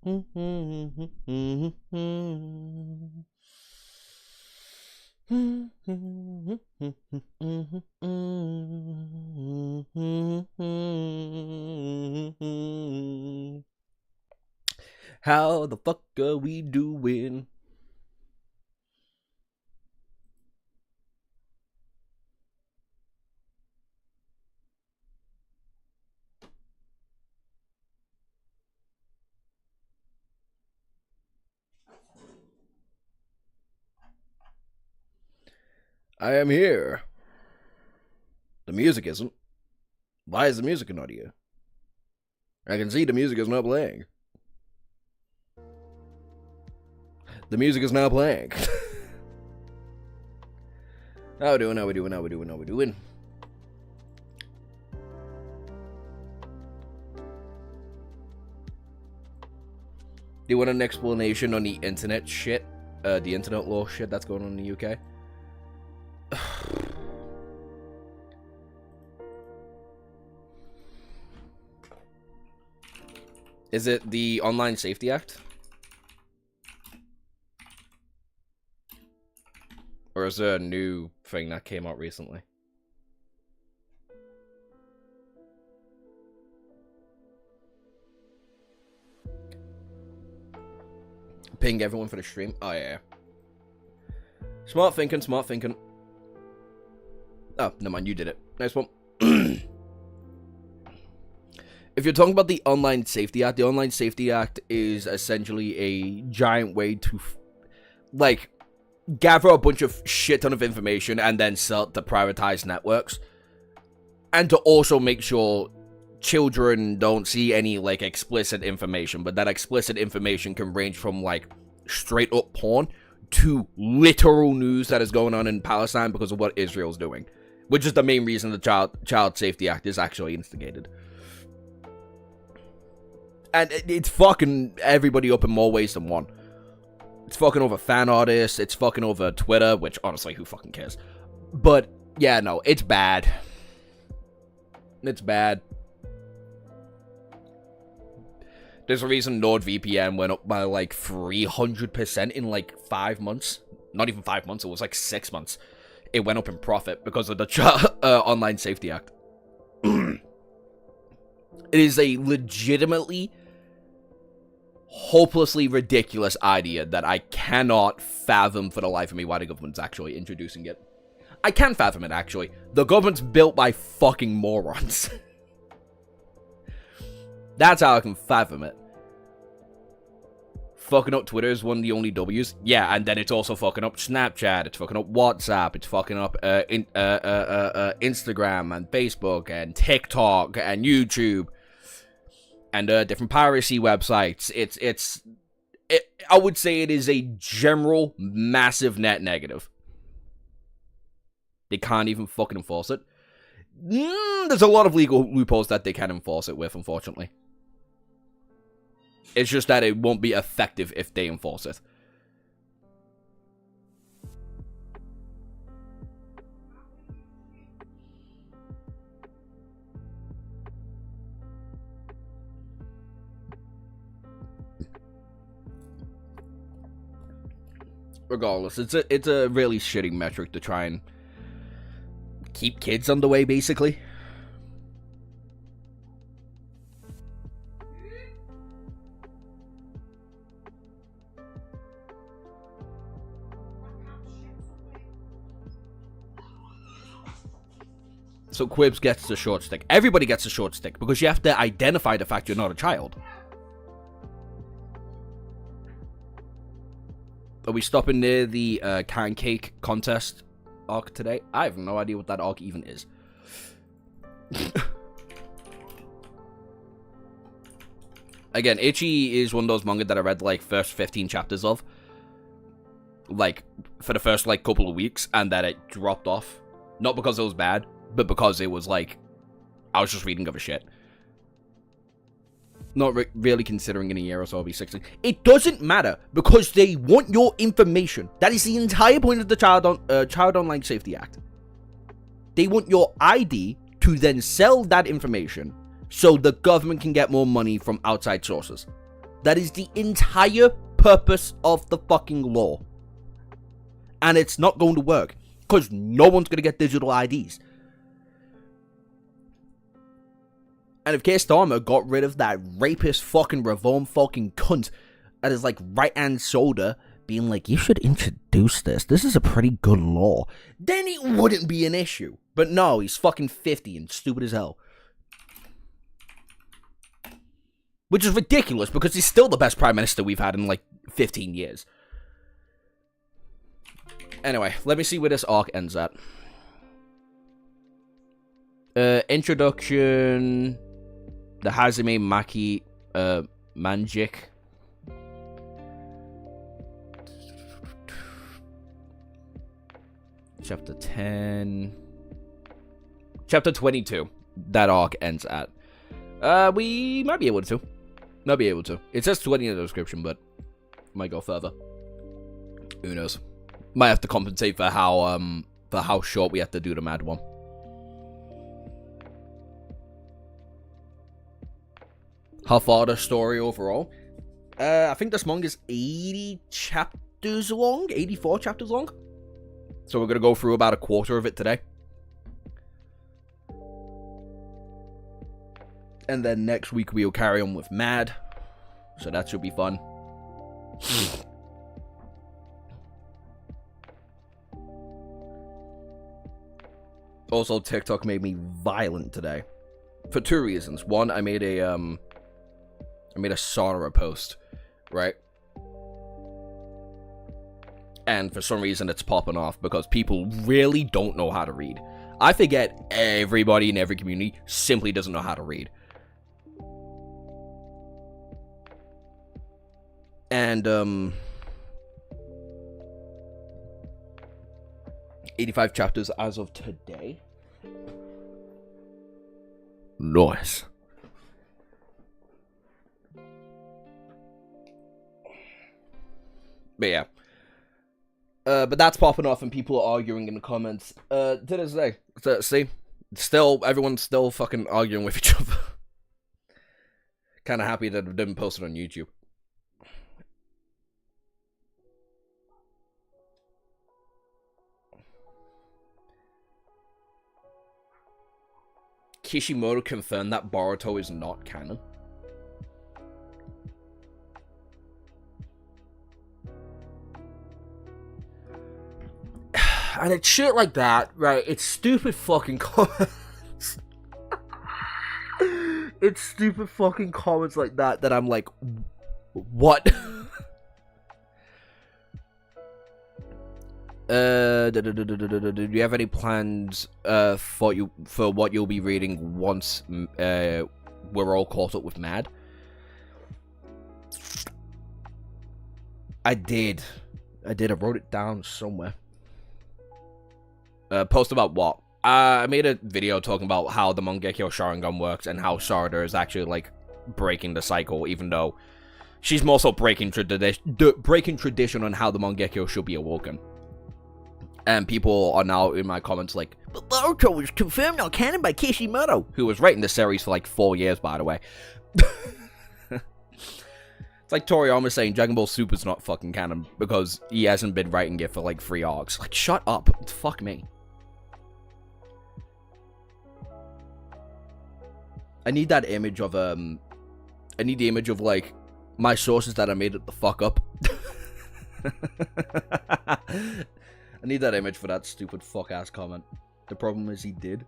How the fuck are we doing? I am here. The music isn't. Why is the music not here? I can see the music is not playing. The music is now playing. How we doing? Do you want an explanation on the internet shit? The internet law shit that's going on in the UK? Is it the Online Safety Act? Or is there a new thing that came out recently? Ping everyone for the stream? Oh, yeah. Smart thinking. Oh, never mind, you did it. Nice one. If you're talking about the Online Safety Act, the Online Safety Act is essentially a giant way to, like, gather a bunch of shit ton of information and then sell it to privatized networks. And to also make sure children don't see any, like, explicit information. But that explicit information can range from, like, straight up porn to literal news that is going on in Palestine because of what Israel's doing. Which is the main reason the Child Safety Act is actually instigated. And it's fucking everybody up in more ways than one. It's fucking over fan artists, it's fucking over Twitter, which, honestly, who fucking cares? But, yeah, no, it's bad. It's bad. There's a reason NordVPN went up by, like, 300% in, like, 5 months. Not even 5 months, it was, like, 6 months. It went up in profit because of the Online Safety Act. It is a legitimately hopelessly ridiculous idea that I cannot fathom for the life of me why the government's actually introducing it. I can fathom it, actually. The government's built by fucking morons. That's how I can fathom it. Fucking up Twitter is one of the only W's. Yeah, and then it's also fucking up Snapchat, it's fucking up WhatsApp, it's fucking up Instagram and Facebook and TikTok and YouTube. And different piracy websites. I would say it is a general massive net negative. They can't even fucking enforce it. There's a lot of legal loopholes that they can enforce it with, unfortunately. It's just that it won't be effective if they enforce it. Regardless, it's a really shitty metric to try and keep kids underway, basically. So Kirbs gets the short stick. Everybody gets a short stick because you have to identify the fact you're not a child. Are we stopping near the pancake contest arc today? I have no idea what that arc even is. Again, Ichi is one of those manga that I read, like, first 15 chapters of. Like, for the first, like, couple of weeks, and then it dropped off. Not because it was bad, but because it was, like, I was just reading other shit. Not really considering in a year or so I'll be 16. It doesn't matter, because they want your information. That is the entire point of the Child Online Safety Act. They want your ID to then sell that information so the government can get more money from outside sources. That is the entire purpose of the fucking law. And it's not going to work. Because no one's going to get digital IDs. And if K-Starmer got rid of that rapist fucking reform fucking cunt at his like right-hand shoulder, being like, you should introduce this. This is a pretty good law. Then it wouldn't be an issue. But no, he's fucking 50 and stupid as hell. Which is ridiculous because he's still the best prime minister we've had in like 15 years. Anyway, let me see where this arc ends at. Introduction. The Hazime Maki Manjik. Chapter 10. Chapter 22. That arc ends at. We might be able to. Might be able to. It says 20 in the description, but might go further. Who knows? Might have to compensate for how short we have to do the mad one. How far the story overall? I think this manga is 80 chapters long, 84 chapters long. So we're gonna go through about a quarter of it today. And then next week we'll carry on with Mad. So that should be fun. Also, TikTok made me violent today. For two reasons. One, I made a Sora post, right? And for some reason it's popping off because people really don't know how to read. I forget everybody in every community simply doesn't know how to read. And 85 chapters as of today. Nice. But yeah. But that's popping off and people are arguing in the comments. To this day. See? Everyone's still fucking arguing with each other. Kinda happy that it didn't post it on YouTube. Kishimoto confirmed that Boruto is not canon. And it's shit like that, right? It's stupid fucking comments. It's stupid fucking comments like that I'm like, what? Do you have any plans for what you'll be reading once we're all caught up with Mad? I did. I wrote it down somewhere. Post about what? I made a video talking about how the Mangekyo Sharingan works and how Sarada is actually like breaking the cycle, even though she's more so breaking tradition on how the Mangekyo should be awoken. And people are now in my comments like, but Boruto was confirmed not canon by Kishimoto, who was writing the series for like 4 years, by the way. It's like Toriyama saying Dragon Ball Super's not fucking canon because he hasn't been writing it for like 3 arcs. Like, shut up. Fuck me. I need that image of, I need the image of, like, my sources that I made it the fuck up. I need that image for that stupid fuck-ass comment. The problem is he did.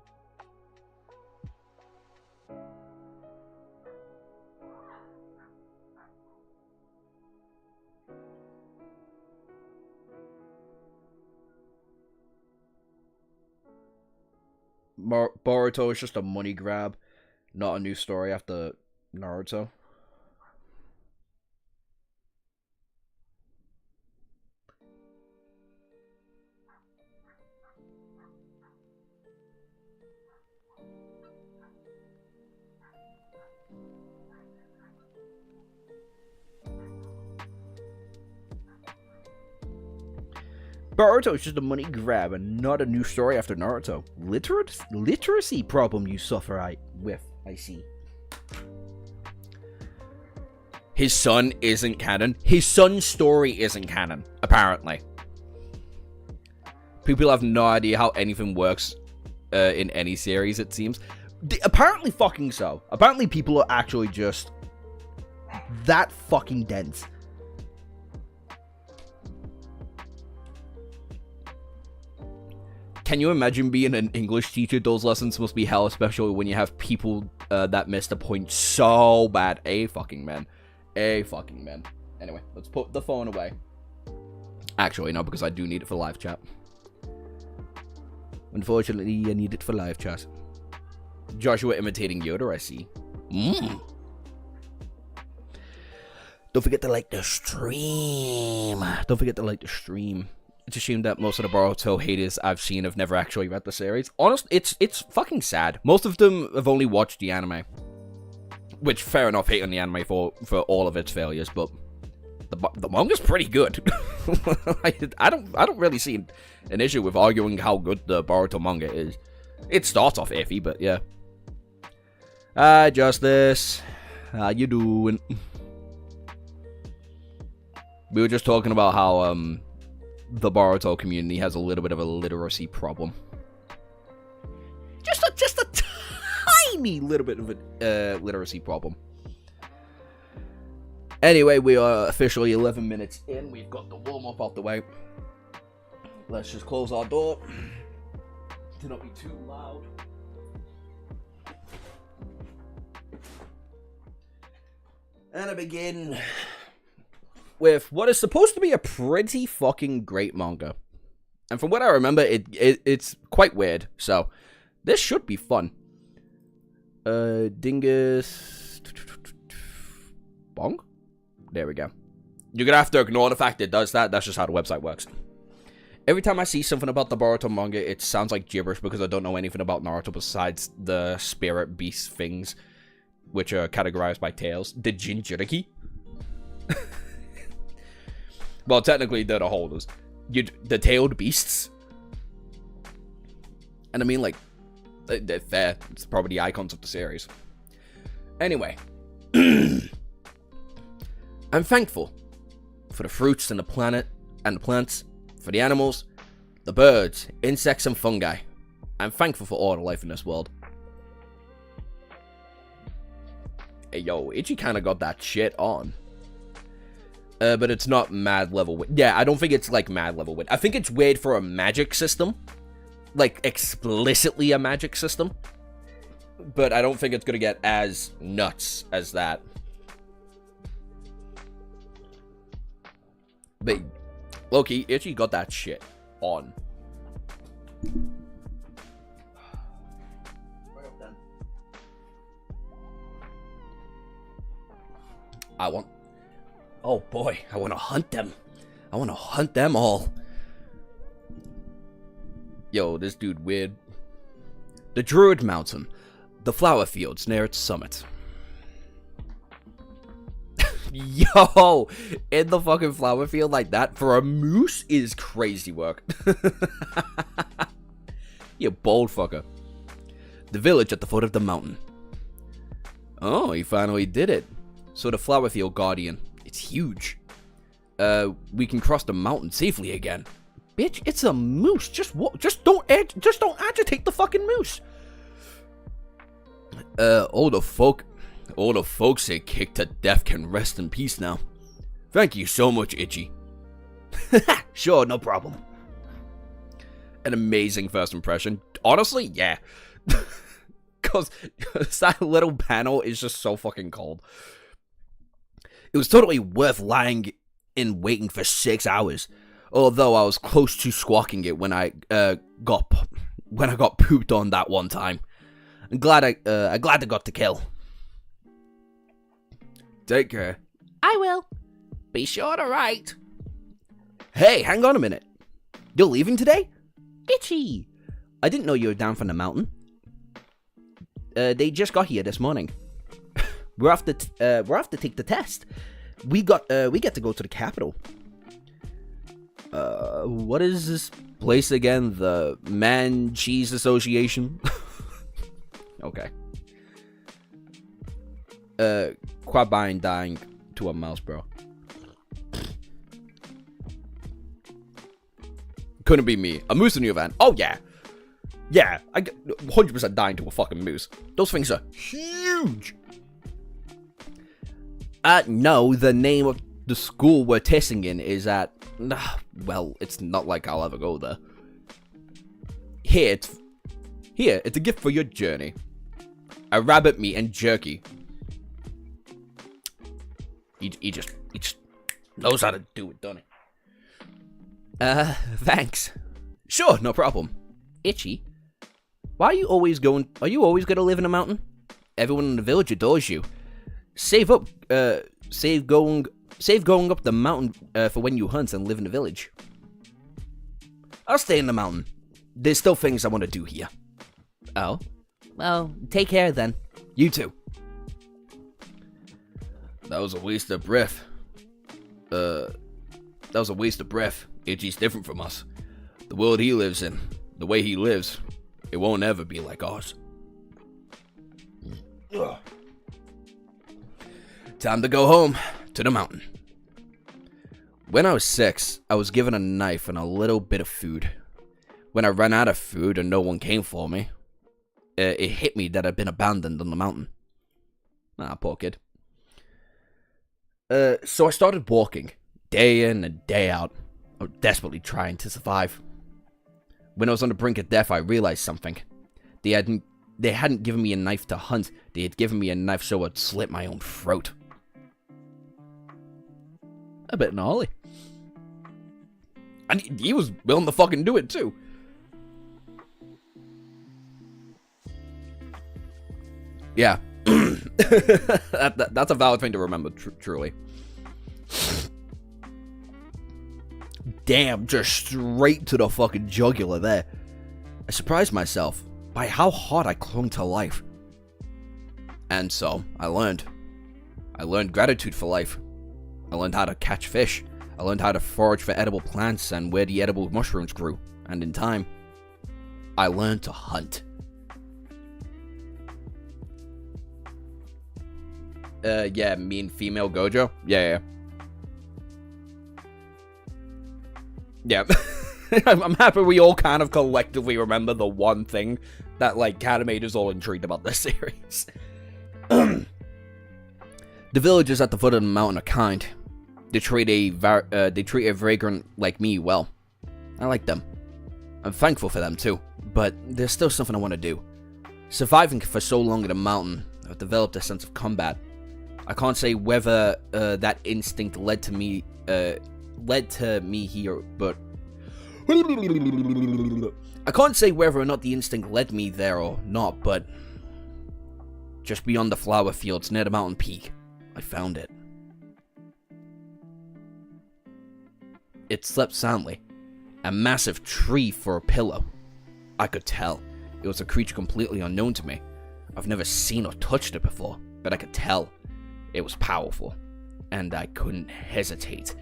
Boruto is just a money grab, not a new story after Naruto. Boruto is just a money grab and not a new story after Naruto. Literacy problem you suffer with, I see. his son isn't canon. His son's story isn't canon, apparently. People have no idea how anything works in any series, it seems. Apparently fucking so. Apparently people are actually just that fucking dense. Can you imagine being an English teacher? Those lessons must be hell, especially when you have people that missed a point so bad. A fucking man. A fucking man. Anyway, let's put the phone away. Actually, no, because I do need it for live chat. Unfortunately, I need it for live chat. Joshua imitating Yoda, I see. Don't forget to like the stream. Don't forget to like the stream. It's a shame that most of the Boruto haters I've seen have never actually read the series. Honestly, it's fucking sad. Most of them have only watched the anime. Which, fair enough, hate on the anime for all of its failures, but the manga's pretty good. I don't really see an issue with arguing how good the Boruto manga is. It starts off iffy, but yeah. Hi, Justice. How you doing? We were just talking about how the Boruto community has a little bit of a literacy problem. Just a tiny little bit of a literacy problem. Anyway, we are officially 11 minutes in. We've got the warm-up out the way. Let's just close our door to not be too loud. And I begin with what is supposed to be a pretty fucking great manga. And from what I remember, it's quite weird. So, this should be fun. Dingus... Bong? There we go. You're gonna have to ignore the fact it does that. That's just how the website works. Every time I see something about the Boruto manga, it sounds like gibberish because I don't know anything about Naruto besides the spirit beast things, which are categorized by tails. The Jinchuriki? Well, technically, they're the holders. The tailed beasts. And I mean, like, they're fair. It's probably the icons of the series. Anyway. I'm thankful for the fruits and the planet and the plants, for the animals, the birds, insects, and fungi. I'm thankful for all the life in this world. Hey, yo, Ichi kind of got that shit on. But it's not mad level weird. Yeah, I don't think it's like mad level weird. I think it's weird for a magic system. Like, explicitly a magic system. But I don't think it's gonna get as nuts as that. But, Loki, Ichi got that shit on. Oh boy, I want to hunt them. I want to hunt them all. Yo, this dude weird. The Druid Mountain. The flower fields near its summit. Yo, in the fucking flower field like that for a moose is crazy work. You bold fucker. The village at the foot of the mountain. Oh, he finally did it. So the flower field guardian. It's huge. We can cross the mountain safely again. Bitch, it's a moose. Just don't agitate the fucking moose. All the folks they kicked to death can rest in peace now. Thank you so much, Ichi. Sure, no problem. An amazing first impression. Honestly, yeah. Because that little panel is just so fucking cold. It was totally worth lying in waiting for 6 hours. Although I was close to squawking it when I got pooped on that one time. I'm glad I got the kill. Take care. I will. Be sure to write. Hey, hang on a minute. You're leaving today? Itchy. I didn't know you were down from the mountain. They just got here this morning. We're off to take the test. We get to go to the capital. What is this place again? The Man Cheese Association? Okay. Quabine dying to a mouse, bro. Couldn't be me. A moose in your van. Oh, yeah. Yeah, I get 100% dying to a fucking moose. Those things are huge. No, the name of the school we're testing in is at... well, it's not like I'll ever go there. Here, it's a gift for your journey. A rabbit meat and jerky. He just knows how to do it, doesn't he? Thanks. Sure, no problem. Ichi, why are you always gonna live in a mountain? Everyone in the village adores you. Save going up the mountain for when you hunt and live in the village. I'll stay in the mountain. There's still things I want to do here. Oh? Well, take care then. You too. That was a waste of breath. Ichi's different from us. The world he lives in, the way he lives, it won't ever be like ours. Ugh. Time to go home, to the mountain. When I was 6, I was given a knife and a little bit of food. When I ran out of food and no one came for me, it hit me that I'd been abandoned on the mountain. Ah, poor kid. So I started walking, day in and day out, desperately trying to survive. When I was on the brink of death, I realized something. They hadn't given me a knife to hunt, they had given me a knife so I'd slit my own throat. A bit gnarly. And he was willing to fucking do it too. Yeah. That's a valid thing to remember, truly. Damn, just straight to the fucking jugular there. I surprised myself by how hard I clung to life. And so, I learned. I learned gratitude for life. I learned how to catch fish. I learned how to forage for edible plants and where the edible mushrooms grew. And in time, I learned to hunt. Yeah, me and female Gojo? Yeah. Yeah. I'm happy we all kind of collectively remember the one thing that, like, made us all intrigued about this series. The villagers at the foot of the mountain are kind. They treat a vagrant like me well. I like them. I'm thankful for them too, but there's still something I want to do. Surviving for so long in a mountain, I've developed a sense of combat. I can't say whether that instinct led to me here, but I can't say whether or not the instinct led me there or not, but just beyond the flower fields near the mountain peak, I found it. It slept soundly. A massive tree for a pillow. I could tell. It was a creature completely unknown to me. I've never seen or touched it before, but I could tell. It was powerful. And I couldn't hesitate.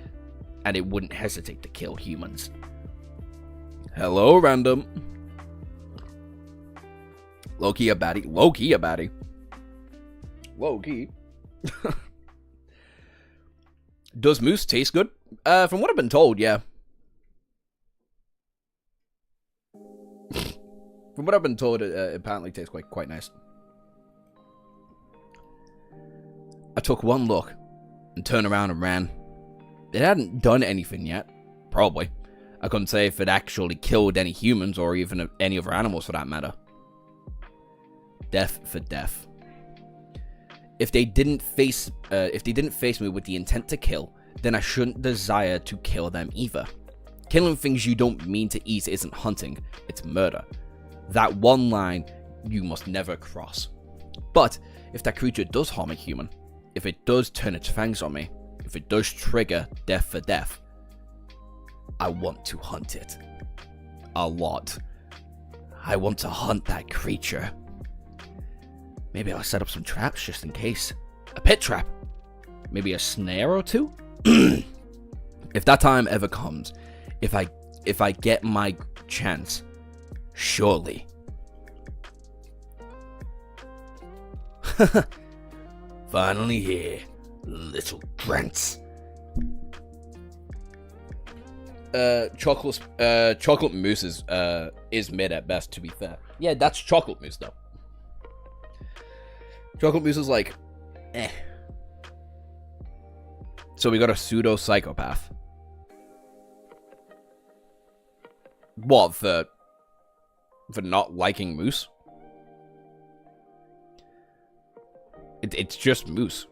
And it wouldn't hesitate to kill humans. Hello, random. Low-key a baddie. Low-key a baddie. Low-key. Does moose taste good? From what I've been told, yeah. From what I've been told, it apparently tastes quite nice. I took one look and turned around and ran. It hadn't done anything yet. Probably. I couldn't say if it actually killed any humans or even any other animals for that matter. Death for death. If they didn't face me with the intent to kill, then I shouldn't desire to kill them either. Killing things you don't mean to eat isn't hunting, it's murder. That one line you must never cross. But if that creature does harm a human, if it does turn its fangs on me, if it does trigger death for death, I want to hunt it. A lot. I want to hunt that creature. Maybe I'll set up some traps just in case. A pit trap. Maybe a snare or two? If that time ever comes, if I get my chance, surely. Finally here. Little grunts. Chocolate mousse is mid at best, to be fair. Yeah, that's chocolate mousse though. Chocolate mousse is like, eh. So we got a pseudo psychopath. What, for not liking mousse? It's just mousse.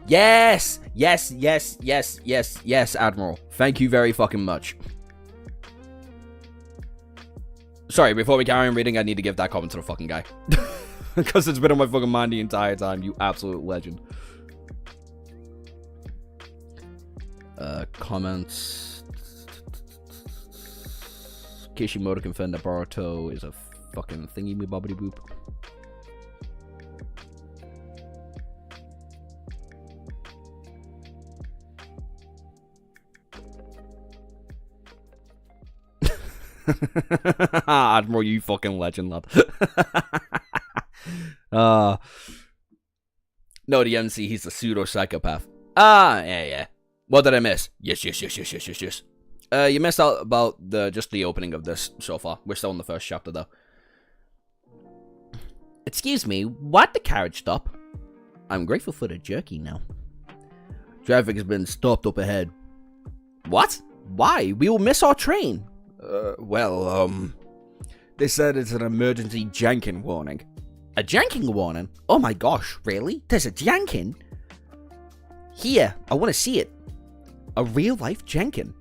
Yes, Admiral. Thank you very fucking much. Sorry, before we carry on reading, I need to give that comment to the fucking guy. Because it's been on my fucking mind the entire time, you absolute legend. Comments. Kishimoto confirmed that Boruto is a fucking thingy me bobbity boop. Admiral, you fucking legend, lad. No, the MC, he's a pseudo psychopath. Yeah. What did I miss? Yes. You missed out about just the opening of this so far. We're still in the first chapter, though. Excuse me, why'd the carriage stop? I'm grateful for the jerky now. Traffic has been stopped up ahead. What? Why? We will miss our train. They said it's an emergency janking warning. A janking warning? Oh my gosh, really? There's a janking? Here, I want to see it. A real-life janking.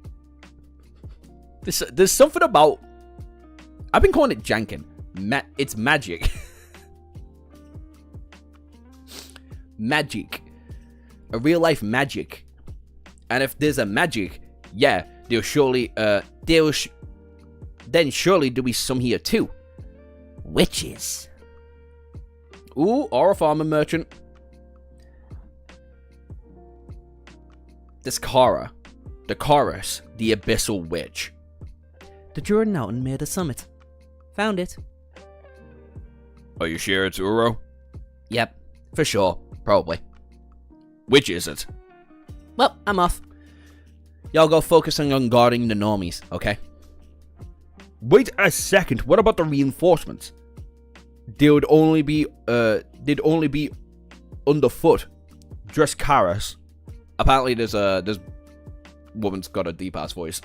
There's something about... I've been calling it janking. It's magic. Magic. A real-life magic. And if there's a magic, yeah, there'll surely... Then surely there'll be some here too. Witches. Ooh, or a farmer merchant. This Kara. The chorus. The abyssal witch. The Jordan Mountain near the summit. Found it. Are you sure it's Uro? Yep, for sure. Probably. Which is it? Well, I'm off. Y'all go focusing on guarding the normies, okay? Wait a second, what about the reinforcements? They'd only be underfoot. Just Karas. Apparently this woman's got a deep ass voice.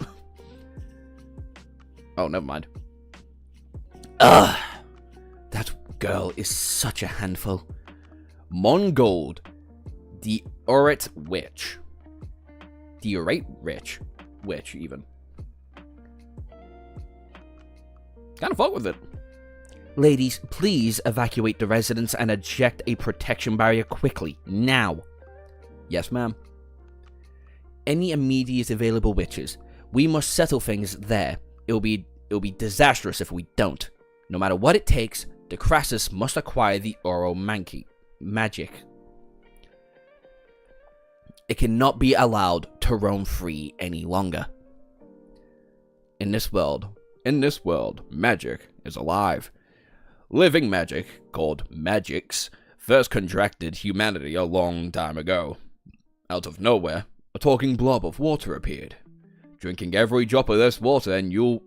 Oh, never mind. Ugh. That girl is such a handful. Mongold. The Urit Witch. The Urit Witch, even. Kinda fuck with it. Ladies, please evacuate the residence and eject a protection barrier quickly. Now. Yes, ma'am. Any immediate available witches. We must settle things there. It'll be disastrous if we don't. No matter what it takes, the Crassus must acquire the Oro magic. It cannot be allowed to roam free any longer. In this world, magic is alive. Living magic, called magics, first contracted humanity a long time ago. Out of nowhere, a talking blob of water appeared. Drinking every drop of this water and you'll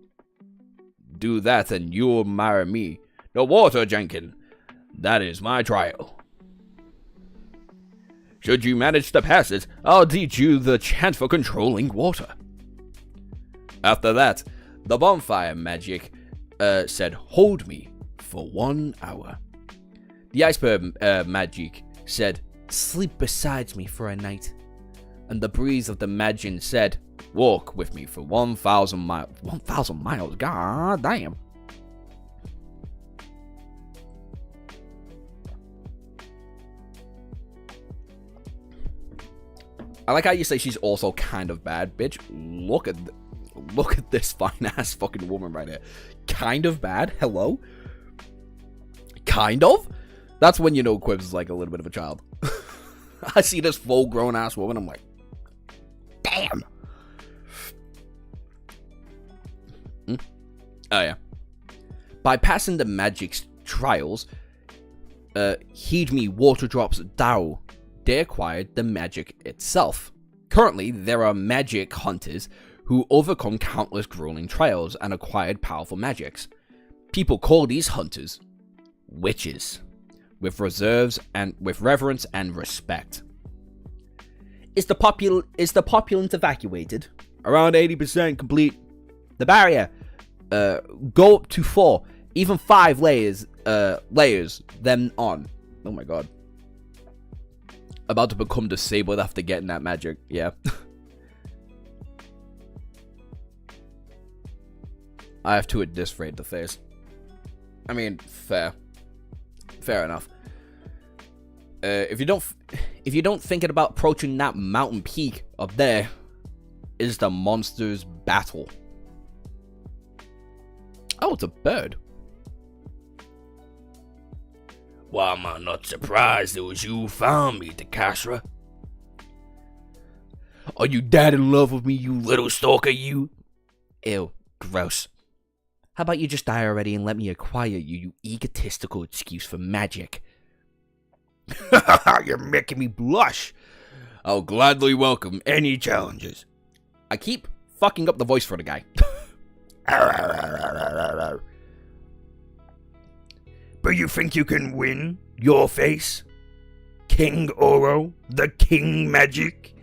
do that and you'll marry me. No water, Jenkin. That is my trial. Should you manage to pass it, I'll teach you the chant for controlling water. After that, the bonfire magic said, hold me for 1 hour. The iceberg magic said, sleep beside me for a night. And the breeze of the Magin said, walk with me for 1,000 miles. 1,000 miles? God damn. I like how you say she's also kind of bad, bitch. Look at this fine ass fucking woman right here. Kind of bad? Hello? Kind of? That's when you know Quibbs is like a little bit of a child. I see this full grown ass woman, I'm like, damn. Oh yeah. By passing the magic trials, heed me water drops Dao, they acquired the magic itself. Currently, there are magic hunters who overcome countless grueling trials and acquired powerful magics. People call these hunters witches, with reverence and respect. Is the populace evacuated? Around 80% complete the barrier. Go up to 4, even 5 layers, then on. Oh my god. About to become disabled after getting that magic, yeah. I have 2 at this rate to face. I mean, fair enough. If you don't thinking about approaching that mountain peak up there, is the monster's battle. Oh, it's a bird. Why am I not surprised it was you who found me, Takashra? Are you that in love with me, you little stalker, you? Ew, gross. How about you just die already and let me acquire you, you egotistical excuse for magic? You're making me blush. I'll gladly welcome any challenges. I keep fucking up the voice for the guy. But you think you can win? Your face? King Oro? The King Magic?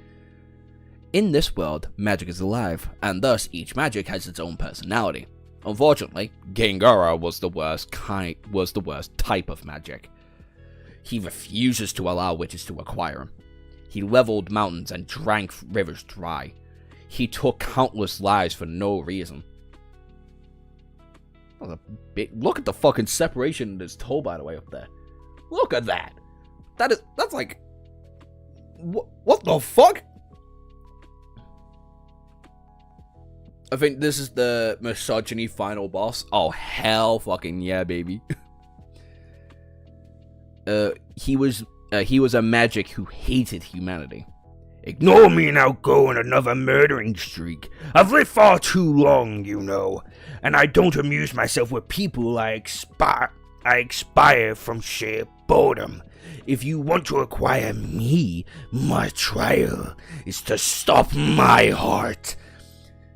In this world, magic is alive, and thus each magic has its own personality. Unfortunately, King Oro was the worst type of magic. He refuses to allow witches to acquire him. He leveled mountains and drank rivers dry. He took countless lives for no reason. Look at the fucking separation in his toe, by the way, up there. Look at that. That's like... What the fuck? I think this is the misogyny final boss. Oh, hell fucking yeah, baby. He was a magic who hated humanity. Ignore me and I'll go on another murdering streak. I've lived far too long, you know, and I don't amuse myself with people I expire from sheer boredom. If you want to acquire me, my trial is to stop my heart.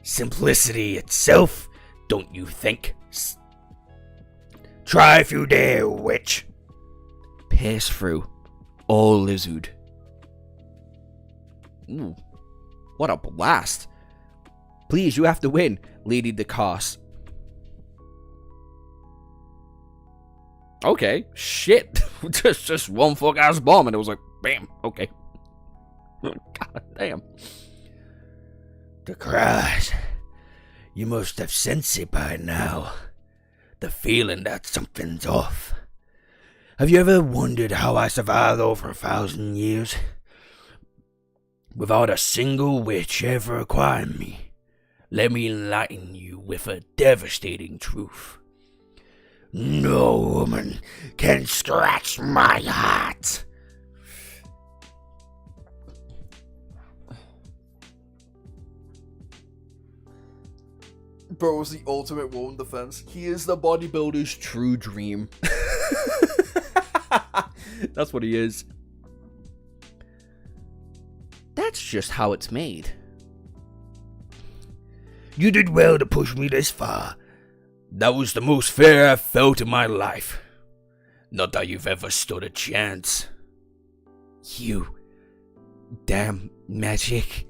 Simplicity itself, don't you think? Try if you dare, witch. Pass through, all lizard. Ooh, what a blast. Please, you have to win, Lady DeCoste. Okay, shit. just one fuck ass bomb and it was like, bam, okay. God damn. DeCoste, you must have sensed it by now. The feeling that something's off. Have you ever wondered how I survived over 1,000 years? Without a single witch ever acquiring me. Let me enlighten you with a devastating truth. No woman can scratch my heart. Bro is the ultimate woman defense. He is the bodybuilder's true dream. That's what he is. That's just how it's made. You did well to push me this far. That was the most fair I've felt in my life. Not that you've ever stood a chance. You damn magic.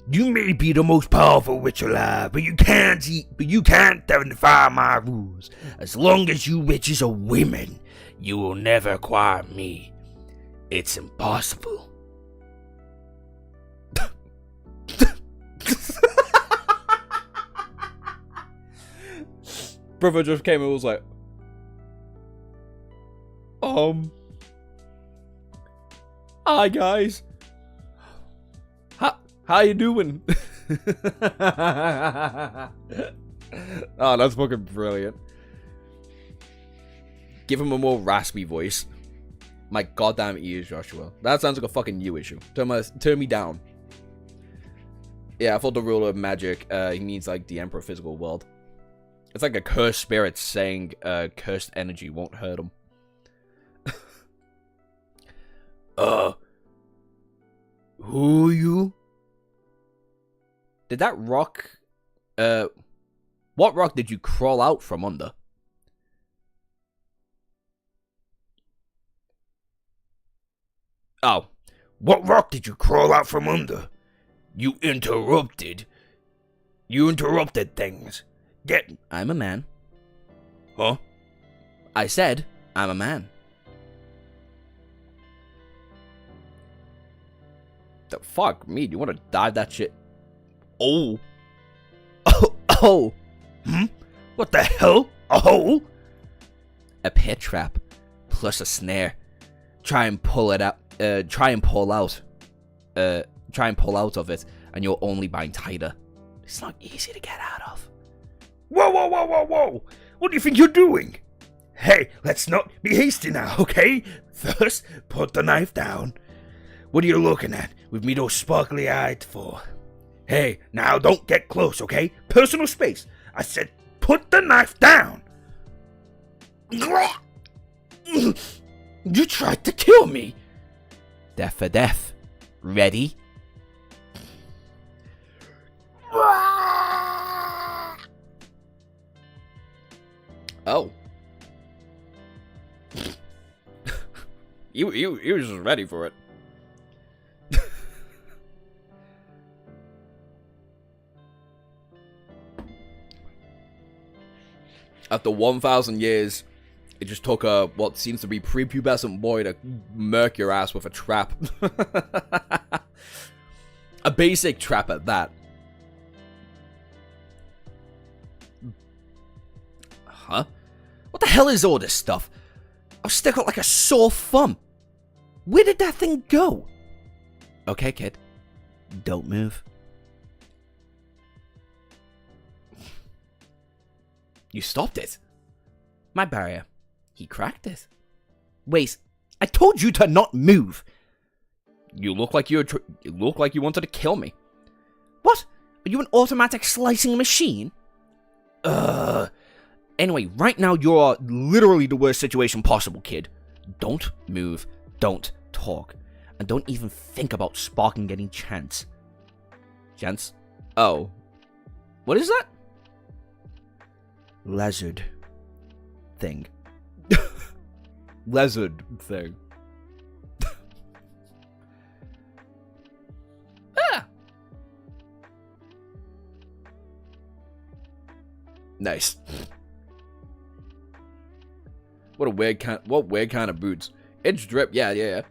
You may be the most powerful witch alive, but you can't defy my rules. As long as you witches are women, you will never acquire me. It's impossible. Brother just came and was like, hi guys. How you doing? Oh, that's fucking brilliant. Give him a more raspy voice. My goddamn ears, Joshua. That sounds like a fucking you issue. Turn me down. Yeah, I thought the ruler of magic, he means like the Emperor Physical World. It's like a cursed spirit saying cursed energy won't hurt him. Who are you? Did that rock, what rock did you crawl out from under? Oh, what rock did you crawl out from under? You interrupted things. I'm a man. Huh? I said, I'm a man. The fuck me? Do you want to dive that shit? Oh. Oh. What the hell? A hole? A pit trap. Plus a snare. Try and pull out of it, and you'll only bind tighter. It's not easy to get out of. Whoa, whoa, whoa, whoa, whoa! What do you think you're doing? Hey, let's not be hasty now, okay? First, put the knife down. What are you looking at with me those sparkly eyes for? Hey, now don't get close, okay? Personal space. I said put the knife down. You tried to kill me. Death for death. Ready? Oh. You was just ready for it. After 1,000 years, it just took a, what seems to be prepubescent boy to murk your ass with a trap. A basic trap at that. Huh? What the hell is all this stuff? I'll stick out like a sore thumb. Where did that thing go? Okay, kid. Don't move. You stopped it. My barrier. He cracked it. Wait, I told you to not move. You look like you wanted to kill me. What? Are you an automatic slicing machine? Anyway, right now you're literally the worst situation possible, kid. Don't move, don't talk, and don't even think about sparking any chance. Chance? Oh. What is that? Lizard thing. Lizard thing. Ah! Nice. What weird kind of boots. It's drip, yeah.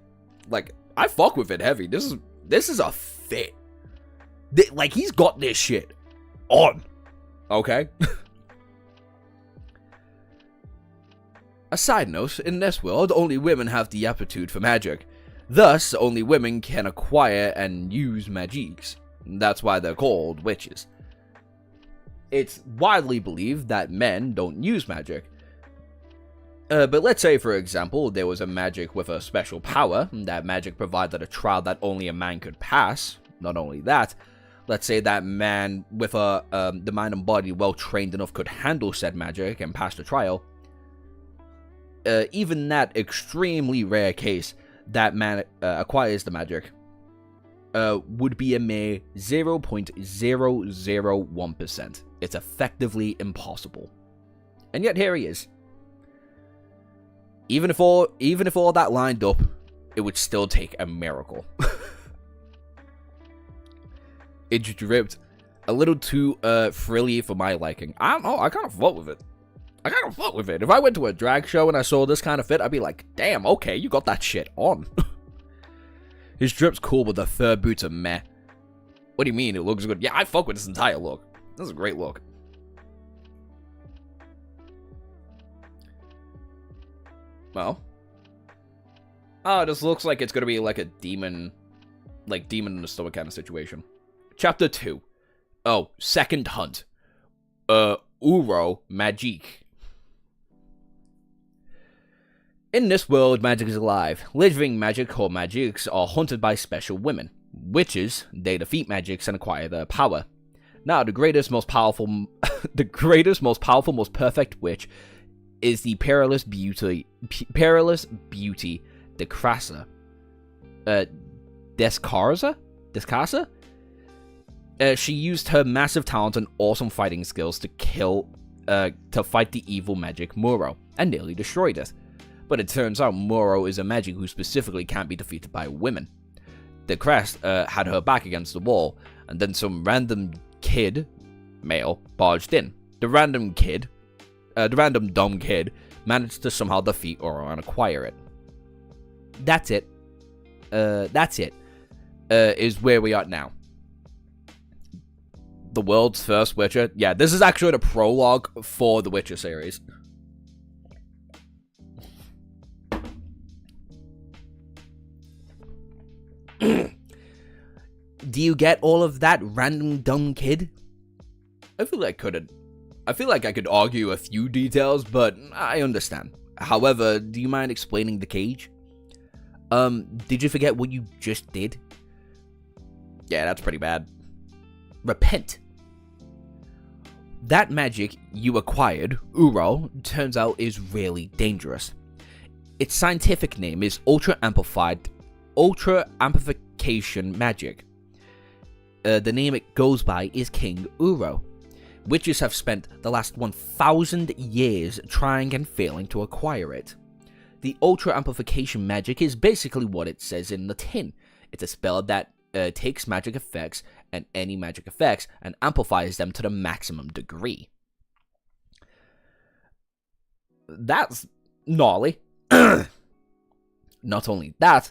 Like, I fuck with it heavy. This is a fit. Like, he's got this shit on. Okay? A side note, in this world, only women have the aptitude for magic. Thus, only women can acquire and use magics. That's why they're called witches. It's widely believed that men don't use magic. But let's say, for example, there was a magic with a special power. That magic provided a trial that only a man could pass. Not only that, let's say that man with the mind and body well trained enough could handle said magic and pass the trial. Even that extremely rare case that man acquires the magic would be a mere 0.001%. It's effectively impossible. And yet here he is. Even if all that lined up, it would still take a miracle. It dripped a little too frilly for my liking. I don't know, I kind of fuck with it. If I went to a drag show and I saw this kind of fit, I'd be like, damn, okay, you got that shit on. His drip's cool, but the third boots are meh. What do you mean it looks good? Yeah, I fuck with this entire look. This is a great look. Well. Oh, this looks like it's gonna be like a demon in the stomach kind of situation. Chapter 2. Oh, second hunt. Uro Magique. In this world, magic is alive. Living magic or magics are hunted by special women. Witches, they defeat magics and acquire their power. Now, the greatest, most powerful, most perfect witch is the perilous beauty, Descarsa. Descarsa? She used her massive talent and awesome fighting skills to fight the evil magic Muro, and nearly destroyed it. But it turns out Muro is a magic who specifically can't be defeated by women. The crest had her back against the wall, and then some random kid, male, barged in. The random dumb kid, managed to somehow defeat Uro and acquire it. That's it. Is where we are now. The world's first Witcher. Yeah, this is actually the prologue for the Witcher series. Do you get all of that, random dumb kid? I feel like I could argue a few details, but I understand. However, do you mind explaining the cage? Did you forget what you just did? Yeah, that's pretty bad. Repent. That magic you acquired, Uro, turns out is really dangerous. Its scientific name is Ultra Amplification Magic. The name it goes by is King Uro. Witches have spent the last 1,000 years trying and failing to acquire it. The Ultra Amplification Magic is basically what it says in the tin. It's a spell that takes magic effects and any magic effects and amplifies them to the maximum degree. That's gnarly. Not only that,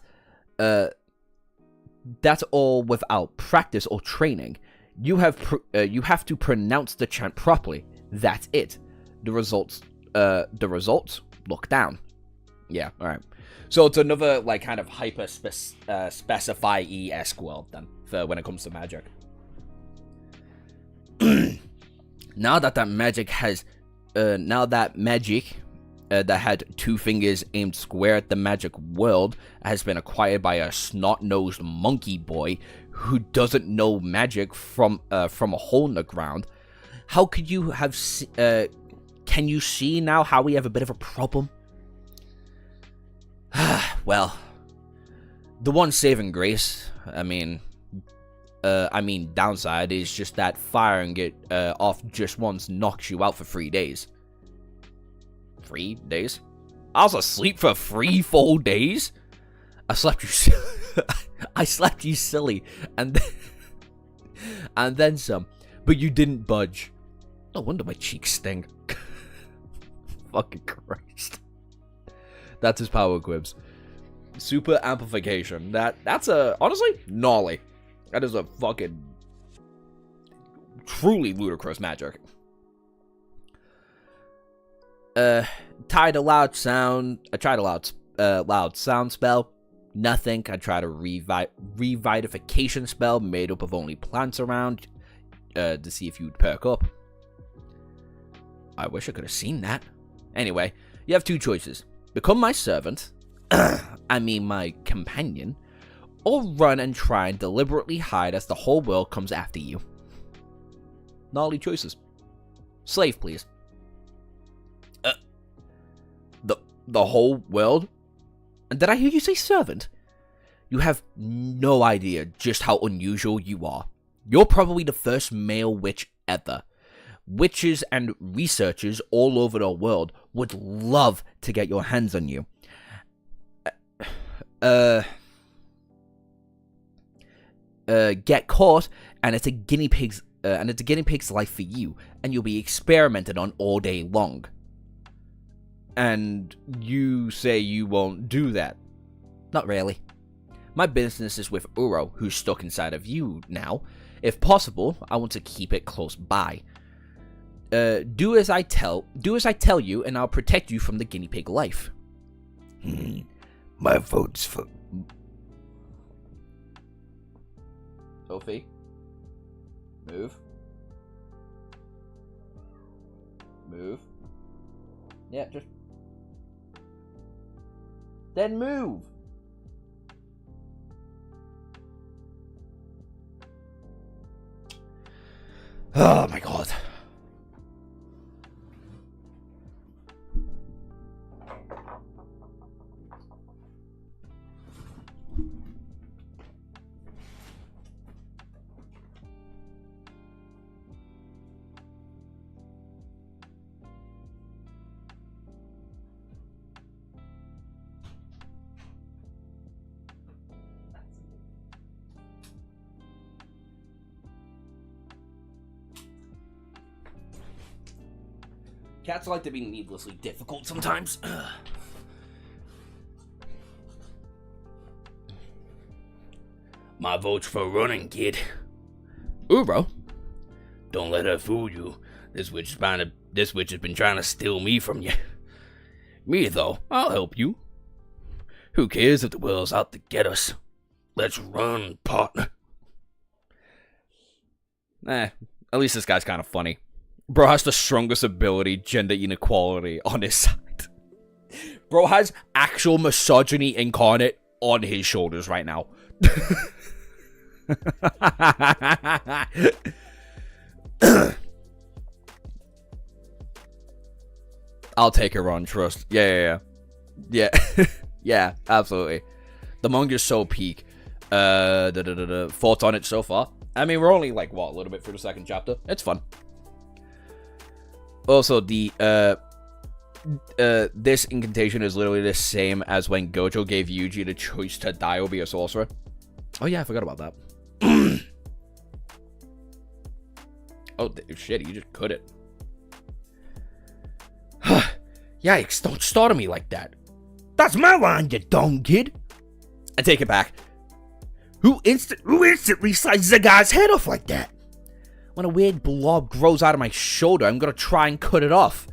that's all without practice or training. You have to pronounce the chant properly. That's it. The results look down. Yeah, all right. So it's another like kind of hyper specify-esque world then for when it comes to magic. Now that magic that had two fingers aimed square at the magic world has been acquired by a snot-nosed monkey boy who doesn't know magic from a hole in the ground. How could you have? Can you see now how we have a bit of a problem? Well, the one saving grace, I mean downside is just that firing it off just once knocks you out for 3 days. 3 days? I was asleep for 3 full days? I slept you silly, and then some, but you didn't budge. No wonder my cheeks sting. Fucking Christ. That's his power quips. Super amplification. That's honestly gnarly. That is a fucking truly ludicrous magic. Tried a loud sound sound spell. Nothing. I tried a revivification spell made up of only plants around to see if you'd perk up. I wish I could have seen that. Anyway, you have 2 choices. Become my servant, my companion, or run and try and deliberately hide as the whole world comes after you. Gnarly choices. Slave, please. The whole world? And did I hear you say servant? You have no idea just how unusual you are. You're probably the first male witch ever. Witches and researchers all over the world would love to get your hands on you. Get caught, and it's a guinea pig's life for you, and you'll be experimented on all day long. And you say you won't do that? Not really. My business is with Uro, who's stuck inside of you now. If possible, I want to keep it close by. Do as I tell you, and I'll protect you from the guinea pig life. My vote's for... Sophie? Move. Yeah, just... Then move! Oh my god. Cats like to be needlessly difficult sometimes. My vote's for running, kid. Ooh, bro. Don't let her fool you. This witch has been trying to steal me from you. Me, though, I'll help you. Who cares if the world's out to get us? Let's run, partner. At least this guy's kind of funny. Bro has the strongest ability, gender inequality on his side. Bro has actual misogyny incarnate on his shoulders right now. I'll take a run, trust. Yeah. Yeah, absolutely. The manga's so peak. Thoughts on it so far? I mean, we're only like, what, a little bit through the second chapter. It's fun. Also, the this incantation is literally the same as when Gojo gave Yuji the choice to die or be a sorcerer. Oh yeah, I forgot about that. Oh shit, you just cut it. Yikes, don't startle me like that. That's my line, you dumb kid. I take it back. Who instantly slices a guy's head off like that? When a weird blob grows out of my shoulder, I'm gonna try and cut it off.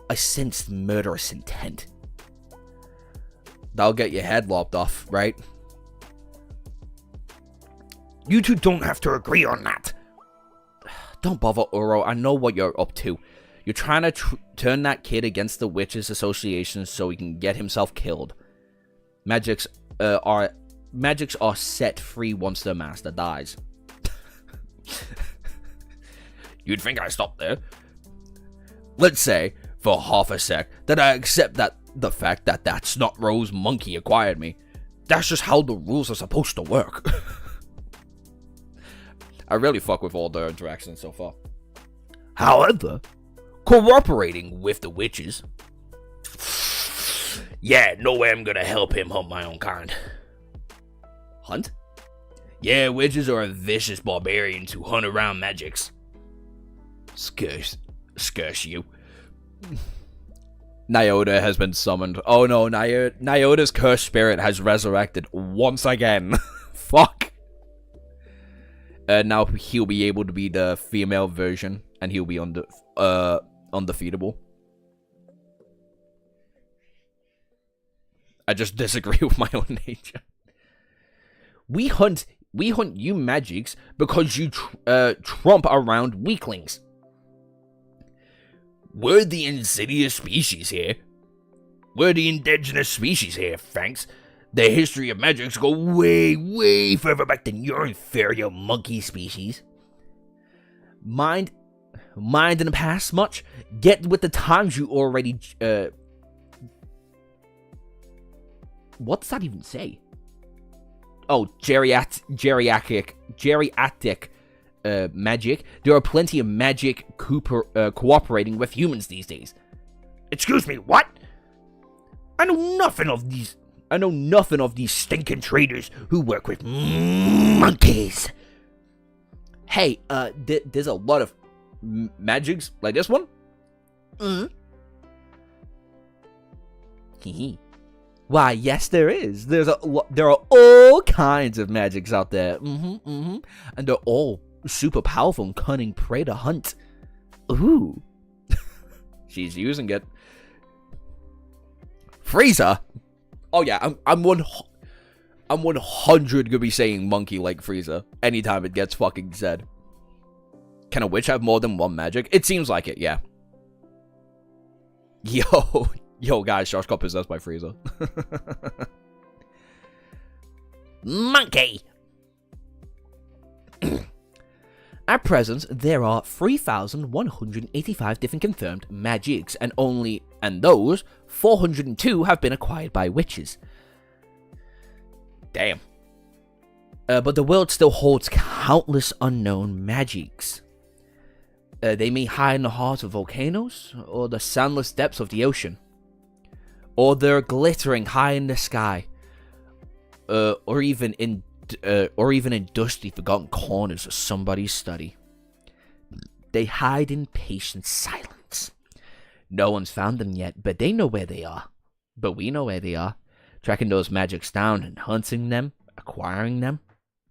I sensed murderous intent. That'll get your head lopped off, right? You two don't have to agree on that. Don't bother, Uro. I know what you're up to. You're trying to turn that kid against the Witches Association so he can get himself killed. Magics are set free once their master dies. You'd think I stopped there. Let's say, for half a sec, that I accept that the fact that snot rose monkey acquired me. That's just how the rules are supposed to work. I really fuck with all the interactions so far. However, cooperating with the witches. Yeah, no way I'm gonna help him hunt my own kind. Hunt? Yeah, witches are vicious barbarians who hunt around magics. Scarce you. Nyota has been summoned. Oh no, Nyota's cursed spirit has resurrected once again. Fuck. Now he'll be able to be the female version, and he'll be undefeatable. I just disagree with my own nature. We hunt you magics because you trump around weaklings. We're the insidious species here. We're the indigenous species here, thanks. The history of magics go way, way further back than your inferior monkey species. Mind in the past much? Get with the times, you already, what does that even say? Oh, geriatric magic. There are plenty of magic cooperating with humans these days. Excuse me, what? I know nothing of these stinking traders who work with monkeys. Hey, there's a lot of magics like this one. Why, yes, there is. There are all kinds of magics out there. And they're all super powerful and cunning prey to hunt. Ooh. She's using it. Frieza. Oh yeah, I'm 100 gonna be saying monkey like Frieza anytime it gets fucking said. Can a witch have more than one magic? It seems like it, yeah. Yo, guys, Josh got possessed by Frieza. Monkey! At present, there are 3,185 different confirmed magics, and those 402 have been acquired by witches. Damn. But the world still holds countless unknown magics. They may hide in the heart of volcanoes, or the soundless depths of the ocean, or they're glittering high in the sky, or even in dusty, forgotten corners of somebody's study. They hide in patient silence. No one's found them yet, but they know where they are. But we know where they are. Tracking those magics down and hunting them, acquiring them,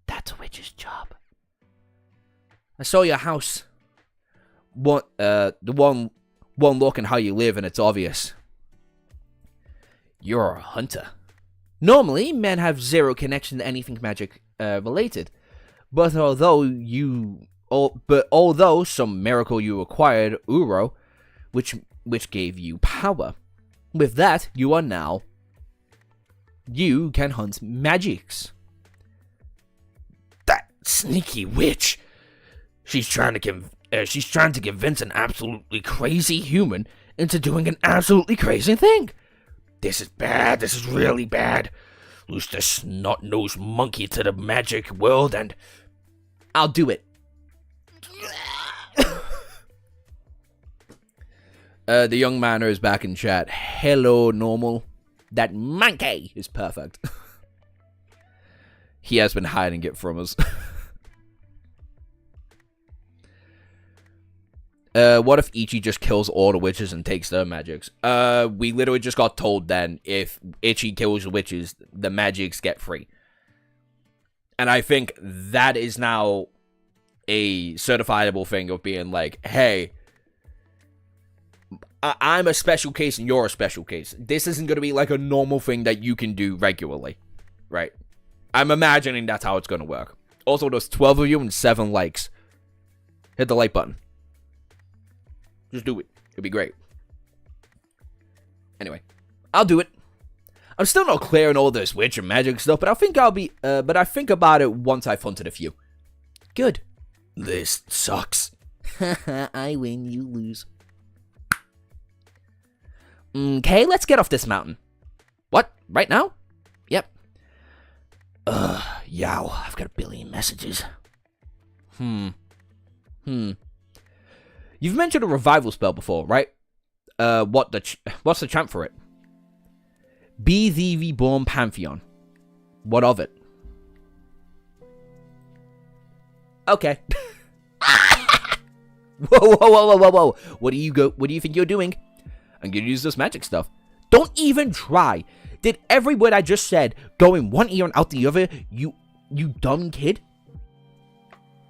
that's a witch's job. I saw your house. The one look and how you live, and it's obvious. You're a hunter. Normally, men have zero connection to anything magic related, but although some miracle you acquired Uro, which gave you power, with that you can hunt magics. That sneaky witch. She's trying to convince an absolutely crazy human into doing an absolutely crazy thing. This is bad. This is really bad. Lose the snot-nosed monkey to the magic world and... I'll do it. The young man is back in chat. Hello, normal. That monkey is perfect. He has been hiding it from us. What if Ichi just kills all the witches and takes their magics? We literally just got told then, if Ichi kills the witches, the magics get free. And I think that is now a certifiable thing of being like, hey, I'm a special case and you're a special case. This isn't going to be like a normal thing that you can do regularly, right? I'm imagining that's how it's going to work. Also, there's 12 of you and 7 likes. Hit the like button. Just do it. It'd be great. Anyway, I'll do it. I'm still not clear on all this witch and magic stuff, but I think I'll be. But I think about it once I've hunted a few. Good. This sucks. I win, you lose. Okay, let's get off this mountain. What? Right now? Yep. Yow, I've got a billion messages. You've mentioned a revival spell before, right? What's the chant for it? Be the reborn pantheon. What of it? Okay. Whoa. What do you think you're doing? I'm gonna use this magic stuff. Don't even try. Did every word I just said go in one ear and out the other, you dumb kid?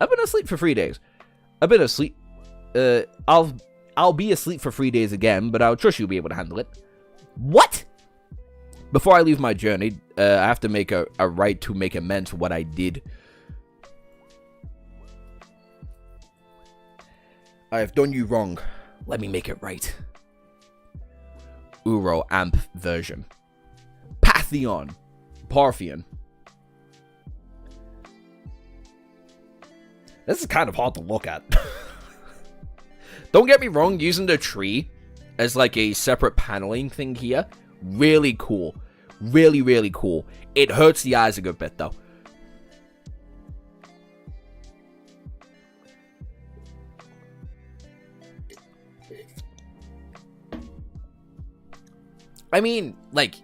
I've been asleep for 3 days. I've been asleep. I'll be asleep for 3 days again, but I'll trust you'll be able to handle it. What? Before I leave my journey, I have to make a right to make amends for what I did. I have done you wrong. Let me make it right. Uro Amp version. Pantheon. Parthian. This is kind of hard to look at. Don't get me wrong, using the tree as like a separate paneling thing here, really cool. Really, really cool. It hurts the eyes a good bit though. I mean, like,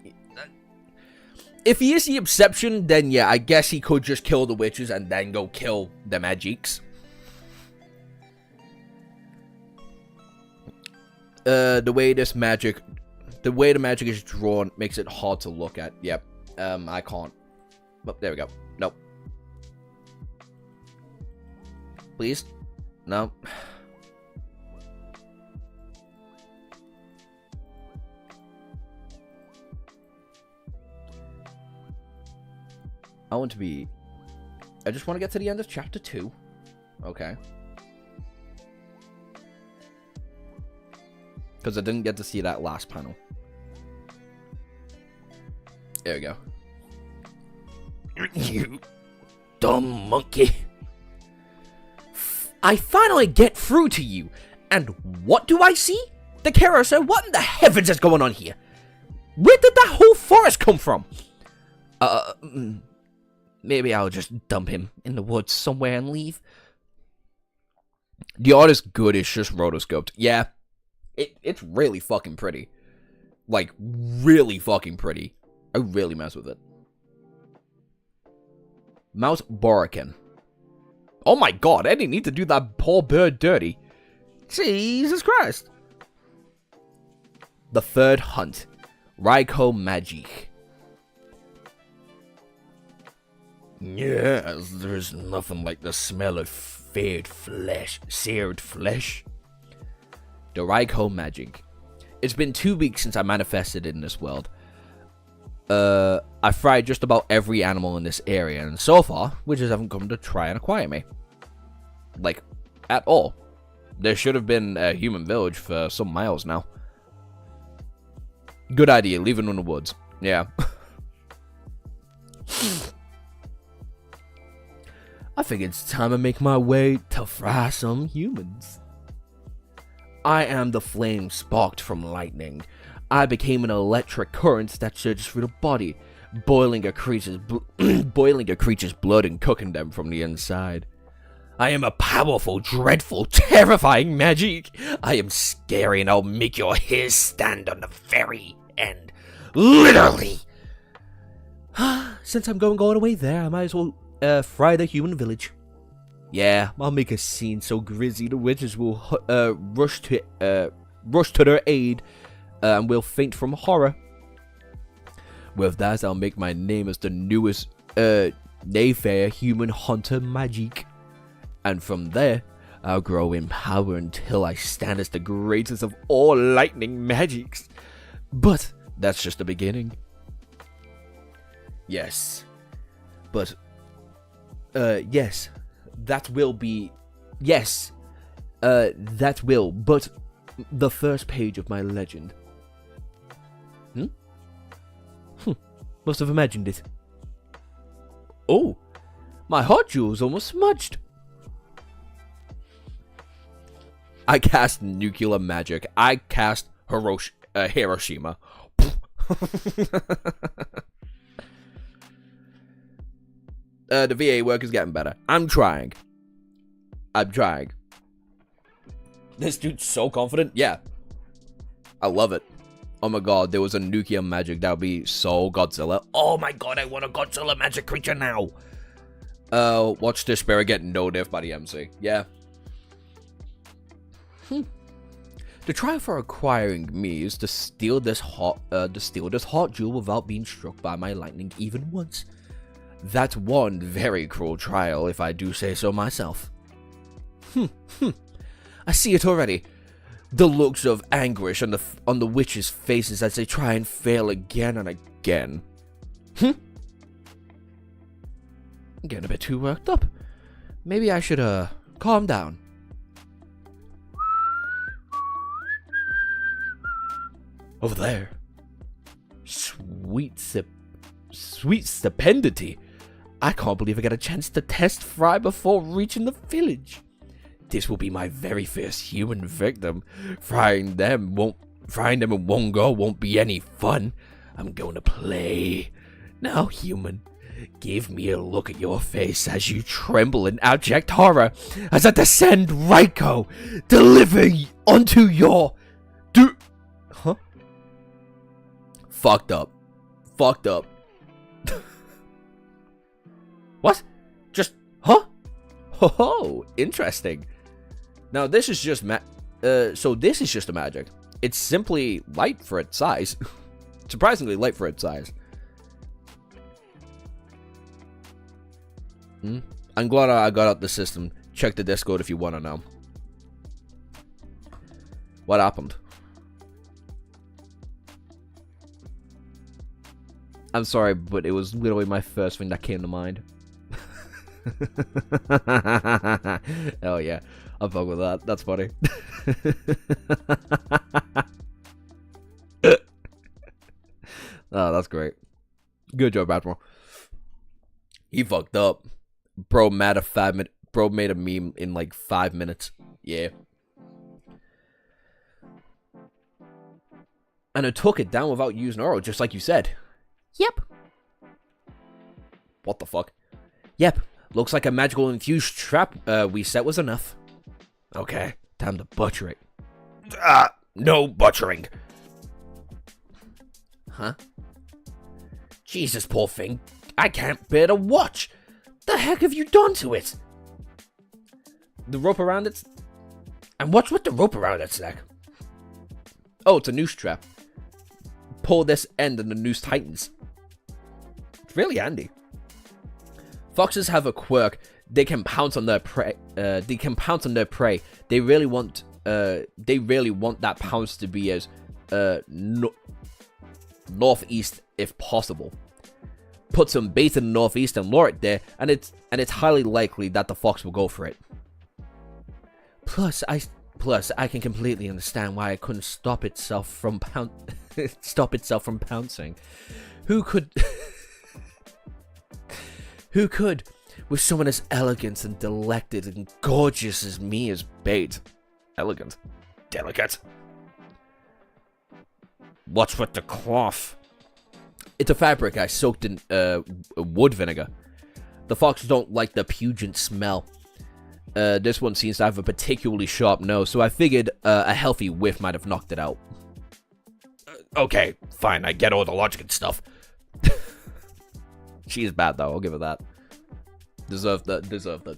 if he is the exception, then yeah, I guess he could just kill the witches and then go kill the magics. The way the magic is drawn makes it hard to look at. Yep. I can't. Oh, there we go. Nope. Please? No. I just want to get to the end of chapter 2. Okay. Because I didn't get to see that last panel. There we go. You dumb monkey. I finally get through to you, and what do I see? The carousel, what in the heavens is going on here? Where did that whole forest come from? Maybe I'll just dump him in the woods somewhere and leave. The art is good, it's just rotoscoped. Yeah, it's really fucking pretty. Like, really fucking pretty. I really mess with it. Mouse Borakin. Oh my god, I didn't need to do that poor bird dirty. Jesus Christ. The Third Hunt. Raiko Magic. Yes, there's nothing like the smell of seared flesh. The Raiko Magic. It's been 2 weeks since I manifested in this world. I fried just about every animal in this area, and so far, witches haven't come to try and acquire me. Like, at all. There should have been a human village for some miles now. Good idea, leave it in the woods. Yeah. I think it's time to make my way to fry some humans. I am the flame sparked from lightning. I became an electric current that surges through the body, boiling a creature's blood and cooking them from the inside. I am a powerful, dreadful, terrifying magic. I am scary and I'll make your hairs stand on the very end. Literally. Since I'm going all the way there, I might as well fry the human village. Yeah, I'll make a scene so grisly the witches will rush to their aid and will faint from horror. With that, I'll make my name as the newest Nayfair human hunter magic. And from there, I'll grow in power until I stand as the greatest of all lightning magics. But that's just the beginning. Yes. But, yes. That will be... Yes. That will. But the first page of my legend. Must have imagined it. Oh. My heart jewel's almost smudged. I cast nuclear magic. I cast Hiroshima. The VA work is getting better. I'm trying. This dude's so confident. Yeah. I love it. Oh my god, there was a nuclear magic that would be so Godzilla. Oh my god, I want a Godzilla magic creature now. Watch the spirit get no diff by the MC. Yeah. The trial for acquiring me is to steal this heart jewel without being struck by my lightning even once. That's one very cruel trial, if I do say so myself. I see it already. The looks of anguish on the witches' faces as they try and fail again and again. I'm getting a bit too worked up. Maybe I should calm down. Over there. Sweet stupendity. I can't believe I got a chance to test fry before reaching the village. This will be my very first human victim. Frying them in one go won't be any fun. I'm going to play. Now, human, give me a look at your face as you tremble in abject horror as I descend Raiko, delivering onto your... Huh? Fucked up. What? Just, huh? Oh, interesting. Now this is just this is just a magic. It's simply light for its size. Surprisingly light for its size. I'm glad I got out the system. Check the Discord if you want to know. What happened? I'm sorry, but it was literally my first thing that came to mind. Hell yeah. I'll fuck with that. That's funny. Oh, that's great. Good job, Admiral. He fucked up. Bro, mad at 5 minutes. Bro made a meme in like 5 minutes. Yeah. And it took it down without using Oro, just like you said. Yep. What the fuck? Yep. Looks like a magical infused trap we set was enough. Okay, time to butcher it. No butchering. Huh? Jesus, poor thing. I can't bear to watch. The heck have you done to it? The rope around its... And what's with the rope around its neck? Oh, it's a noose trap. Pull this end and the noose tightens. It's really handy. Foxes have a quirk. They can pounce on their prey. They really want that pounce to be as northeast if possible. Put some bait in the northeast and lure it there, and it's highly likely that the fox will go for it. Plus I can completely understand why it couldn't stop itself from pouncing. Who could? Who could, with someone as elegant and delected and gorgeous as me as bait? Elegant. Delicate. What's with the cloth? It's a fabric I soaked in wood vinegar. The foxes don't like the pungent smell. This one seems to have a particularly sharp nose, so I figured a healthy whiff might have knocked it out. Okay, fine, I get all the logic and stuff. She is bad, though. I'll give her that. Deserved that.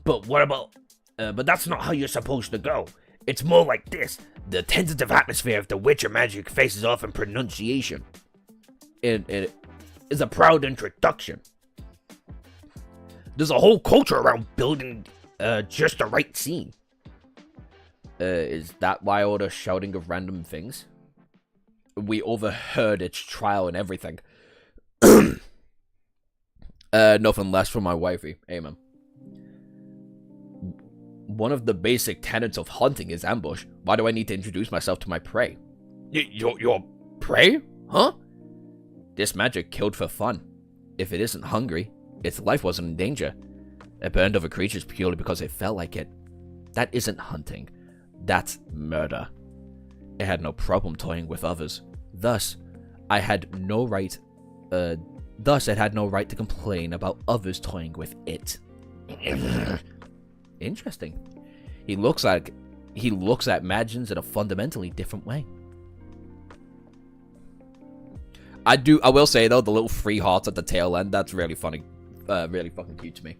But what about... but that's not how you're supposed to go. It's more like this. The tentative atmosphere of the witch of magic faces off in pronunciation. It is a proud introduction. There's a whole culture around building just the right scene. Is that why all the shouting of random things? We overheard its trial and everything. Nothing less from my wifey. Amen. One of the basic tenets of hunting is ambush. Why do I need to introduce myself to my prey? Your prey? Huh? This magic killed for fun. If it isn't hungry, its life wasn't in danger. It burned other creatures purely because it felt like it. That isn't hunting. That's murder. It had no problem toying with others. Thus, it had no right to complain about others toying with it. Interesting. He looks at Magins in a fundamentally different way. I will say though, the little 3 hearts at the tail end, that's really funny. Really fucking cute to me.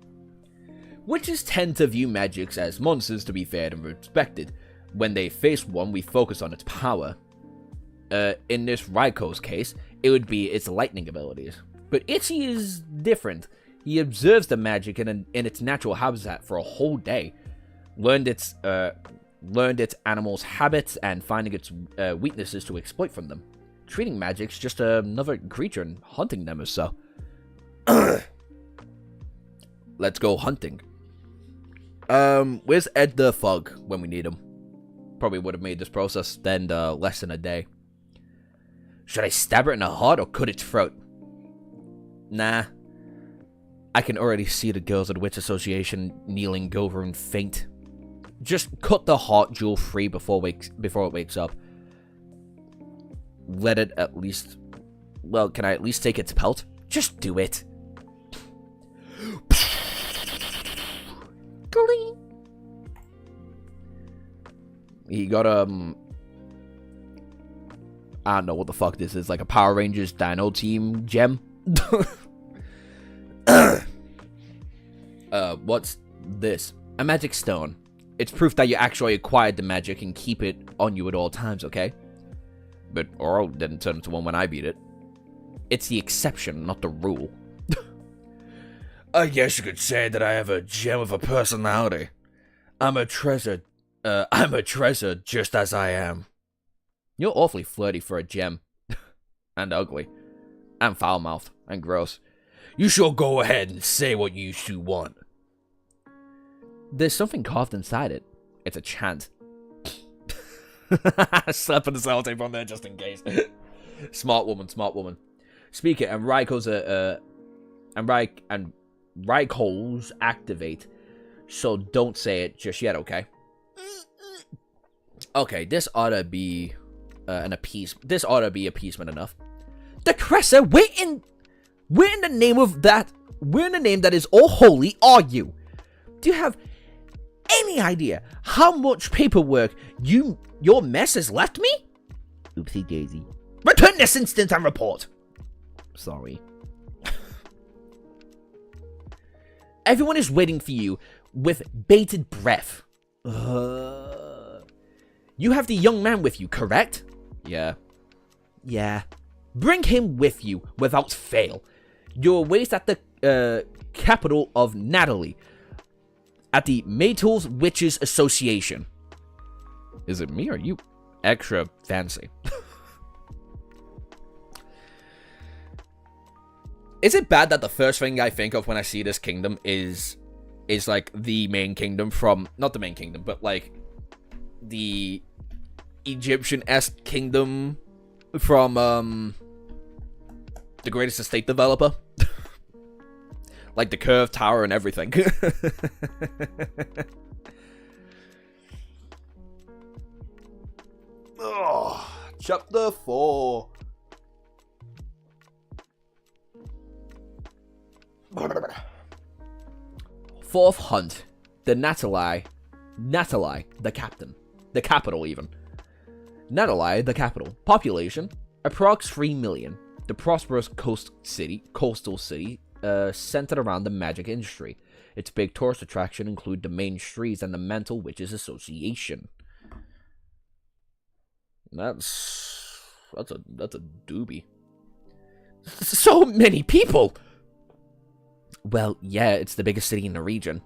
Witches tend to view magics as monsters to be feared and respected. When they face one, we focus on its power. In this Raiko's case, it would be its lightning abilities. But Ichi is different. He observes the magic in its natural habitat for a whole day, learned its animal's habits and finding its weaknesses to exploit from them. Treating magic's just another creature and hunting them as so. Let's go hunting. Where's Ed the Fog when we need him? Probably would have made this process end less than a day. Should I stab it in the heart or cut its throat? Nah. I can already see the girls at the Witch Association kneeling over and faint. Just cut the heart jewel free before it wakes up. Let it at least... Well, can I at least take its pelt? Just do it. He got I don't know what the fuck this is, like a Power Rangers Dino Team gem. What's this? A magic stone. It's proof that you actually acquired the magic and keep it on you at all times, okay? But Oro didn't turn into one when I beat it. It's the exception, not the rule. I guess you could say that I have a gem of a personality. I'm a treasure just as I am. You're awfully flirty for a gem. And ugly. And foul-mouthed. And gross. You sure go ahead and say what you should want. There's something carved inside it. It's a chant. Slapping the sellotape on there just in case. Smart woman. Speak it, and Raikou activate, so don't say it just yet, okay? Okay, this ought to be This ought to be appeasement enough. The Cresser, where in the name that is all holy are you? Do you have any idea how much paperwork your mess has left me? Oopsie daisy. Return this instant and report. Sorry. Everyone is waiting for you with bated breath. You have the young man with you, correct? Yeah. Bring him with you without fail. You're awaited at the capital of Natalie, at the Maytals Witches Association. Is it me or you? Extra fancy. Is it bad that the first thing I think of when I see this kingdom is like the main kingdom from, not the main kingdom, but like the Egyptian-esque kingdom from the Greatest Estate Developer? Like the curved tower and everything. Oh, chapter 4. Fourth hunt. The Natalie, the captain. The capital, even. Natalie, the capital. Population, approx 3 million. The prosperous coastal city, centered around the magic industry. Its big tourist attraction include the main streets and the Mental Witches Association. That's a doobie. So many people! Well, yeah, it's the biggest city in the region.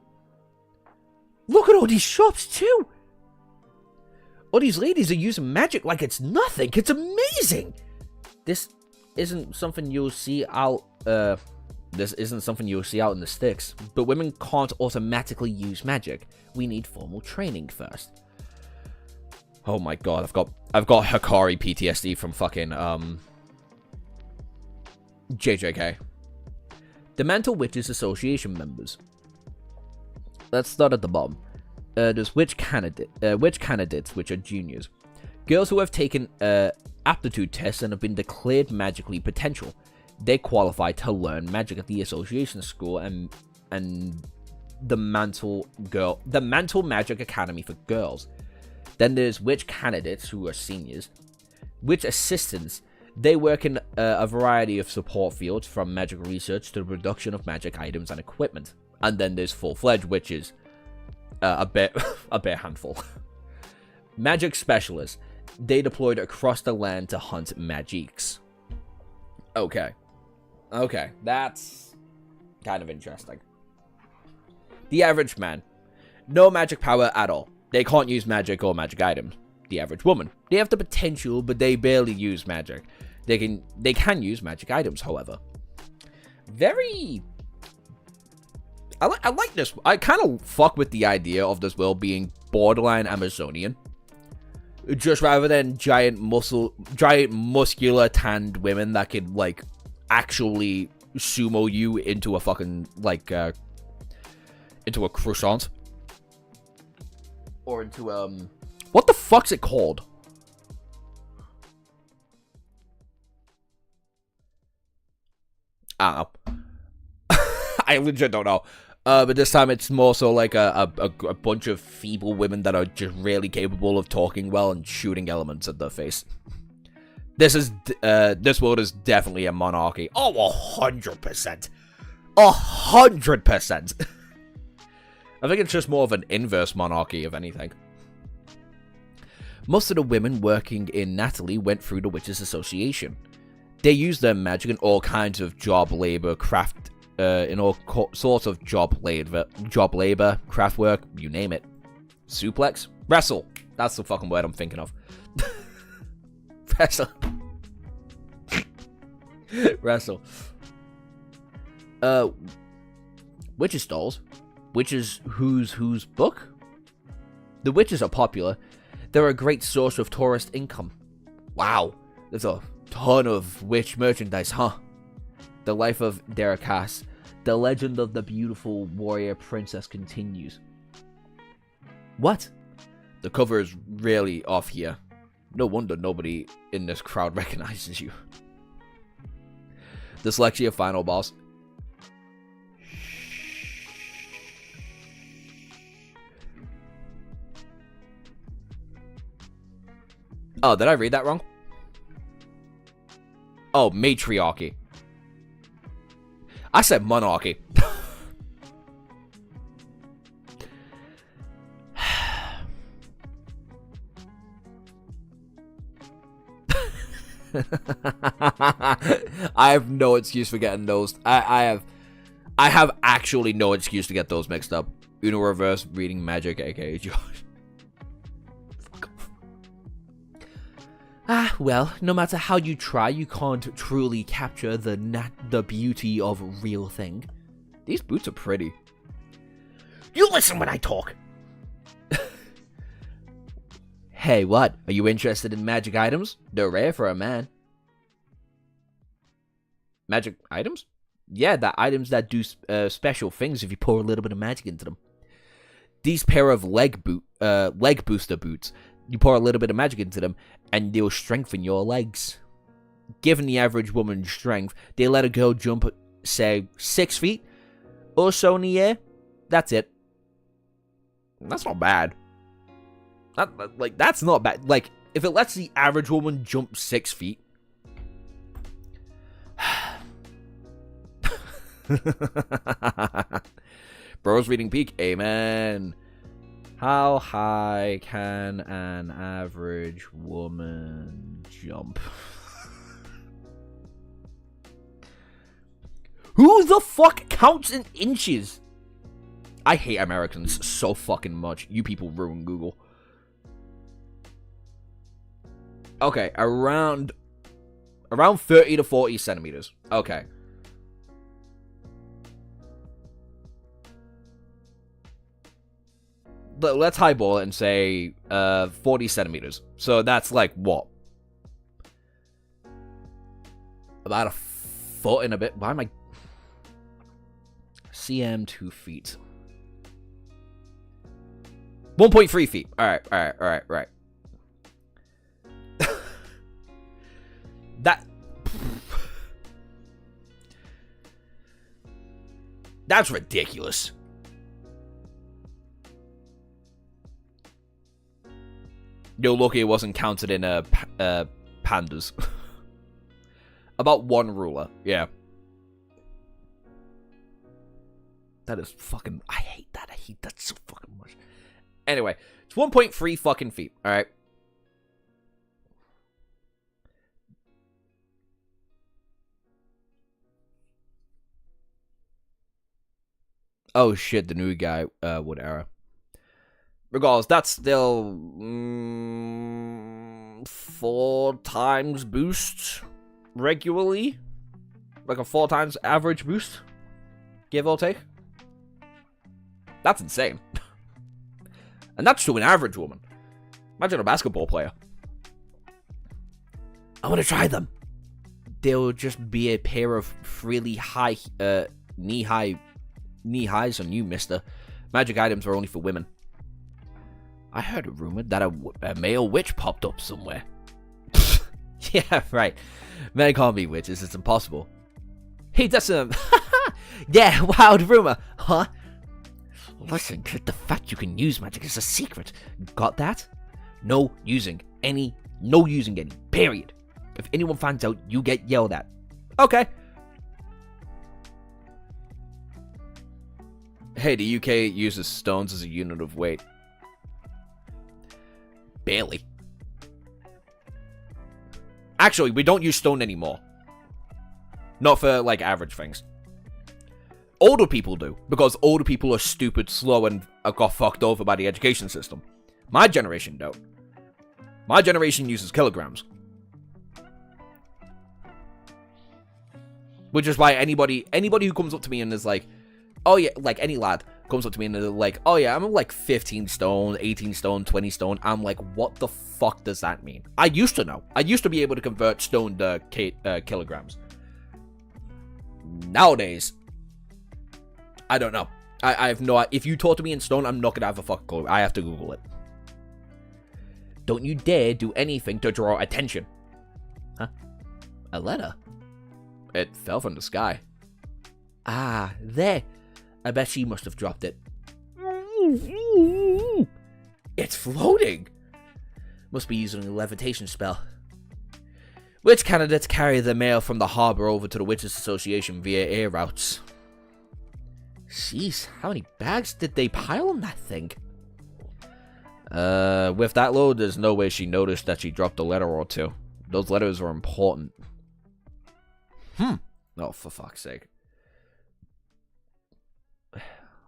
Look at all these shops, too! All these ladies are using magic like it's nothing. It's amazing! This isn't something you'll see out, in the sticks. But women can't automatically use magic. We need formal training first. Oh my god, I've got Hikari PTSD from fucking, JJK. The Mental Witches Association members. Let's start at the bottom. There's witch candidates, which are juniors. Girls who have taken aptitude tests and have been declared magically potential. They qualify to learn magic at the association school and the Mantle Magic Academy for girls. Then there's witch candidates who are seniors. Witch assistants. They work in a variety of support fields, from magic research to the production of magic items and equipment. And then there's full-fledged witches. A bit handful. Magic specialists. They deployed across the land to hunt magiques. Okay, that's kind of interesting. The average man. No magic power at all. They can't use magic or magic items. The average woman. They have the potential, but they barely use magic. They can use magic items, however. I like this. I kind of fuck with the idea of this world being borderline Amazonian. Just rather than giant muscular tanned women that could, like, actually sumo you into a fucking, like, into a croissant. Or into, what the fuck's it called? I don't know. I legit don't know. But this time it's more so like a bunch of feeble women that are just really capable of talking well and shooting elements at their face. This world is definitely a monarchy. Oh, 100%. 100%. I think it's just more of an inverse monarchy, if anything. Most of the women working in Natalie went through the Witches Association. They used their magic in all kinds of job labor, craft, in all sorts of job labor, craft work, you name it. Suplex? Wrestle. That's the fucking word I'm thinking of. Wrestle. Wrestle. Witches dolls. Witches whose book? The witches are popular. They're a great source of tourist income. Wow. There's a ton of witch merchandise, huh? The life of Derakas The legend of the beautiful warrior princess continues. What? The cover is really off here. No wonder nobody in this crowd recognizes you. Dyslexia final boss. Oh, did I read that wrong? Oh, matriarchy. I said monarchy. I have no excuse for getting those. I have actually no excuse to get those mixed up. Uno reverse reading magic, aka George. Well, no matter how you try, you can't truly capture the beauty of a real thing. These boots are pretty. You listen when I talk. Hey, what? Are you interested in magic items? They're rare for a man. Magic items? Yeah, the items that do special things if you pour a little bit of magic into them. These pair of leg booster boots. You pour a little bit of magic into them, and they'll strengthen your legs. Given the average woman's strength, they let a girl jump, say, 6 feet or so in the air. That's it. That's not bad. That's not bad. Like, if it lets the average woman jump 6 feet. Bro's reading peak. Amen. How high can an average woman jump? Who the fuck counts in inches? I hate Americans so fucking much. You people ruin Google. Okay, around 30 to 40 centimeters. Okay. Let's highball it and say 40 centimeters. So that's like what? About a foot and a bit. Why am I... cm 2 feet. 1.3 feet. Alright. That's ridiculous. You're lucky it wasn't counted in pandas. About 1 ruler, yeah. That is fucking... I hate that. I hate that so fucking much. Anyway, it's 1.3 fucking feet, alright? Oh shit, the new guy would error. Regardless, that's still 4 times boost regularly. Like a 4 times average boost, give or take. That's insane. And that's to an average woman. Imagine a basketball player. I want to try them. They'll just be a pair of really high, knee highs on you, mister. Magic items are only for women. I heard a rumor that a male witch popped up somewhere. Yeah, right. Men can't be witches, it's impossible. Hey, that's a... yeah, wild rumor, huh? Listen, the fact you can use magic is a secret. Got that? No using any, period. If anyone finds out, you get yelled at. Okay. Hey, the UK uses stones as a unit of weight. Barely. Actually, we don't use stone anymore. Not for, like, average things. Older people do, because older people are stupid, slow, and got fucked over by the education system. My generation don't. My generation uses kilograms. Which is why anybody who comes up to me and is like, oh yeah, like any lad comes up to me and they're like, oh yeah, I'm like 15 stone, 18 stone, 20 stone. I'm like, what the fuck does that mean? I used to know. I used to be able to convert stone to kilograms. Nowadays, I don't know. I have no... If you talk to me in stone, I'm not gonna have a fucking clue. I have to Google it. Don't you dare do anything to draw attention. Huh? A letter? It fell from the sky. Ah, there. I bet she must have dropped it. It's floating. Must be using a levitation spell. Which candidates carry the mail from the harbor over to the Witches Association via air routes? Jeez, how many bags did they pile on that thing? With that load, there's no way she noticed that she dropped a letter or two. Those letters were important. Oh, for fuck's sake.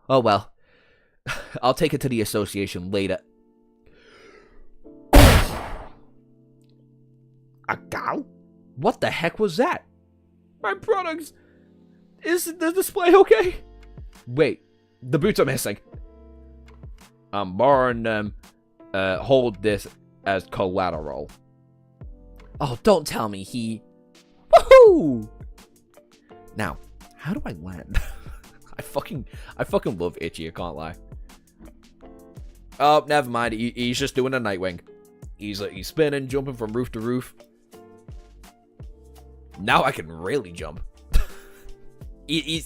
Oh, well. I'll take it to the association later. A cow? What the heck was that? My products. Is the display okay? Wait, the boots are missing. I'm borrowing them. Hold this as collateral. Oh, don't tell me he... Woohoo! Now, how do I land? I fucking love Ichi, I can't lie. Oh, never mind. He's just doing a Nightwing. He's spinning, jumping from roof to roof. Now I can really jump. He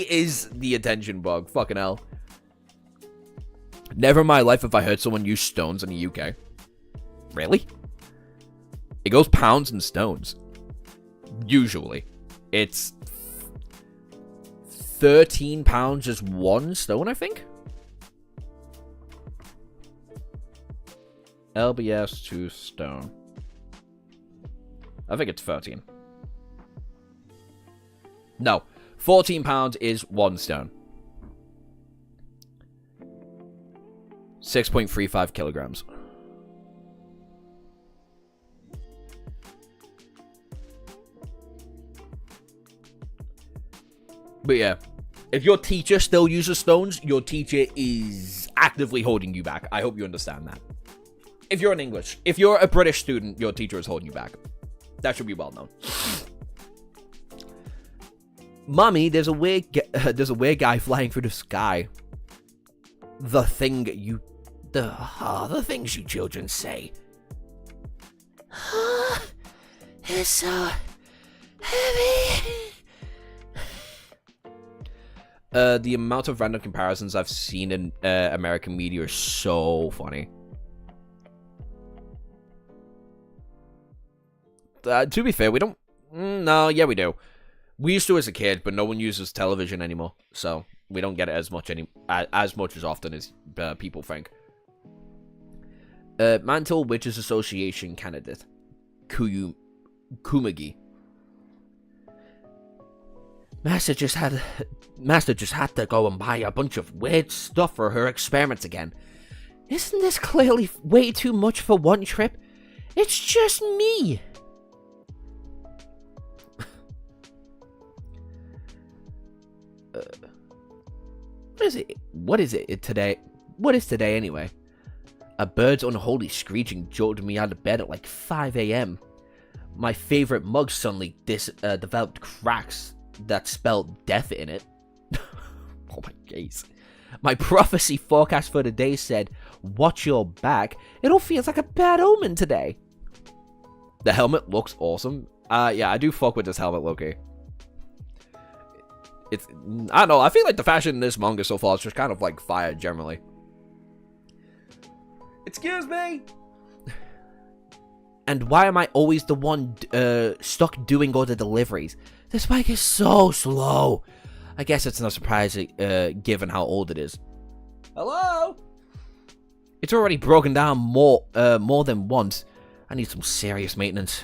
is the attention bug. Fucking hell. Never in my life have I heard someone use stones in the UK. Really? It goes pounds and stones. Usually. It's 13 pounds just one stone, I think? LBS to stone. I think it's 13. No. 14 pounds is one stone. 6.35 kilograms. But yeah, if your teacher still uses stones, your teacher is actively holding you back. I hope you understand that. If you're in English, if you're a British student, your teacher is holding you back. That should be well known. Mommy, there's a weird guy flying through the sky. The things you children say. It's so heavy. The amount of random comparisons I've seen in American media is so funny. To be fair, we don't... No, yeah, we do. We used to as a kid, but no one uses television anymore, so we don't get it as much as often as people think. Mantle Witches Association candidate Kumagi. Master just had to go and buy a bunch of weird stuff for her experiments again. Isn't this clearly way too much for one trip? It's just me. What is it today? What is today anyway? A bird's unholy screeching jolted me out of bed at like 5 a.m. My favorite mug suddenly developed cracks that spelled death in it. Oh my gaze. My prophecy forecast for the day said, watch your back. It all feels like a bad omen today. The helmet looks awesome. Yeah, I do fuck with this helmet, Loki. I don't know, I feel like the fashion in this manga so far is just kind of like fire generally. Excuse me! And why am I always the one stuck doing all the deliveries? This bike is so slow. I guess it's no surprise given how old it is. Hello? It's already broken down more than once. I need some serious maintenance.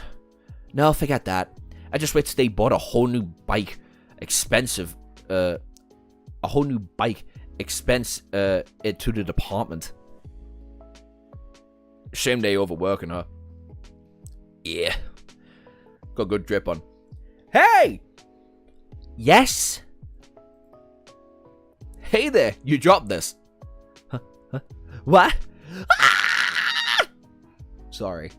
No, forget that. I just wish they bought a whole new bike. Expensive, it to the department. Shame they overworking her. Yeah. Got good drip on. Hey! Yes? Hey there, you dropped this. Huh? What? Ah! Sorry.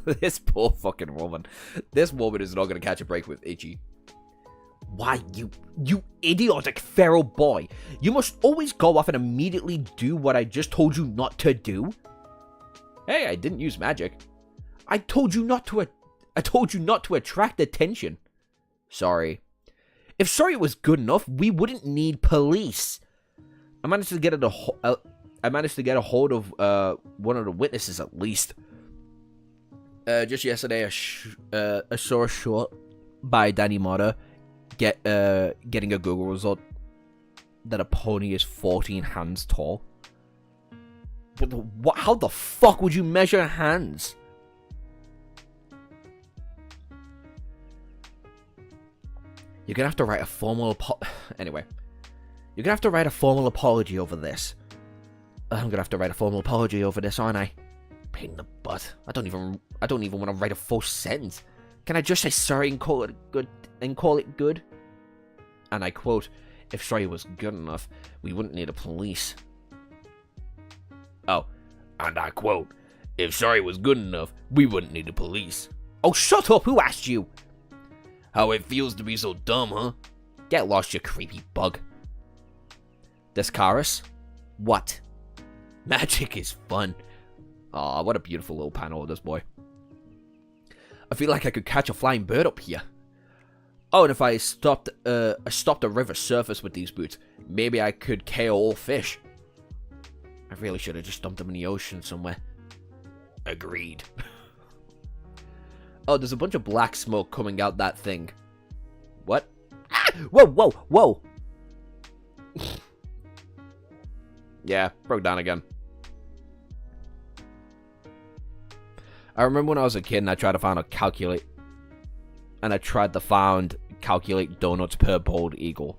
This poor fucking woman. This woman is not going to catch a break with Ichi. Why, you idiotic feral boy. You must always go off and immediately do what I just told you not to do. Hey, I didn't use magic. I told you not to attract attention. Sorry. If sorry was good enough, we wouldn't need police. I managed to get a hold of one of the witnesses at least. Just yesterday, I saw a short by Danny Motta getting a Google result that a pony is 14 hands tall. What? How the fuck would you measure hands? You're gonna have to write a formal Anyway, you're gonna have to write a formal apology over this. I'm gonna have to write a formal apology over this, aren't I? Pain in the butt. I don't even want to write a full sentence. Can I just say sorry and call it good? And I quote, "If sorry was good enough, we wouldn't need a police." Oh, and I quote, "If sorry was good enough, we wouldn't need the police." Oh, shut up! Who asked you? How it feels to be so dumb, huh? Get lost, you creepy bug. Descaris? What? Magic is fun. Aw, what a beautiful little panel of this boy. I feel like I could catch a flying bird up here. Oh, and if I stopped a river surface with these boots, maybe I could KO all fish. I really should have just dumped them in the ocean somewhere. Agreed. Oh, there's a bunch of black smoke coming out that thing. What? Ah! Whoa, whoa, whoa! Yeah, broke down again. I remember when I was a kid and I tried to find calculate donuts per bald eagle.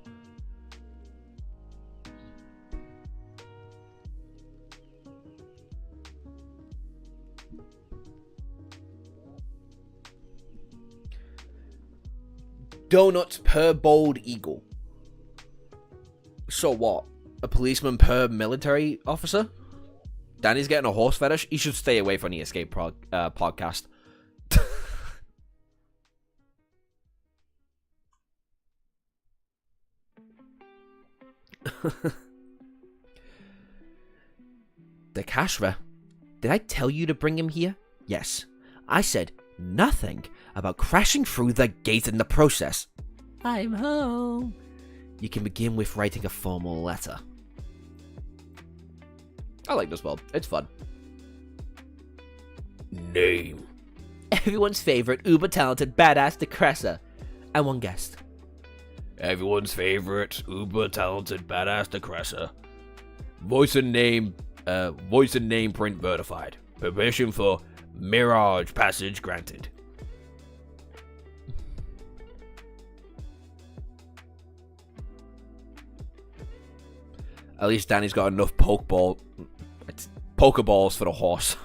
Donuts per bald eagle. So what? A policeman per military officer? Danny's getting a horse fetish? He should stay away from the Escape podcast. The Kashra. Did I tell you to bring him here? Yes. I said nothing about crashing through the gate in the process. I'm home. You can begin with writing a formal letter. I like this world. It's fun. Name. Everyone's favorite uber-talented badass Decressa. And one guest. Everyone's favorite uber-talented badass Decressa. Voice and name print verified. Permission for Mirage passage granted. At least Danny's got enough Pokeballs for the horse.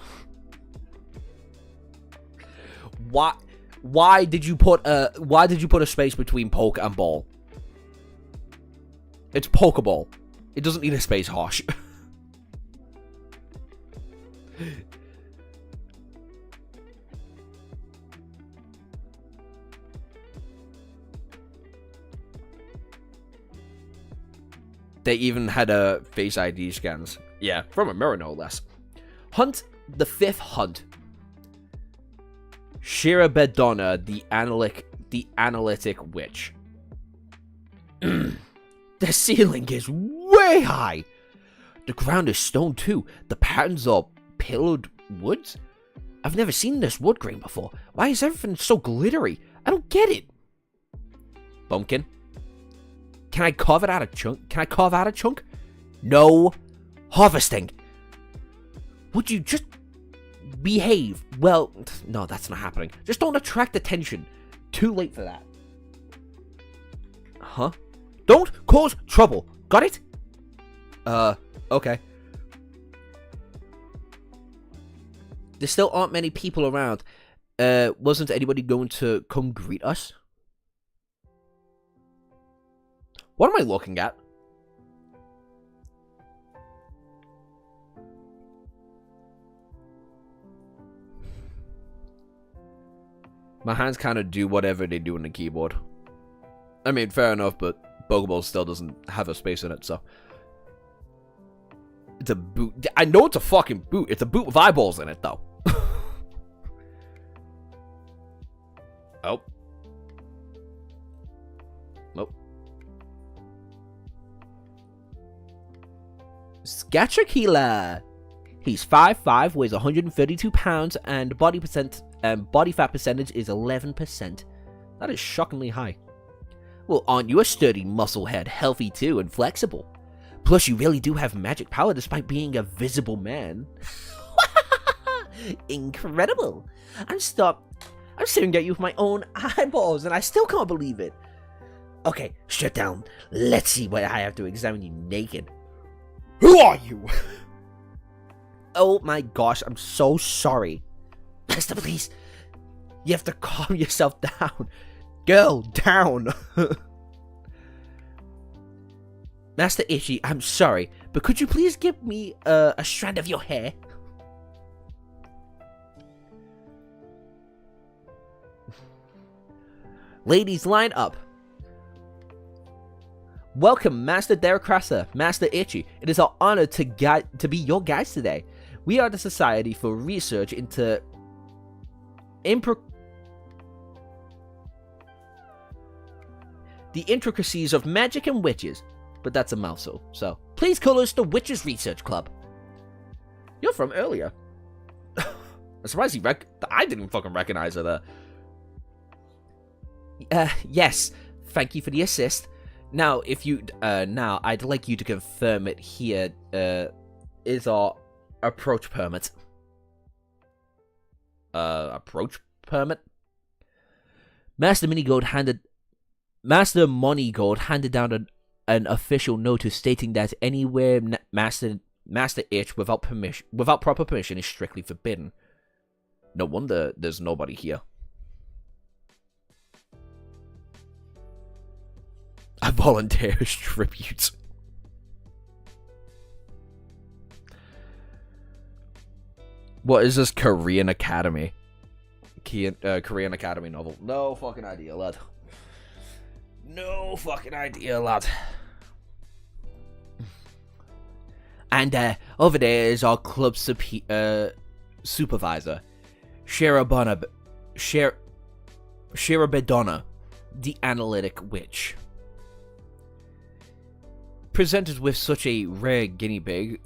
Why did you put a space between poke and ball? It's Pokeball. It doesn't need a space, Hosh. They even had a face ID scans. Yeah, from a mirror no less. Hunt the fifth hunt. Shirabedonna, the analytic witch. The ceiling is way high. The ground is stone too. The patterns are pillared woods. I've never seen this wood grain before. Why is everything so glittery? I don't get it. Bumpkin. Can I carve it out of chunk? Can I carve out a chunk? No. Harvesting. Would you just behave? Well, no, that's not happening. Just don't attract attention. Too late for that. Huh? Don't cause trouble. Got it? Okay. There still aren't many people around. Wasn't anybody going to come greet us? What am I looking at? My hands kind of do whatever they do on the keyboard. I mean, fair enough, but Pokeball still doesn't have a space in it, so. It's a boot. I know it's a fucking boot. It's a boot with eyeballs in it, though. Oh. Nope. Scatchakila. He's 5'5", weighs 132 pounds, and body fat percentage is 11%. That is shockingly high. Well, aren't you a sturdy muscle head, healthy too, and flexible? Plus, you really do have magic power despite being a visible man. Incredible. I'm staring at you with my own eyeballs, and I still can't believe it. Okay, shut down. Let's see what I have to examine you naked. Who are you? Oh my gosh, I'm so sorry. Master, please. You have to calm yourself down. Girl, down. Master Ichi, I'm sorry, but could you please give me a strand of your hair? Ladies, line up. Welcome, Master Derekrasa, Master Ichi. It is our honor to be your guides today. We are the Society for Research into the intricacies of magic and witches. But that's a mouthful, so please call us the Witches Research Club. You're from earlier. I'm surprised I didn't fucking recognize her there. Yes. Thank you for the assist. Now, now I'd like you to confirm it here. Is our approach permit. Approach permit? Master Moneygold handed down an official notice stating that anywhere Master Itch without proper permission is strictly forbidden. No wonder there's nobody here. I volunteer as tribute. What is this Korean Academy? Korean Academy novel? No fucking idea, lad. No fucking idea, lad. And over there is our club supervisor, Shirabedonna, the analytic witch. Presented with such a rare guinea pig,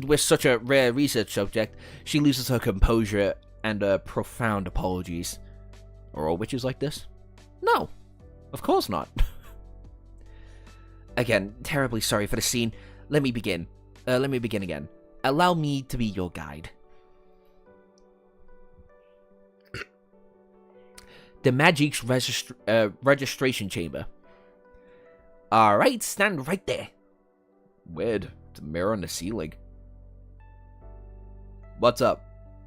with such a rare research subject, she loses her composure and profound apologies. Are all witches like this? No, of course not. Again, terribly sorry for the scene. Let me begin again. Allow me to be your guide. The Magic's registration chamber. Alright, stand right there. Weird. It's a mirror on the ceiling. What's up?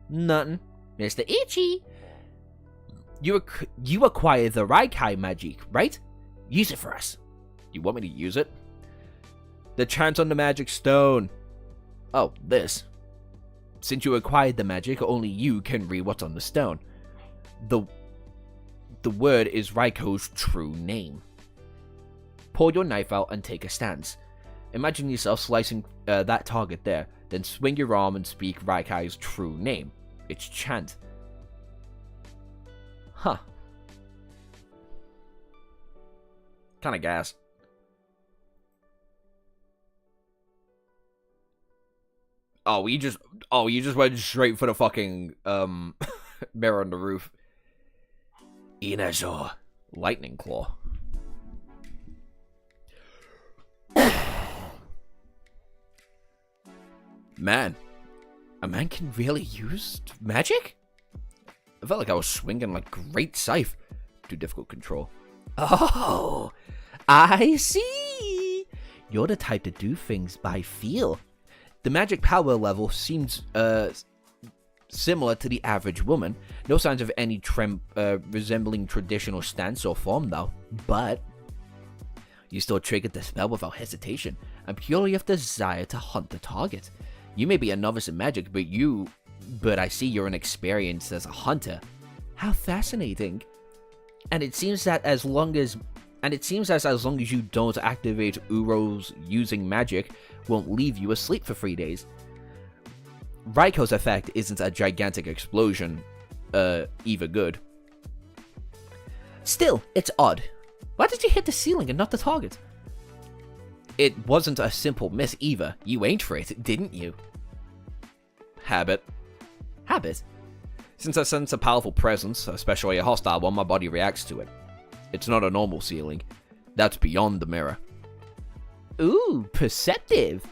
Nothing. Mr. Ichi! You acquired the Raikai magic, right? Use it for us. You want me to use it? The chant on the magic stone. Oh, this. Since you acquired the magic, only you can read what's on the stone. The word is Raiko's true name. Pull your knife out and take a stance. Imagine yourself slicing that target there, then swing your arm and speak Raikai's true name. It's chant. Huh. Kinda gas. Oh, you just went straight for the fucking mirror on the roof. Inazo, lightning claw. Man, a man can really use magic? I felt like I was swinging like great scythe. Too difficult to control. Oh, I see. You're the type to do things by feel. The magic power level seems similar to the average woman. No signs of any resembling traditional stance or form though. But you still triggered the spell without hesitation and purely of desire to hunt the target. You may be a novice in magic, but I see you're inexperienced as a hunter. How fascinating. And it seems that as long as And it seems as long as you don't activate Uro's using magic, won't leave you asleep for 3 days. Raiko's effect isn't a gigantic explosion, either good. Still, it's odd. Why did you hit the ceiling and not the target? It wasn't a simple miss either. You aimed for it, didn't you? Habit. Habit? Since I sense a powerful presence, especially a hostile one, my body reacts to it. It's not a normal ceiling. That's beyond the mirror. Ooh, perceptive.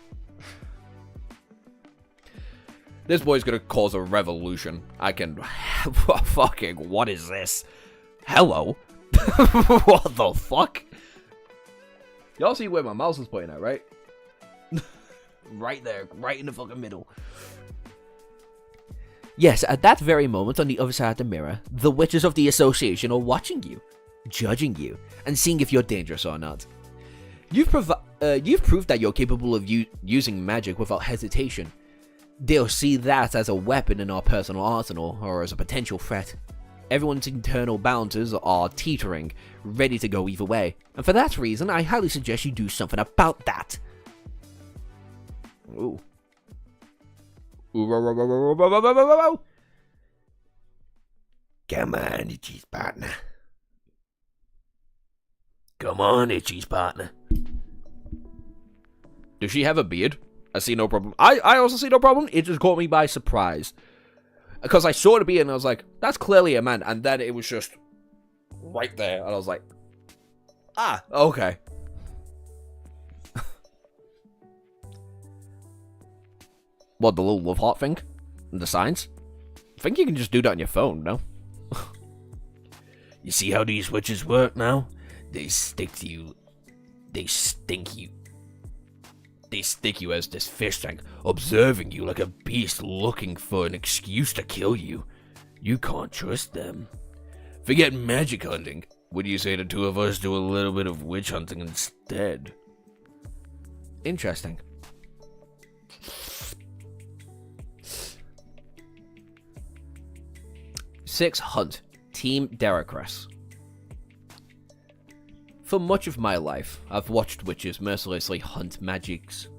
This boy's gonna cause a revolution. I can... Fucking, what is this? Hello? What the fuck? Y'all see where my mouse is pointing at, right? Right there, right in the fucking middle. Yes, at that very moment, on the other side of the mirror, the witches of the association are watching you, judging you, and seeing if you're dangerous or not. You've proved that you're capable of using magic without hesitation. They'll see that as a weapon in our personal arsenal, or as a potential threat. Everyone's internal balances are teetering, ready to go either way, and for that reason, I highly suggest you do something about that. Ooh. Come on, Ichi's partner. Come on, Ichi's partner. Does she have a beard? I see no problem. I also see no problem. It just caught me by surprise. Because I saw the beard and I was like, that's clearly a man. And then it was just right there. And I was like, ah, okay. What, the little love heart thing? The signs? I think you can just do that on your phone, no? You see how these witches work now? They stick to you. They stink you. They stick you as this fish tank, observing you like a beast looking for an excuse to kill you. You can't trust them. Forget magic hunting. What do you say the two of us do a little bit of witch hunting instead? Interesting. Six Hunt, Team Deracress. For much of my life, I've watched witches mercilessly hunt magics.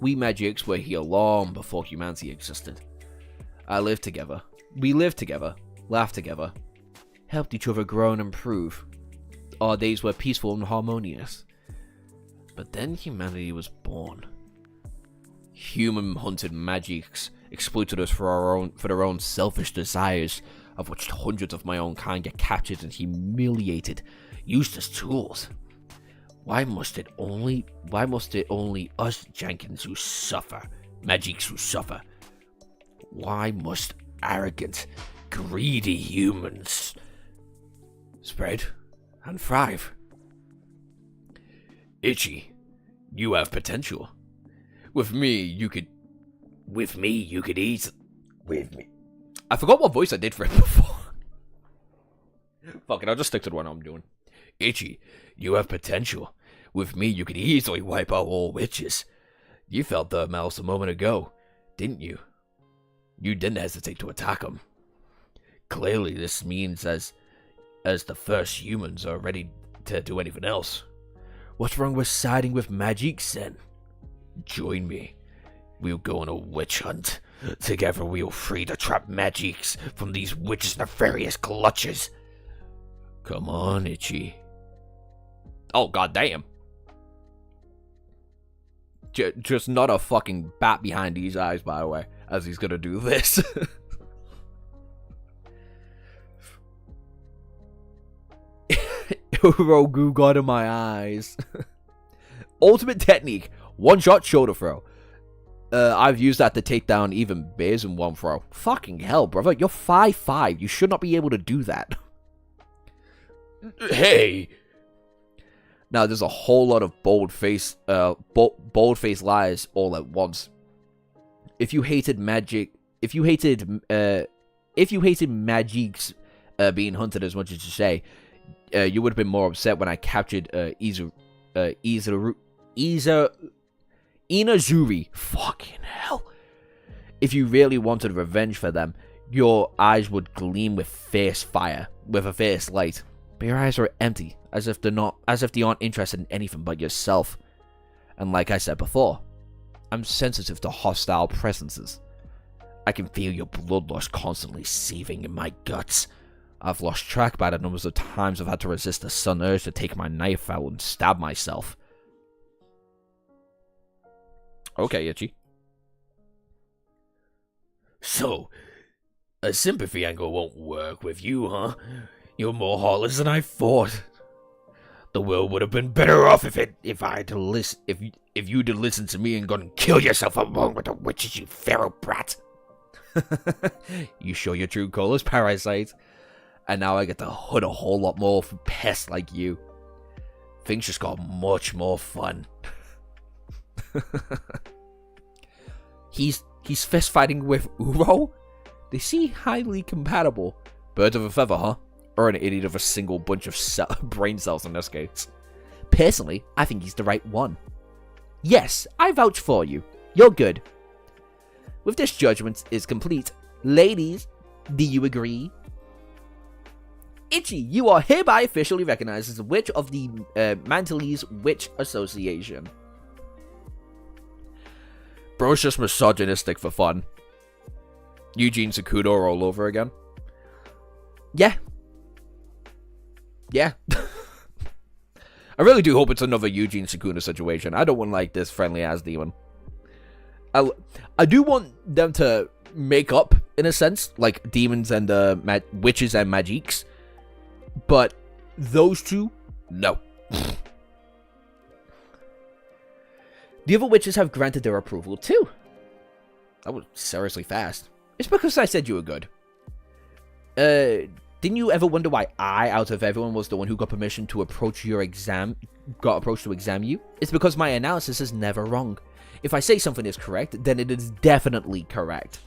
We magics were here long before humanity existed. I lived together. We lived together, laughed together, helped each other grow and improve. Our days were peaceful and harmonious. But then humanity was born. Human-hunted magics exploited us for their own selfish desires. I've watched hundreds of my own kind get captured and humiliated, used as tools. Why must it only us Jenkins who suffer, magics who suffer? Why must arrogant, greedy humans spread and thrive? Ichi, you have potential. With me, you could eat. With me. I forgot what voice I did for it before. Fuck it, I'll just stick to the one I'm doing. Ichi, you have potential. With me, you could easily wipe out all witches. You felt the mouse a moment ago, didn't you? You didn't hesitate to attack them. Clearly, this means as the first humans are ready to do anything else. What's wrong with siding with magics, then? Join me. We'll go on a witch hunt. Together, we'll free the trapped magics from these witches' nefarious clutches. Come on, Ichi. Oh, goddamn. Just not a fucking bat behind these eyes, by the way, as he's gonna do this. Rogu got in my eyes. Ultimate technique. One shot shoulder throw. I've used that to take down even bears in one throw. Fucking hell, brother. You're 5'5". You should not be able to do that. Hey! Now, there's a whole lot of bold-faced lies all at once. If you hated magics being hunted as much as you say, you would have been more upset when I captured Inazuri. Fucking hell. If you really wanted revenge for them, your eyes would gleam with fierce fire, with a fierce light. But your eyes are empty, as if they aren't interested in anything but yourself. And like I said before, I'm sensitive to hostile presences. I can feel your bloodlust constantly seething in my guts. I've lost track by the numbers of times I've had to resist the sudden urge to take my knife out and stab myself. Okay, Ichi. So, a sympathy angle won't work with you, huh? You're more heartless than I thought. The world would have been better off if you'd have listened to me and gone and kill yourself along with the witches, you feral brat. You show your true colors, Parasite. And now I get to hood a whole lot more for pests like you. Things just got much more fun. He's fist fighting with Uro? They seem highly compatible. Birds of a feather, huh? Or an idiot of a single bunch of brain cells in this case. Personally, I think he's the right one. Yes, I vouch for you. You're good. With this judgment is complete, ladies, do you agree? Ichi, you are hereby officially recognized as the Witch of the Mantelese Witch Association. Bro's just misogynistic for fun. Eugene Sakudo all over again. Yeah. Yeah. I really do hope it's another Eugene Sukuna situation. I don't want like this friendly ass demon. I do want them to make up in a sense, like demons and witches and magiques. But those two, no. The other witches have granted their approval too. That was seriously fast. It's because I said you were good. Didn't you ever wonder why I, out of everyone, was the one who got permission to approach your exam, got approached to examine you? It's because my analysis is never wrong. If I say something is correct, then it is definitely correct.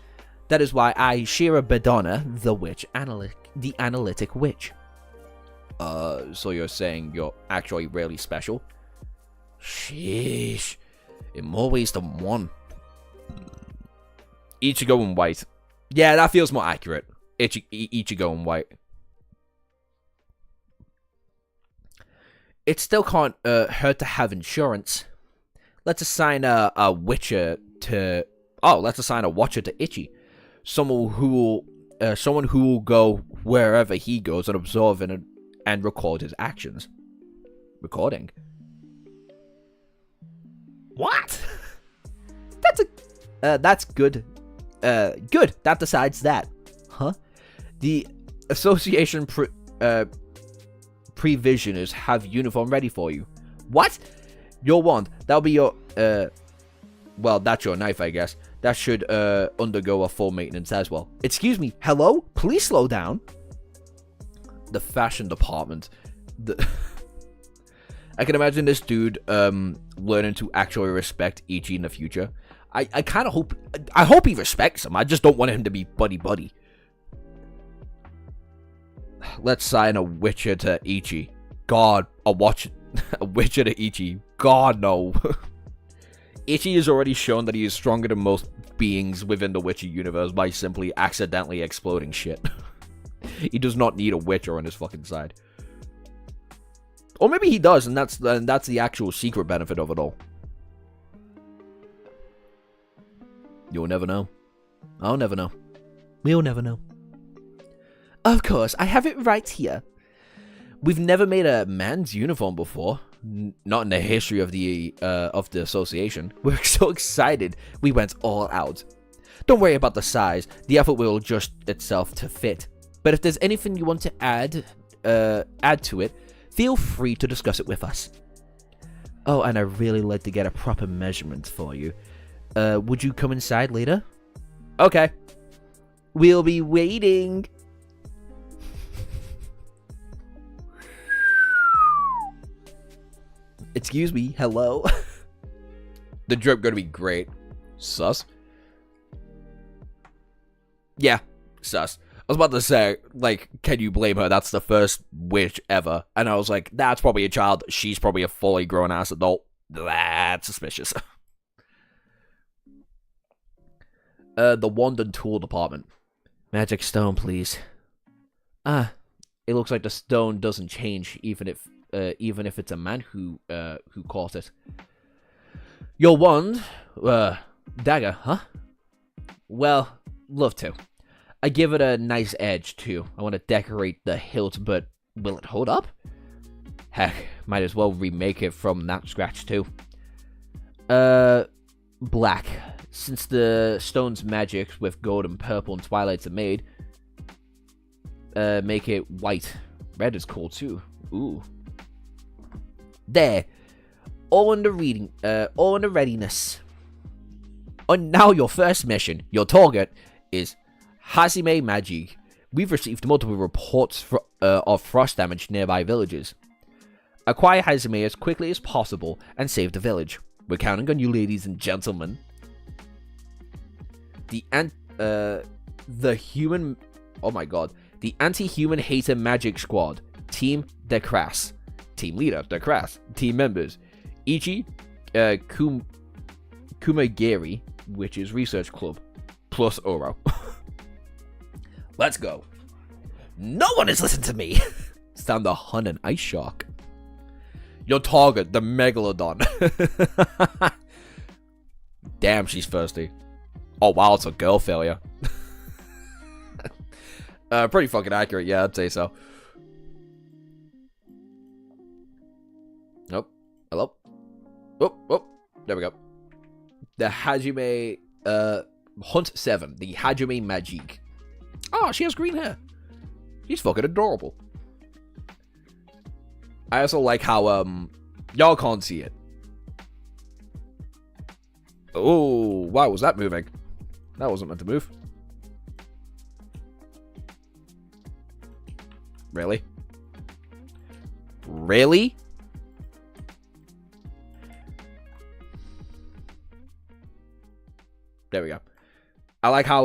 That is why I, Shira Bedonna, the analytic witch. So you're saying you're actually really special? Sheesh. In more ways than one. Ichigo in white. Yeah, that feels more accurate. Ichigo in white. It still can't hurt to have insurance. Let's assign a watcher to Ichi. Someone who will go wherever he goes and observe and record his actions. Recording. What? That's good. Good. That decides that. Huh? The association previsioners have uniform ready for you. What? Your wand. That'll be your well, that's your knife, I guess. That should undergo a full maintenance as well. Excuse me. Hello? Please slow down. The fashion department. I can imagine this dude learning to actually respect Ichi in the future. I kind of hope... I hope he respects him. I just don't want him to be buddy-buddy. Let's sign a Witcher to Ichi. God, a Witcher to Ichi. God, no. Ichi has already shown that he is stronger than most beings within the Witcher universe by simply accidentally exploding shit. He does not need a Witcher on his fucking side. Or maybe he does, and that's the actual secret benefit of it all. You'll never know. I'll never know. We'll never know. Of course, I have it right here. We've never made a man's uniform before. Not in the history of the association. We're so excited we went all out. Don't worry about the size. The effort will adjust itself to fit. But if there's anything you want to add to it, feel free to discuss it with us. Oh, and I'd really like to get a proper measurement for you. Would you come inside later? Okay. We'll be waiting. Excuse me, hello? The drip gonna be great. Sus? Yeah, sus. I was about to say, like, can you blame her? That's the first witch ever. And I was like, that's probably a child. She's probably a fully grown-ass adult. That's suspicious. The wand and tool department. Magic stone, please. Ah, it looks like the stone doesn't change, even if even if it's a man who caught it. Your wand, dagger, huh? Well, love to. I give it a nice edge too. I want to decorate the hilt, but will it hold up? Heck, might as well remake it from that scratch too. Black. Since the stone's magics with gold and purple and twilights are made, make it white. Red is cool too. Ooh. There. All under readiness. And now your first mission. Your target is Hazime Magic. We've received multiple reports of frost damage nearby villages. Acquire Hazime as quickly as possible and save the village. We're counting on you, ladies and gentlemen. The anti-human hater magic squad. Team Decrass. Team leader Decrass. Team members Ichi, Kumagiri, which is Research Club, plus Oro. Let's go. No one has listened to me. Stand the Hun and Ice Shark. Your target, the Megalodon. Damn, she's thirsty. Oh wow, it's a girl failure. Pretty fucking accurate, yeah, I'd say so. Nope. Hello? Oh, there we go. The Hajime, Hunt 7, the Hajime Magic. Oh, she has green hair. She's fucking adorable. I also like how, y'all can't see it. Oh, why was that moving? That wasn't meant to move. Really? Really? There we go. I like how,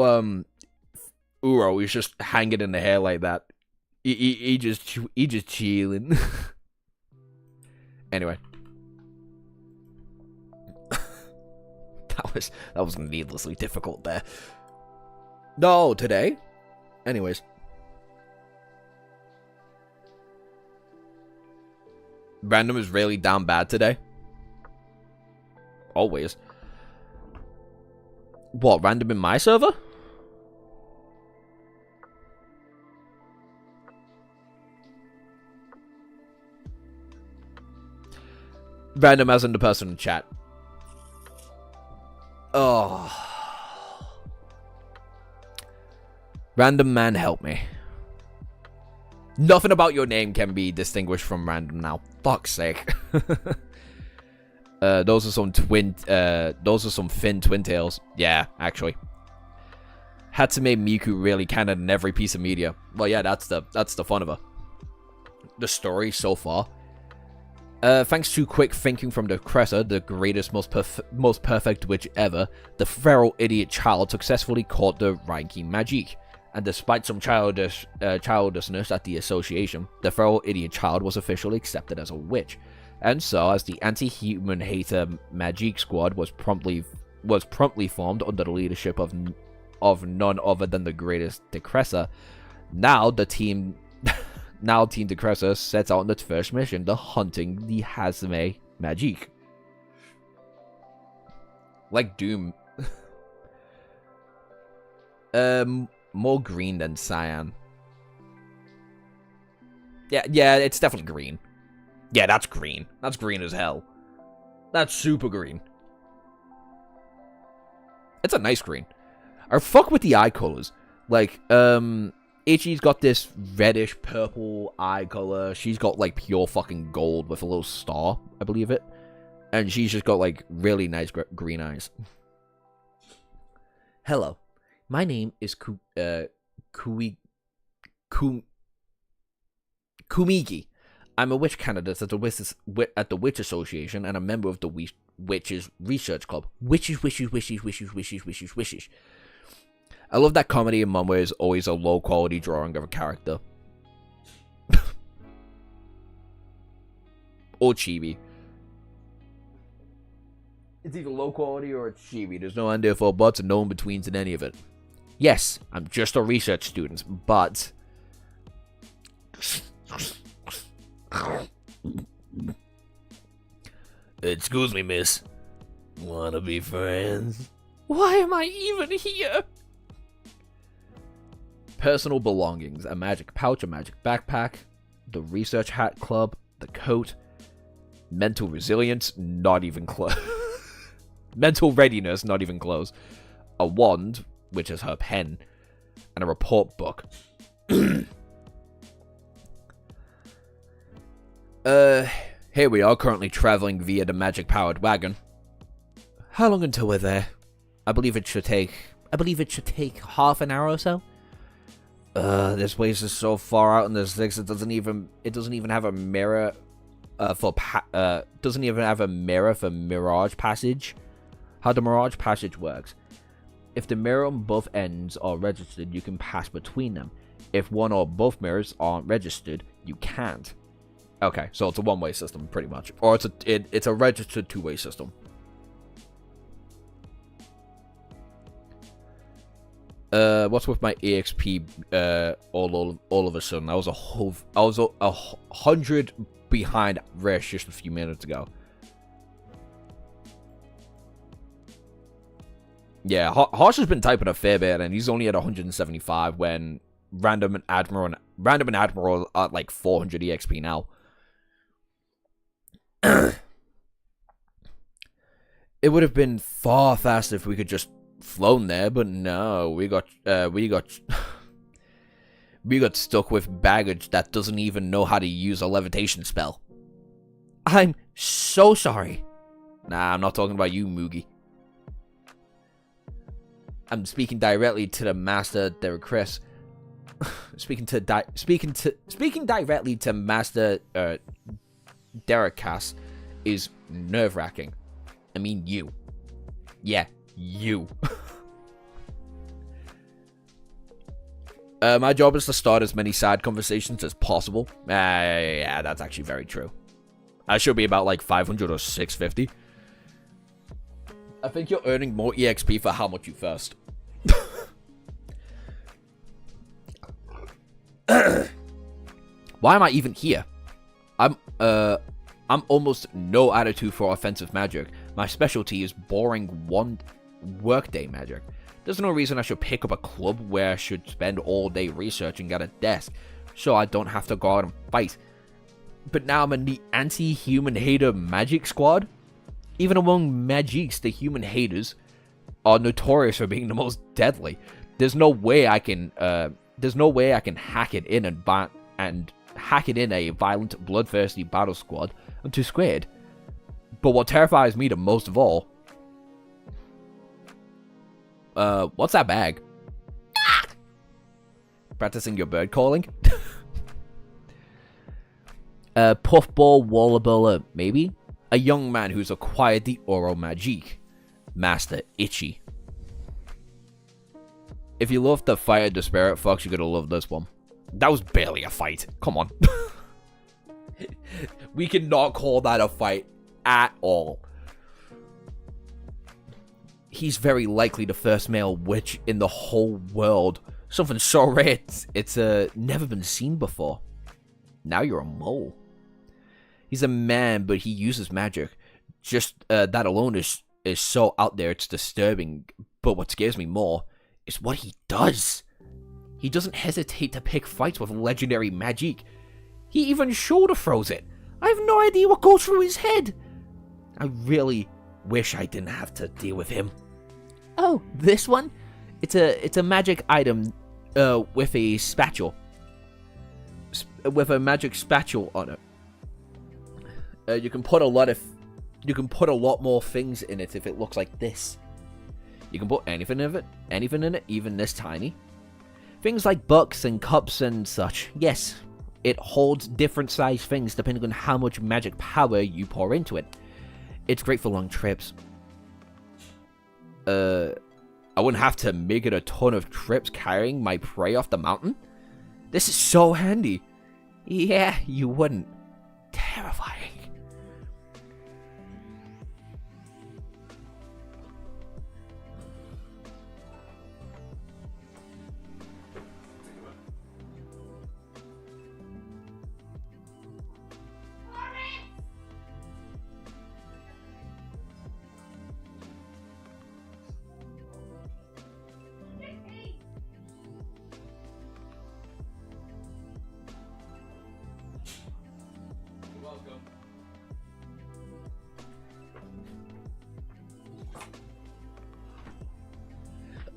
Uro is just hanging in the hair like that. He just chilling. Anyway. That was needlessly difficult there. No, today? Anyways. Random is really down bad today. Always. What, random in my server? Random as in the person in chat. Oh. Random man, help me. Nothing about your name can be distinguished from random now. Fuck's sake. Those are some Finn twin tails. Yeah, actually. Hatsume Miku really canon in every piece of media. Well, yeah, that's the fun of her. The story so far. Thanks to quick thinking from the Cressa, the greatest, most perfect witch ever, the feral idiot child successfully caught the Reinki Magic. And despite some childishness at the association, the feral idiot child was officially accepted as a witch. And so, as the anti-human hater Magic Squad was promptly formed under the leadership of none other than the greatest Decressa, now Team Decressa sets out on its first mission, the hunting the Hazime Magic. Like Doom. More green than cyan. Yeah, it's definitely green. Yeah, that's green. That's green as hell. That's super green. It's a nice green. Or fuck with the eye colors. Like, Ichi's got this reddish purple eye color. She's got like pure fucking gold with a little star, I believe it. And she's just got like really nice green eyes. Hello. My name is Kumigi. I'm a witch candidate at the Witch Association and a member of the Witches Research Club. Wishes. I love that comedy in Manga is always a low-quality drawing of a character. Or chibi. It's either low quality or it's chibi. There's no and therefore buts and no in-betweens in any of it. Yes, I'm just a research student, but... Excuse me, miss. Wanna be friends? Why am I even here? Personal belongings, a magic pouch, a magic backpack, the research hat club, the coat, mental resilience, not even close. Mental readiness, not even close. A wand, which is her pen, and a report book. Here we are, currently traveling via the magic-powered wagon. How long until we're there? I believe it should take half an hour or so. This place is so far out in the sticks. It doesn't even have a mirror. Doesn't even have a mirror for Mirage Passage. How the Mirage Passage works: if the mirror on both ends are registered, you can pass between them. If one or both mirrors aren't registered, you can't. Okay, so it's a one-way system, pretty much, or it's a registered two-way system. What's with my EXP? All of a sudden, I was 100 behind Rish just a few minutes ago. Yeah, Harsh has been typing a fair bit, and he's only at 175 when Random and Admiral are at like 400 EXP now. It would have been far faster if we could just flown there, but no, we got stuck with baggage that doesn't even know how to use a levitation spell. I'm so sorry. Nah, I'm not talking about you, Moogie. I'm speaking directly to the master, Derek Chris. speaking directly to Master Derek Cass is nerve-wracking. I mean, you. Yeah, you. My job is to start as many side conversations as possible. Yeah, that's actually very true. I should be about like 500 or 650. I think you're earning more EXP for how much you first. Why am I even here? I'm almost no attitude for offensive magic. My specialty is boring one workday magic. There's no reason I should pick up a club where I should spend all day researching at a desk, so I don't have to go out and fight. But now I'm in the anti-human hater magic squad? Even among magics, the human haters are notorious for being the most deadly. There's no way I can hack it in and hack it in a violent, bloodthirsty battle squad. I'm too scared. But what terrifies me the most of all... what's that bag? Practicing your bird calling? Puffball Wallabuller, maybe? A young man who's acquired the Oro Magique. Master Ichi. If you love the Fire of the Spirit Fox, you're gonna love this one. That was barely a fight. Come on. We cannot call that a fight at all. He's very likely the first male witch in the whole world. Something so rare it's never been seen before. Now you're a mole. He's a man, but he uses magic. Just that alone is so out there, it's disturbing. But what scares me more is what he does. He doesn't hesitate to pick fights with legendary magic. He even shoulder throws it. I have no idea what goes through his head. I really wish I didn't have to deal with him. Oh, this one? It's a magic item with a spatula. With a magic spatula on it. You can put a lot more things in it if it looks like this. You can put anything in it, even this tiny. Things like books and cups and such. Yes, it holds different sized things depending on how much magic power you pour into it. It's great for long trips. I wouldn't have to make it a ton of trips carrying my prey off the mountain. This is so handy. Yeah, you wouldn't. Terrifying.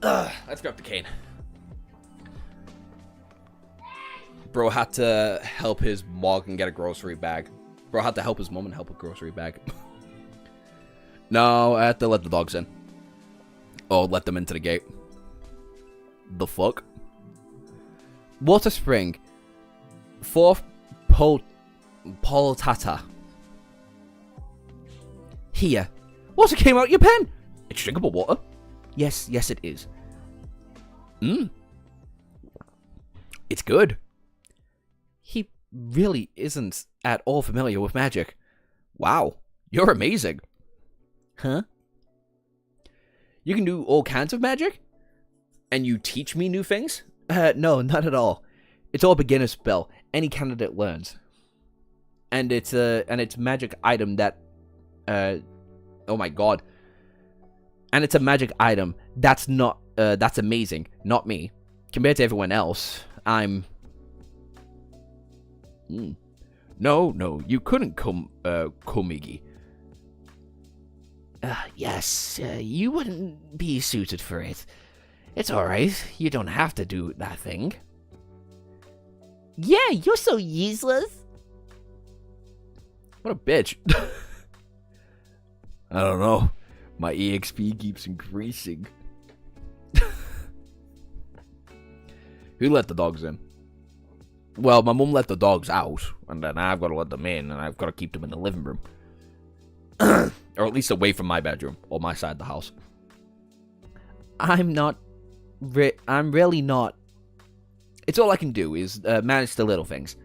Let's grab the cane. Bro had to help his mom and get a grocery bag. Bro had to help his mom and help a grocery bag. No, I had to let the dogs in. Oh, let them into the gate. The fuck? Water spring. 4th Poltata. Here. Water came out your pen. It's drinkable water. Yes, it is. It's good. He really isn't at all familiar with magic. Wow, you're amazing. Huh? You can do all kinds of magic? And you teach me new things? No, not at all. It's all beginner spell. Any candidate learns. And it's magic item that oh my god. And it's a magic item that's amazing, not me. Compared to everyone else, I'm No, you couldn't come Komigi. Yes, you wouldn't be suited for it. It's alright, you don't have to do that thing. Yeah, you're so useless. What a bitch. I don't know. My EXP keeps increasing. Who let the dogs in? Well, my mum let the dogs out, and then I've got to let them in, and I've got to keep them in the living room. Or at least away from my bedroom, or my side of the house. I'm really not. It's all I can do is manage the little things.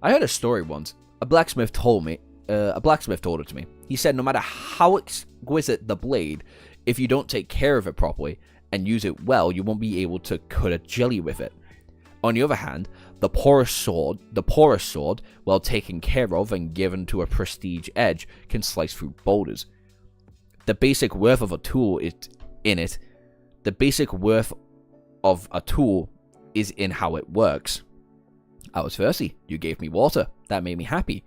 I heard a story once. A blacksmith told it to me. He said no matter how exquisite the blade, if you don't take care of it properly and use it well, you won't be able to cut a jelly with it. On the other hand, the poorest sword, well taken care of and given to a prestige edge, can slice through boulders. The basic worth of a tool is in it. The basic worth of a tool is in how it works. I was thirsty. You gave me water. That made me happy.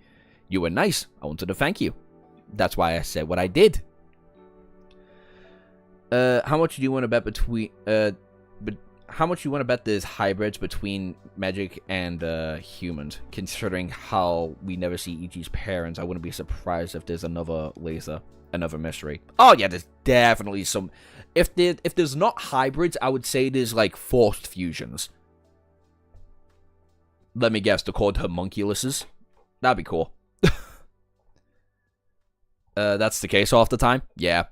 You were nice. I wanted to thank you. That's why I said what I did. How much do you want to bet between how much you want to bet there's hybrids between magic and humans? Considering how we never see Ichi's parents, I wouldn't be surprised if there's another laser, another mystery. Oh yeah, there's definitely some. If there's not hybrids, I would say there's like forced fusions. Let me guess, they're called homunculuses. That'd be cool. That's the case half the time. Yeah,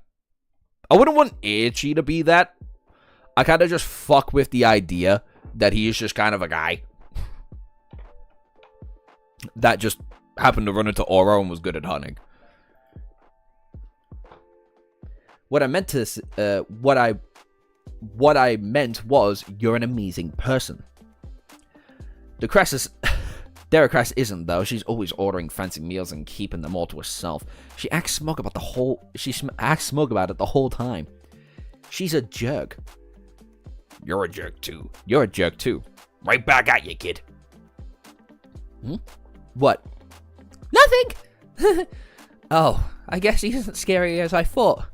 I wouldn't want Ichi to be that. I kind of just fuck with the idea that he is just kind of a guy that just happened to run into Oro and was good at hunting. What I meant was you're an amazing person. Derek isn't though. She's always ordering fancy meals and keeping them all to herself. She acts smug about it the whole time. She's a jerk. You're a jerk too. You're a jerk too. Right back at you, kid. What? Nothing! Oh, I guess he isn't scary as I thought.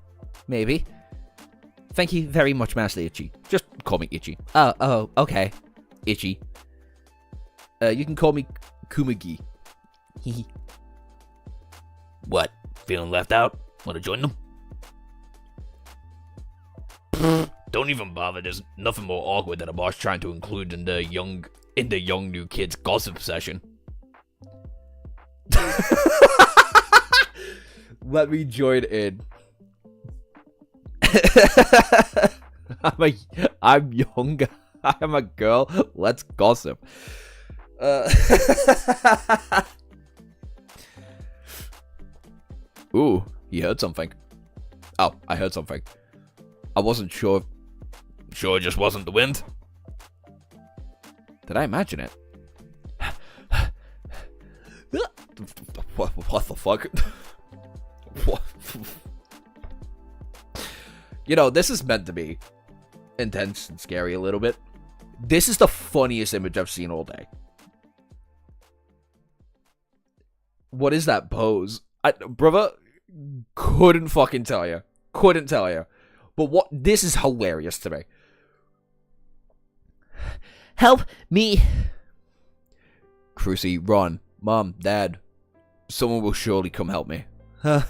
Maybe. Thank you very much, Master Ichi. Just call me Ichi. Oh, okay. Ichi. You can call me Kumagi. What? Feeling left out? Want to join them? Don't even bother. There's nothing more awkward than a boss trying to include in the young new kid's gossip session. Let me join in. I'm young. I'm a girl. Let's gossip. Ooh, he heard something. Oh, I heard something. I wasn't sure. Sure, it just wasn't the wind. Did I imagine it? What the fuck? What? You know, this is meant to be intense and scary a little bit. This is the funniest image I've seen all day. What is that pose? Brother, couldn't fucking tell you. Couldn't tell you. But this is hilarious to me. Help me. Crucy, run. Mom, Dad. Someone will surely come help me. Huh.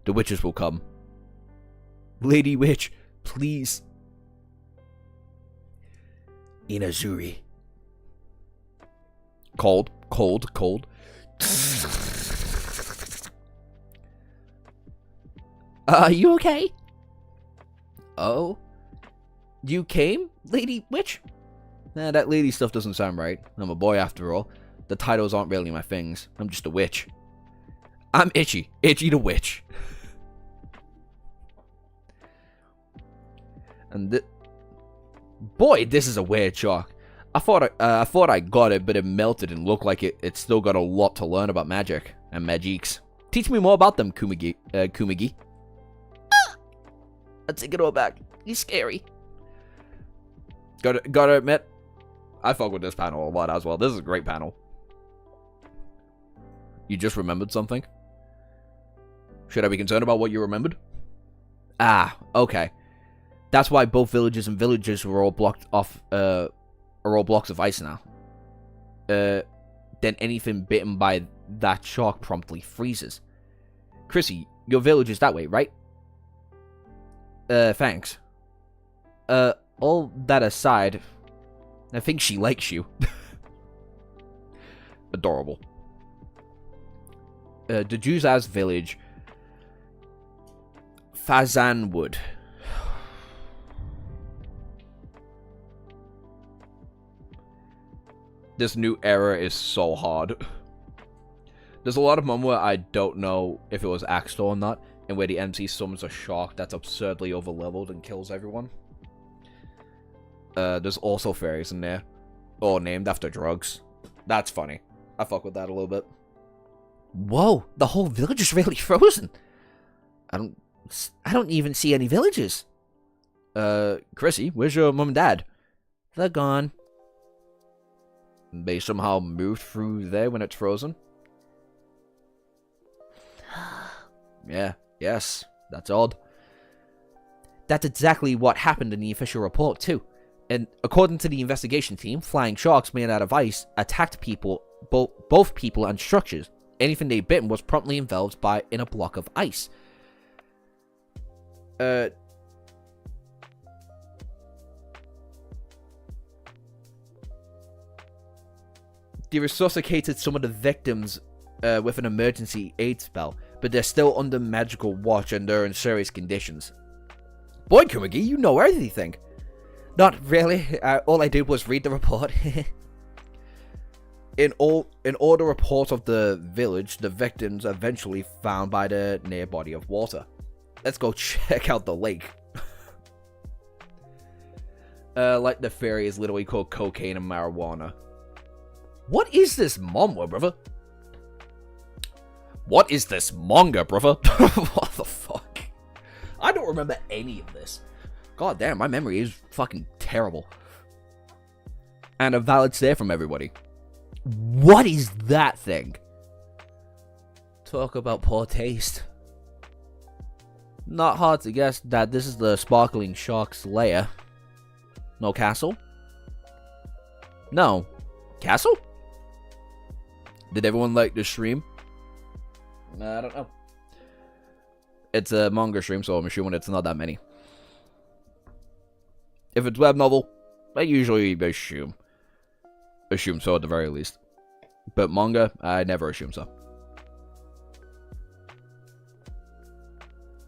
The witches will come. Lady Witch, please. Inazuri. Cold, cold, cold. Are you okay? Oh? You came, Lady Witch? That lady stuff doesn't sound right. I'm a boy after all. The titles aren't really my things. I'm just a witch. I'm Ichi the Witch. And boy, this is a weird shark. I thought I got it, but it melted and looked like it still got a lot to learn about magic and magiques. Teach me more about them, Kumagi. I take it all back. He's scary. Gotta admit, I fuck with this panel a lot as well. This is a great panel. You just remembered something? Should I be concerned about what you remembered? Ah, okay. That's why both villages and villages were all blocked off, are all blocks of ice now. Then anything bitten by that shark promptly freezes. Chrissy, your village is that way, right? Thanks. All that aside, I think she likes you. Adorable. The Juzaz village. Fazanwood. This new era is so hard. There's a lot of moments where I don't know if it was axed or not, and where the MC summons a shark that's absurdly overleveled and kills everyone. There's also fairies in there. All named after drugs. That's funny. I fuck with that a little bit. Whoa, the whole village is really frozen. I don't even see any villages. Chrissy, where's your mom and dad? They're gone. They somehow moved through there when it's frozen? Yeah, yes, that's odd. That's exactly what happened in the official report, too. And according to the investigation team, flying sharks made out of ice attacked people, both people and structures. Anything they bitten was promptly enveloped in a block of ice. They resuscitated some of the victims with an emergency aid spell, but they're still under magical watch and they're in serious conditions. Boy, Kumagi, you know everything. Not really. All I did was read the report. In all the reports of the village, the victims eventually found by the near body of water. Let's go check out the lake. Like the fairy is literally called cocaine and marijuana. What is this manga, brother? What is this manga, brother? What the fuck? I don't remember any of this. God damn, my memory is fucking terrible. And a valid stare from everybody. What is that thing? Talk about poor taste. Not hard to guess that this is the sparkling shark's lair. No castle? No. Castle? Did everyone like the stream? I don't know. It's a manga stream, so I'm assuming it's not that many. If it's web novel, I usually assume. Assume so at the very least. But manga, I never assume so.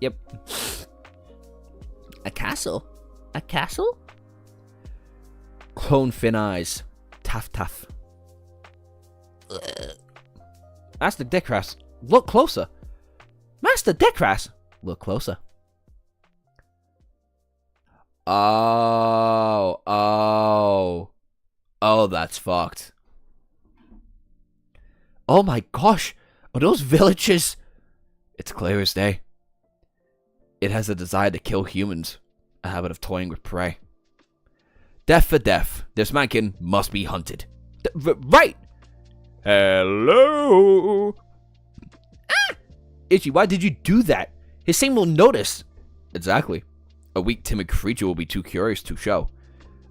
Yep. A castle? A castle? Clone thin eyes. Taff taff. Master Dickras, look closer. Master Dickras, look closer. Oh, that's fucked. Oh my gosh, are those villages? It's clear as day. It has a desire to kill humans, a habit of toying with prey. Death for death, this mankin must be hunted. Right! Hello? Ah! Ichi, why did you do that? His same will notice. Exactly. A weak, timid creature will be too curious to show.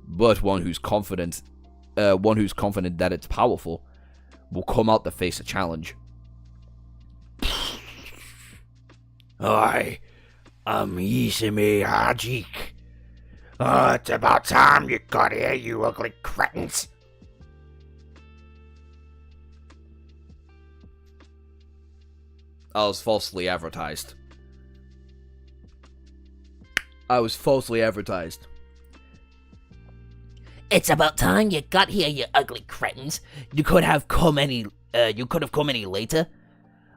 But one who's confident one who's confident that it's powerful, will come out to face a challenge. I'm Izumi Hajik. Oh, it's about time you got here, you ugly cretins. I was falsely advertised. It's about time you got here, you ugly cretins. You could have come any later.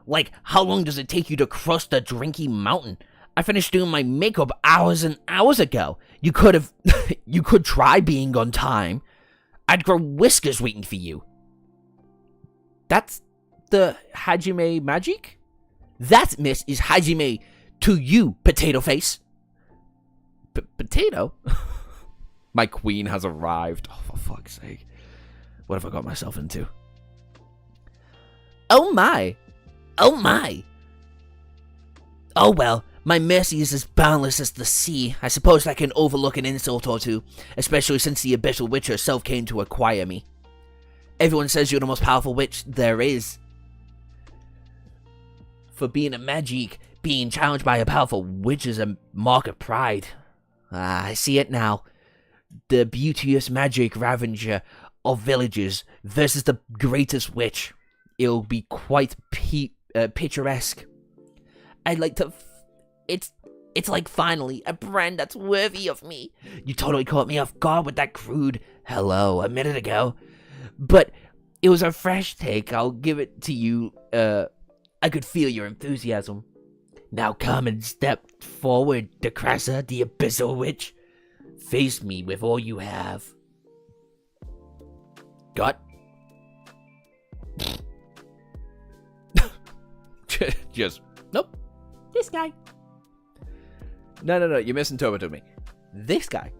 Like, how long does it take you to cross the Drinky Mountain? I finished doing my makeup hours and hours ago. You could try being on time. I'd grow whiskers waiting for you. That's the Hajime magic? That, miss, is Hajime to you, potato face. Potato? My queen has arrived. Oh, for fuck's sake. What have I got myself into? Oh my. Oh my. Oh well, my mercy is as boundless as the sea. I suppose I can overlook an insult or two, especially since the Abyssal Witch herself came to acquire me. Everyone says you're the most powerful witch there is. For being a magic, being challenged by a powerful witch is a mark of pride. I see it now. The beauteous magic ravager of villages versus the greatest witch. It'll be quite picturesque. I'd like to... It's like finally a brand that's worthy of me. You totally caught me off guard with that crude hello a minute ago. But it was a fresh take. I'll give it to you. I could feel your enthusiasm. Now come and step forward, Decressa, the Abyssal Witch. Face me with all you have. Got? Just, nope. This guy. No, you misinterpreted me. This guy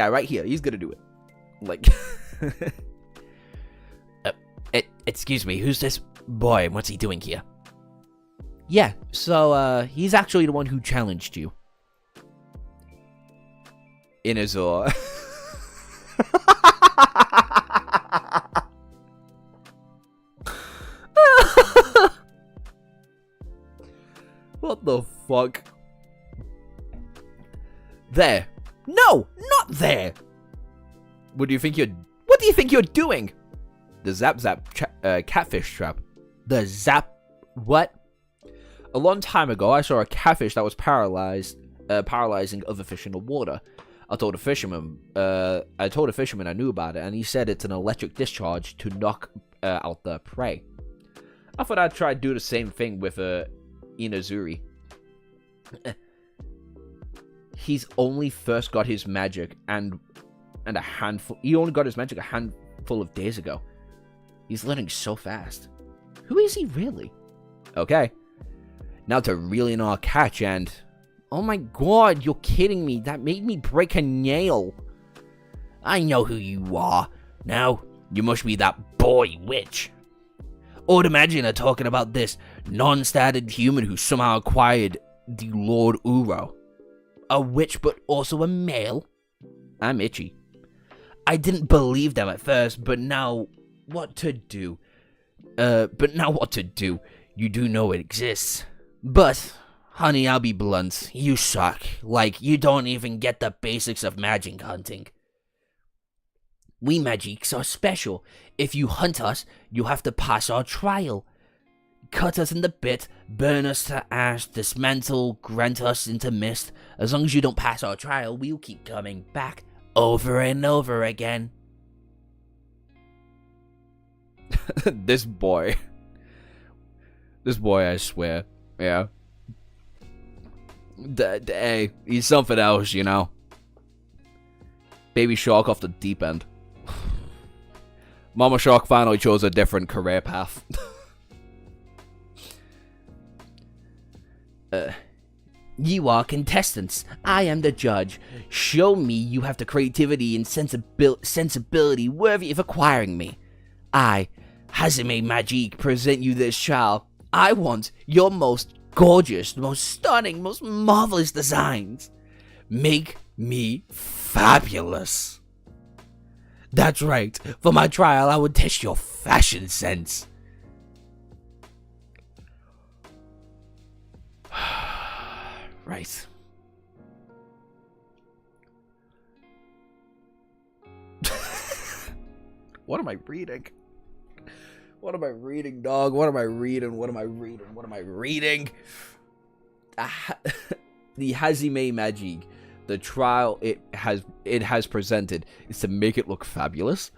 right here, he's gonna do it. Like, excuse me, who's this boy and what's he doing here? Yeah, so, he's actually the one who challenged you. Inazor. What the fuck? There. No, not there. What do you think you're doing? The Zap catfish trap. The Zap... What? A long time ago, I saw a catfish that was paralyzing other fish in the water. I told a fisherman I knew about it, and he said it's an electric discharge to knock out the prey. I thought I'd try to do the same thing with Inazuri. He's only first got his magic and a handful. He only got his magic a handful of days ago. He's learning so fast. Who is he really? Okay. Now to reel in our catch and... Oh my god, you're kidding me. That made me break a nail. I know who you are. Now, you must be that boy witch. Or imagine her talking about this non-stated human who somehow acquired the Lord Uro. A witch but also a male? I'm Ichi. I didn't believe them at first, but now what to do? You do know it exists. But, honey, I'll be blunt. You suck. Like, you don't even get the basics of magic hunting. We magics are special. If you hunt us, you have to pass our trial. Cut us in the bit, burn us to ash, dismantle, grant us into mist. As long as you don't pass our trial, we'll keep coming back over and over again. This boy, I swear. Yeah. Hey, he's something else, you know. Baby Shark off the deep end. Mama Shark finally chose a different career path. You are contestants. I am the judge. Show me you have the creativity and sensibility worthy of acquiring me. I, Hazime Magique, present you this child. I want your most gorgeous, most stunning, most marvelous designs. Make me fabulous. That's right. For my trial, I would test your fashion sense. Right. What am I reading? What am I reading, dog? What am I reading? What am I reading? What am I reading? The Hazime Magic, the trial it has presented is to make it look fabulous.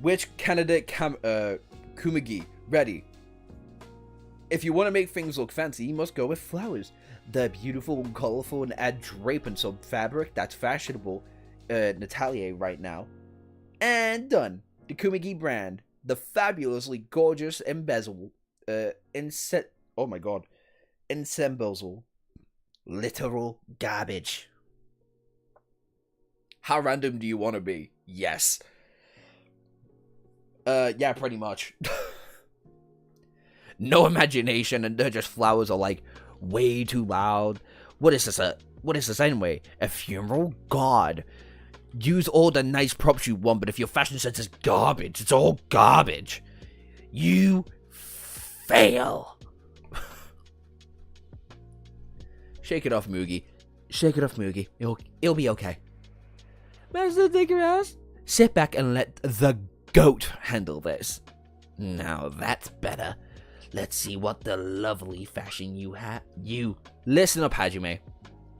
Which candidate Kumagi ready? If you want to make things look fancy, you must go with flowers. They're beautiful and colorful and add drape and some fabric that's fashionable in Atelier right now. And done. The Kumagi brand. The fabulously gorgeous embezzle. Oh my god. Ensemble. Literal garbage. How random do you want to be? Yes. Yeah, pretty much. No imagination, and they're just flowers are like way too loud. What is this anyway? A funeral? God. Use all the nice props you want, but if your fashion sense is garbage, it's all garbage. You fail. Shake it off, Mugi. Shake it off, Mugi. It'll be okay. Master Diggeras, sit back and let the goat handle this. Now that's better. Let's see what the lovely fashion you have. Listen up, Hajime.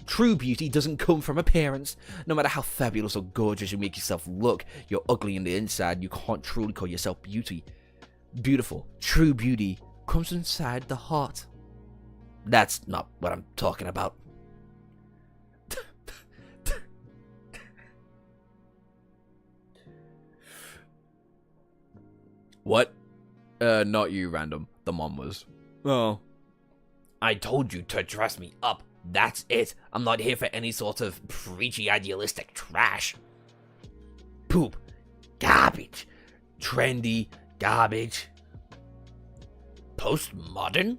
True beauty doesn't come from appearance. No matter how fabulous or gorgeous you make yourself look, you're ugly on the inside. You can't truly call yourself beautiful. True beauty comes inside the heart. That's not what I'm talking about. What? Not you, random. The mom was. Oh. I told you to dress me up. That's it. I'm not here for any sort of preachy idealistic trash. Poop. Garbage. Trendy. Garbage. Postmodern?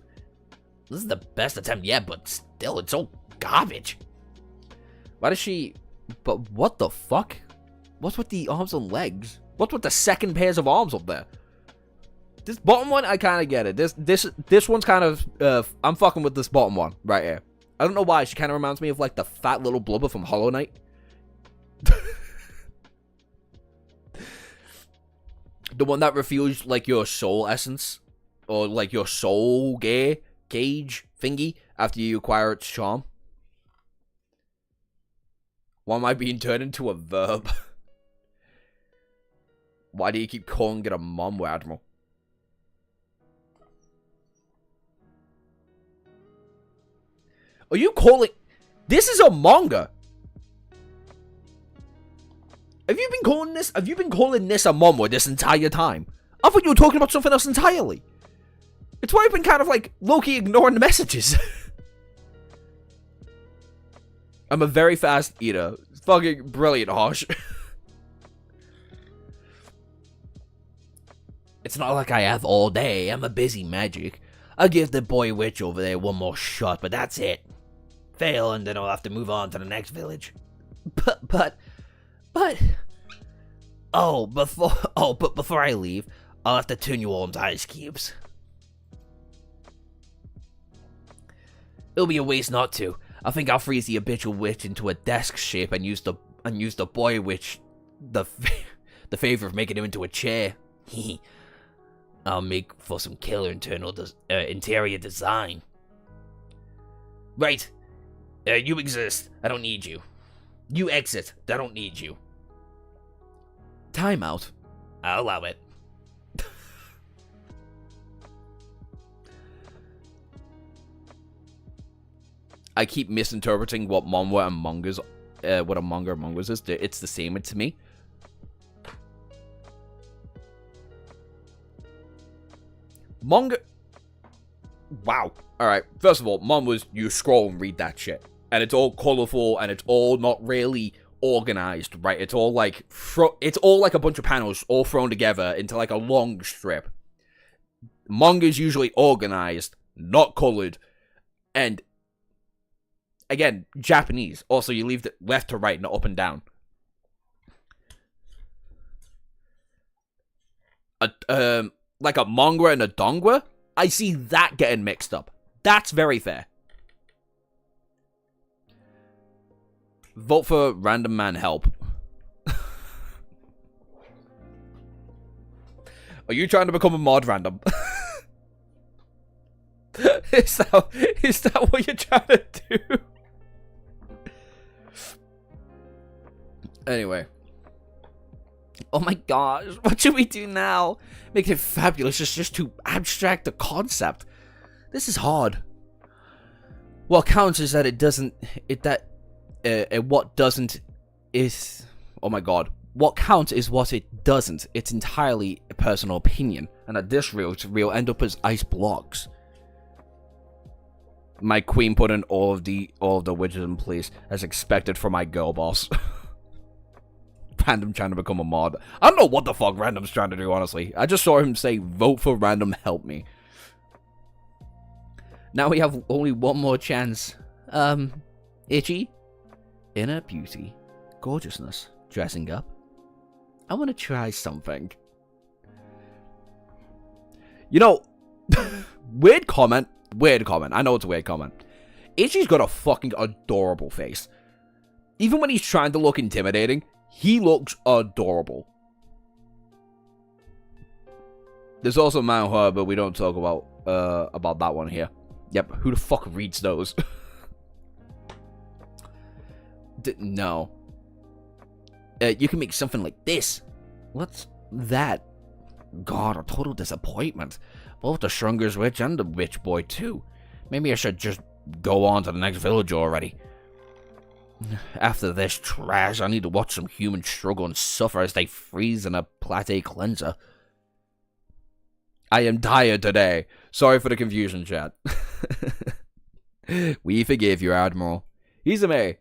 This is the best attempt yet, but still, it's all garbage. Why does she... But what the fuck? What's with the arms and legs? What's with the second pairs of arms up there? This bottom one, I kind of get it. This one's kind of... I'm fucking with this bottom one right here. I don't know why. She kind of reminds me of, like, the fat little blubber from Hollow Knight. The one that refuels, like, your soul essence. Or, like, your soul gauge thingy after you acquire its charm. Why am I being turned into a verb? Why do you keep calling it a mom, Admiral? Are you calling... This is a manga! Have you been calling this a manga this entire time? I thought you were talking about something else entirely. It's why I've been kind of, like, low-key ignoring the messages. I'm a very fast eater. It's fucking brilliant, Harsh. It's not like I have all day. I'm a busy magic. I'll give the boy witch over there one more shot, but that's it. Fail, and then I'll have to move on to the next village. But... But before I leave, I'll have to turn you all into ice cubes. It'll be a waste not to. I think I'll freeze the habitual witch into a desk shape and use the boy witch the favor of making him into a chair. I'll make for some killer interior design. Right. You exist. I don't need you. You exit. I don't need you. Timeout. I'll allow it. I keep misinterpreting what manga and mangas, what a manga or mangas is. It's the same to me. Manga. Wow. Alright, first of all, mangas, you scroll and read that shit. And it's all colorful and it's all not really organized, right? It's all like a bunch of panels all thrown together into like a long strip. Manga's usually organized, not colored, and again, Japanese. Also, you leave it left to right, not up and down. Like a manga and a dongwa, I see that getting mixed up. That's very fair. Vote for Random Man Help. Are you trying to become a mod random? Is that what you're trying to do? Anyway. Oh my gosh, what should we do now? Make it fabulous, it's just to abstract the concept. This is hard. What counts is that it doesn't, what doesn't is, oh my god. What counts is what it doesn't. It's entirely a personal opinion. And at this reel end up as ice blocks. My queen put in all of the widgets in place as expected for my girl boss. Random trying to become a mod. I don't know what the fuck Random's trying to do, honestly. I just saw him say, vote for Random, help me. Now we have only one more chance. Ichi? Inner beauty. Gorgeousness. Dressing up. I want to try something. You know, weird comment. I know it's a weird comment. Ichi's got a fucking adorable face. Even when he's trying to look intimidating, he looks adorable. There's also manhwa, but we don't talk about that one here. Yep, who the fuck reads those? No. You can make something like this. What's that? God, a total disappointment. Both the Strunger's Witch and the Witch Boy, too. Maybe I should just go on to the next village already. After this trash, I need to watch some humans struggle and suffer as they freeze in a plate cleanser. I am tired today. Sorry for the confusion, chat. We forgive you, Admiral. Izume.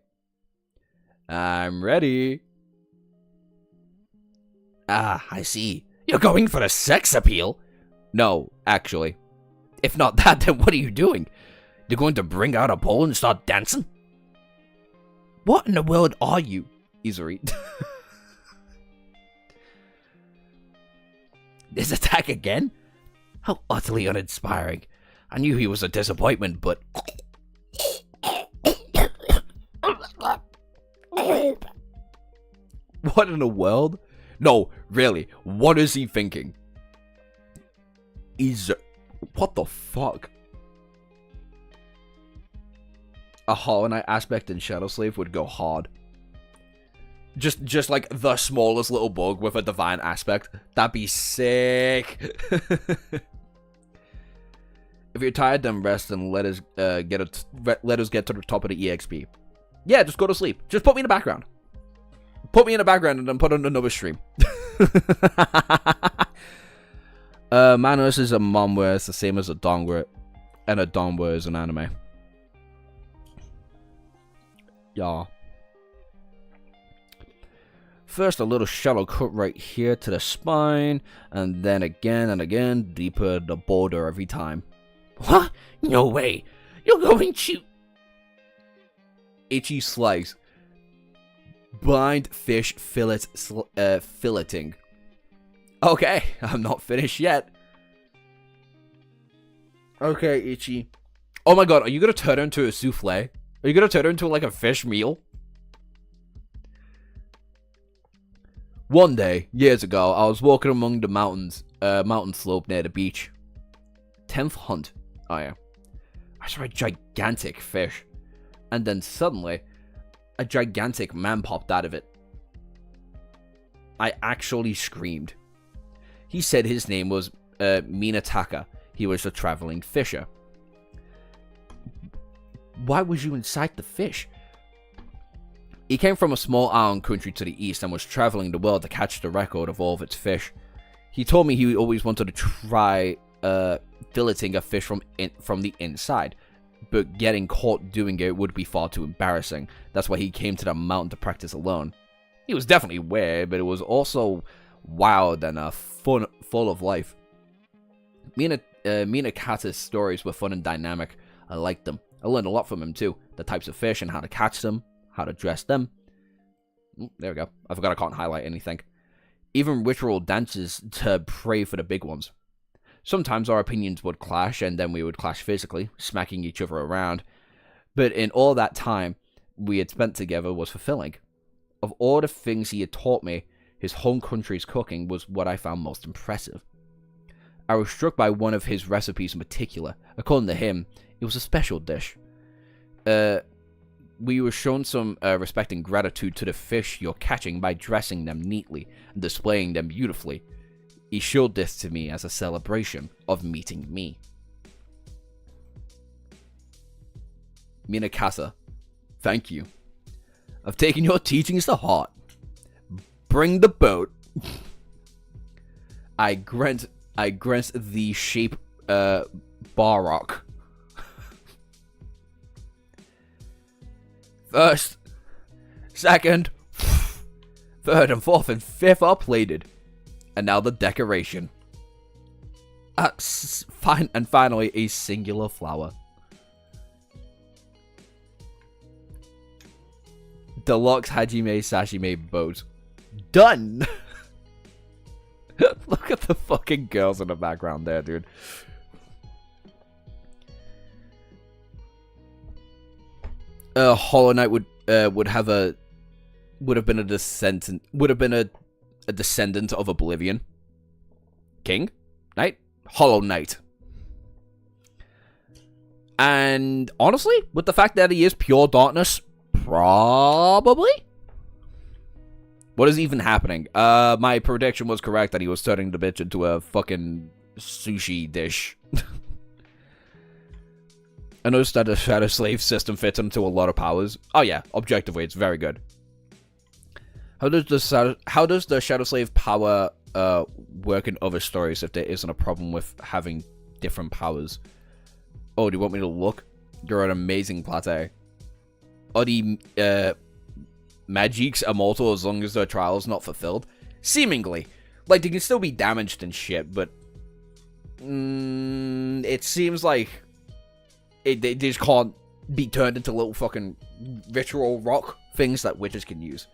I'm ready. Ah, I see. You're going for the sex appeal? No, actually. If not that, then what are you doing? You're going to bring out a pole and start dancing? What in the world are you, Izuri? This attack again? How utterly uninspiring. I knew he was a disappointment, but... What in the world? No, really, what is he thinking? What the fuck? A Hollow Knight aspect in Shadow Slave would go hard. Just like the smallest little bug with a divine aspect. That'd be sick. If you're tired, then rest and let us get to the top of the EXP. Yeah, just go to sleep. Just put me in the background. Put me in the background and then put on another stream. Manus is a manhwa. It's the same as a dongwa, and a dongwa is an anime. Yeah. First, a little shallow cut right here to the spine, and then again and again, deeper the border every time. What? No way. You're going to... Ichi slice. Blind fish filleting. Okay, I'm not finished yet. Okay, Ichi. Oh my god, are you gonna turn her into a souffle? Are you gonna turn her into like a fish meal? One day, years ago, I was walking among the mountains, mountain slope near the beach. 10th hunt. Oh yeah. I saw a gigantic fish. And then suddenly, a gigantic man popped out of it. I actually screamed. He said his name was Minataka. He was a traveling fisher. Why was you inside the fish? He came from a small island country to the east and was traveling the world to catch the record of all of its fish. He told me he always wanted to try filleting a fish from the inside, but getting caught doing it would be far too embarrassing. That's why he came to the mountain to practice alone. He was definitely weird, but it was also wild and full of life. Minakata's stories were fun and dynamic. I liked them. I learned a lot from him too. The types of fish and how to catch them, how to dress them. There we go. I forgot I can't highlight anything. Even ritual dances to pray for the big ones. Sometimes our opinions would clash, and then we would clash physically, smacking each other around. But in all that time we had spent together was fulfilling. Of all the things he had taught me, his home country's cooking was what I found most impressive. I was struck by one of his recipes in particular. According to him, it was a special dish. We were shown some respect and gratitude to the fish you're catching by dressing them neatly and displaying them beautifully. He showed this to me as a celebration of meeting me. Minakata, thank you. I've taken your teachings to heart. Bring the boat. I grant the shape Barrock. First, second, third and fourth and fifth are plated. And now the decoration. And finally, a singular flower. Deluxe Hajime Sashime boat. Done! Look at the fucking girls in the background there, dude. Hollow Knight would have been a descendant of Oblivion. King? Knight? Hollow Knight. And honestly, with the fact that he is pure darkness, probably? What is even happening? My prediction was correct that he was turning the bitch into a fucking sushi dish. I noticed that the Shadow Slave system fits into a lot of powers. Oh yeah, objectively, it's very good. How does the Shadow Slave power work in other stories if there isn't a problem with having different powers? Oh, do you want me to look? You're an amazing plate. Are the magics immortal as long as their trial is not fulfilled? Seemingly. Like, they can still be damaged and shit, but it seems like they just can't be turned into little fucking ritual rock things that witches can use.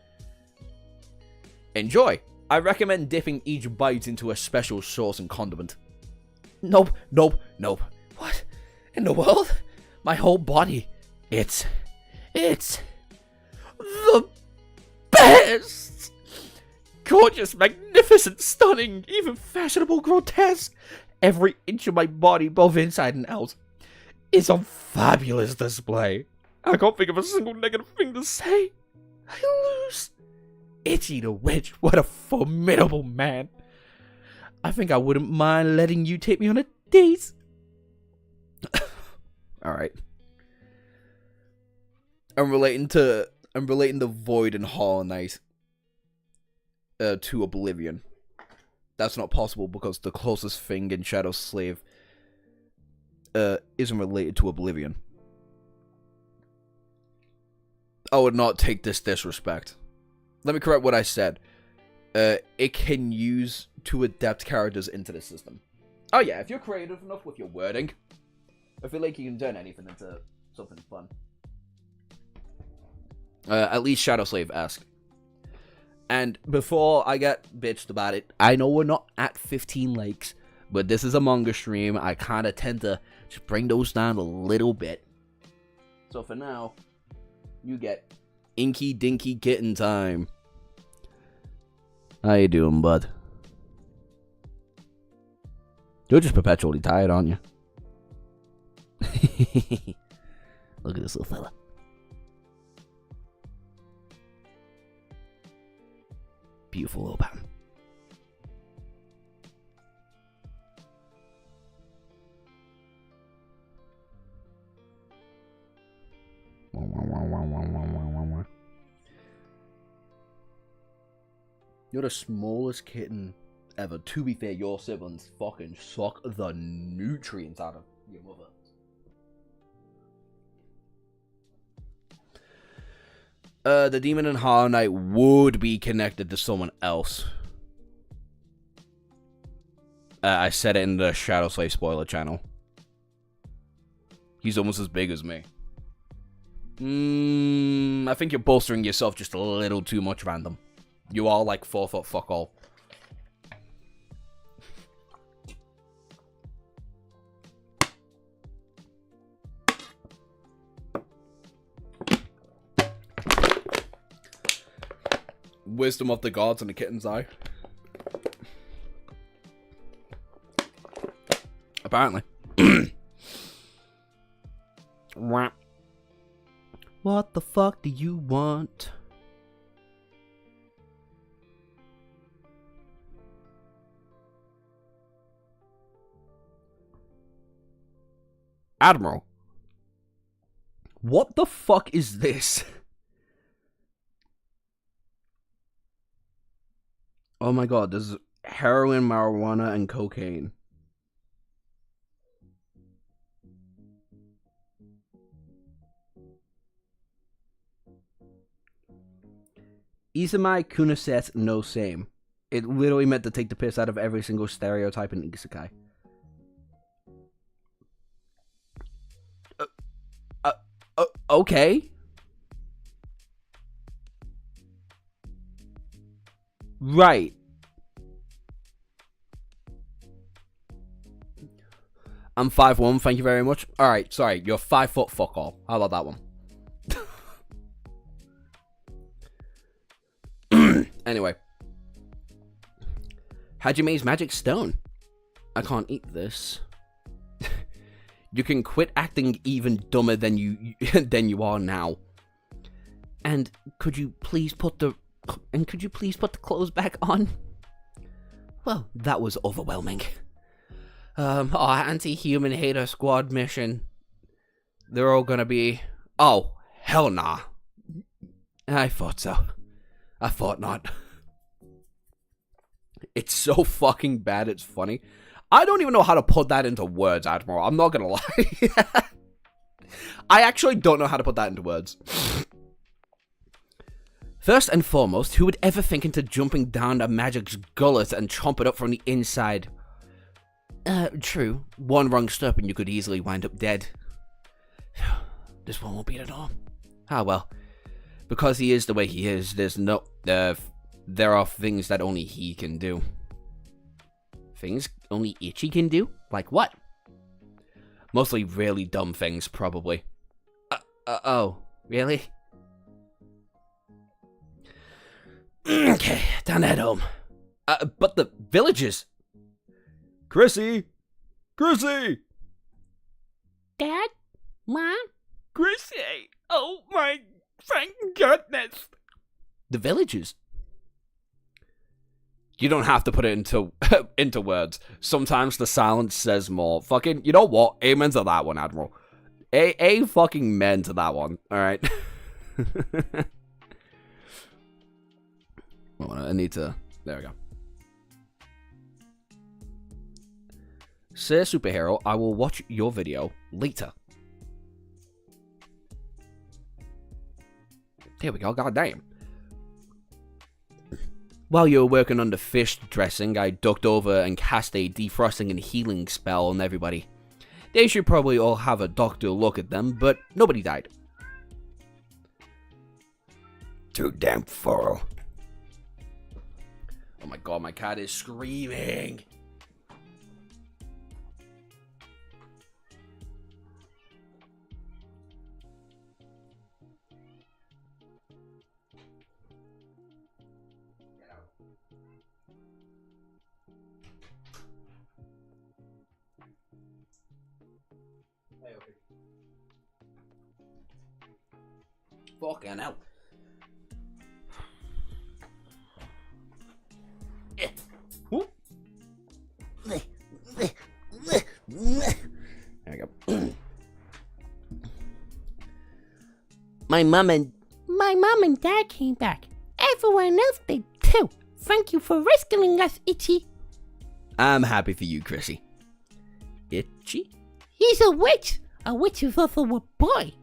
Enjoy. I recommend dipping each bite into a special sauce and condiment. Nope. What in the world? My whole body. It's the best. Gorgeous, magnificent, stunning, even fashionable, grotesque. Every inch of my body, both inside and out, is on fabulous display. I can't think of a single negative thing to say. I lose. Ichi the Witch, what a formidable man. I think I wouldn't mind letting you take me on a date. Alright. I'm relating the Void and Hollow Knight to Oblivion. That's not possible because the closest thing in Shadow Slave isn't related to Oblivion. I would not take this disrespect. Let me correct what I said. It can use to adapt characters into the system. Oh yeah, if you're creative enough with your wording, I feel like you can turn anything into something fun. At least Shadow Slave-esque. And before I get bitched about it, I know we're not at 15 likes, but this is a manga stream. I kind of tend to just bring those down a little bit. So for now, you get Inky Dinky Kitten time. How you doing, bud? You're just perpetually tired, aren't you? Look at this little fella. Beautiful little pan. You're the smallest kitten ever. To be fair, your siblings fucking suck the nutrients out of your mother. The demon in Hollow Knight would be connected to someone else. I said it in the Shadow Slave spoiler channel. He's almost as big as me. I think you're bolstering yourself just a little too much, Random. You are like 4 foot fuck all. Wisdom of the gods and the kitten's eye. Apparently. What the fuck do you want? Admiral. What the fuck is this? Oh my god, there's heroin, marijuana, and cocaine. Isamai Kunaset no same. It literally meant to take the piss out of every single stereotype in Isekai. Okay. Right. I'm 5'1", thank you very much. Alright, sorry, you're 5 foot fuck all. How about that one? Anyway. Hajime's magic stone. I can't eat this. You can quit acting even dumber than you are now. And could you please put the clothes back on? Well, that was overwhelming. Our anti-human hater squad mission. They're all gonna be... Oh, hell nah. I thought so. I thought not. It's so fucking bad, it's funny. I don't even know how to put that into words, Admiral. I'm not gonna lie. I actually don't know how to put that into words. First and foremost, who would ever think into jumping down a magic's gullet and chomp it up from the inside? True. One wrong step and you could easily wind up dead. This one won't be at all. Ah, well. Because he is the way he is, there are things that only he can do. Things only Ichi can do? Like what? Mostly really dumb things, probably. Oh, really? Okay, down at home. But the villagers. Chrissy! Chrissy! Dad? Mom? Chrissy! Oh my thank goodness! The villagers. You don't have to put it into words. Sometimes the silence says more. Fucking, you know what? Amen to that one, Admiral. A fucking men to that one. Alright. I need to... There we go. Sir Superhero, I will watch your video later. There we go, goddamn. While you were working on the fish dressing, I ducked over and cast a defrosting and healing spell on everybody. They should probably all have a doctor look at them, but nobody died. Too damn thorough. Oh my god, my cat is screaming. Fucking hell. There we go. My mom and dad came back. Everyone else did too. Thank you for rescuing us, Ichi. I'm happy for you, Chrissy. Itchy? He's a witch. A witch is also a boy.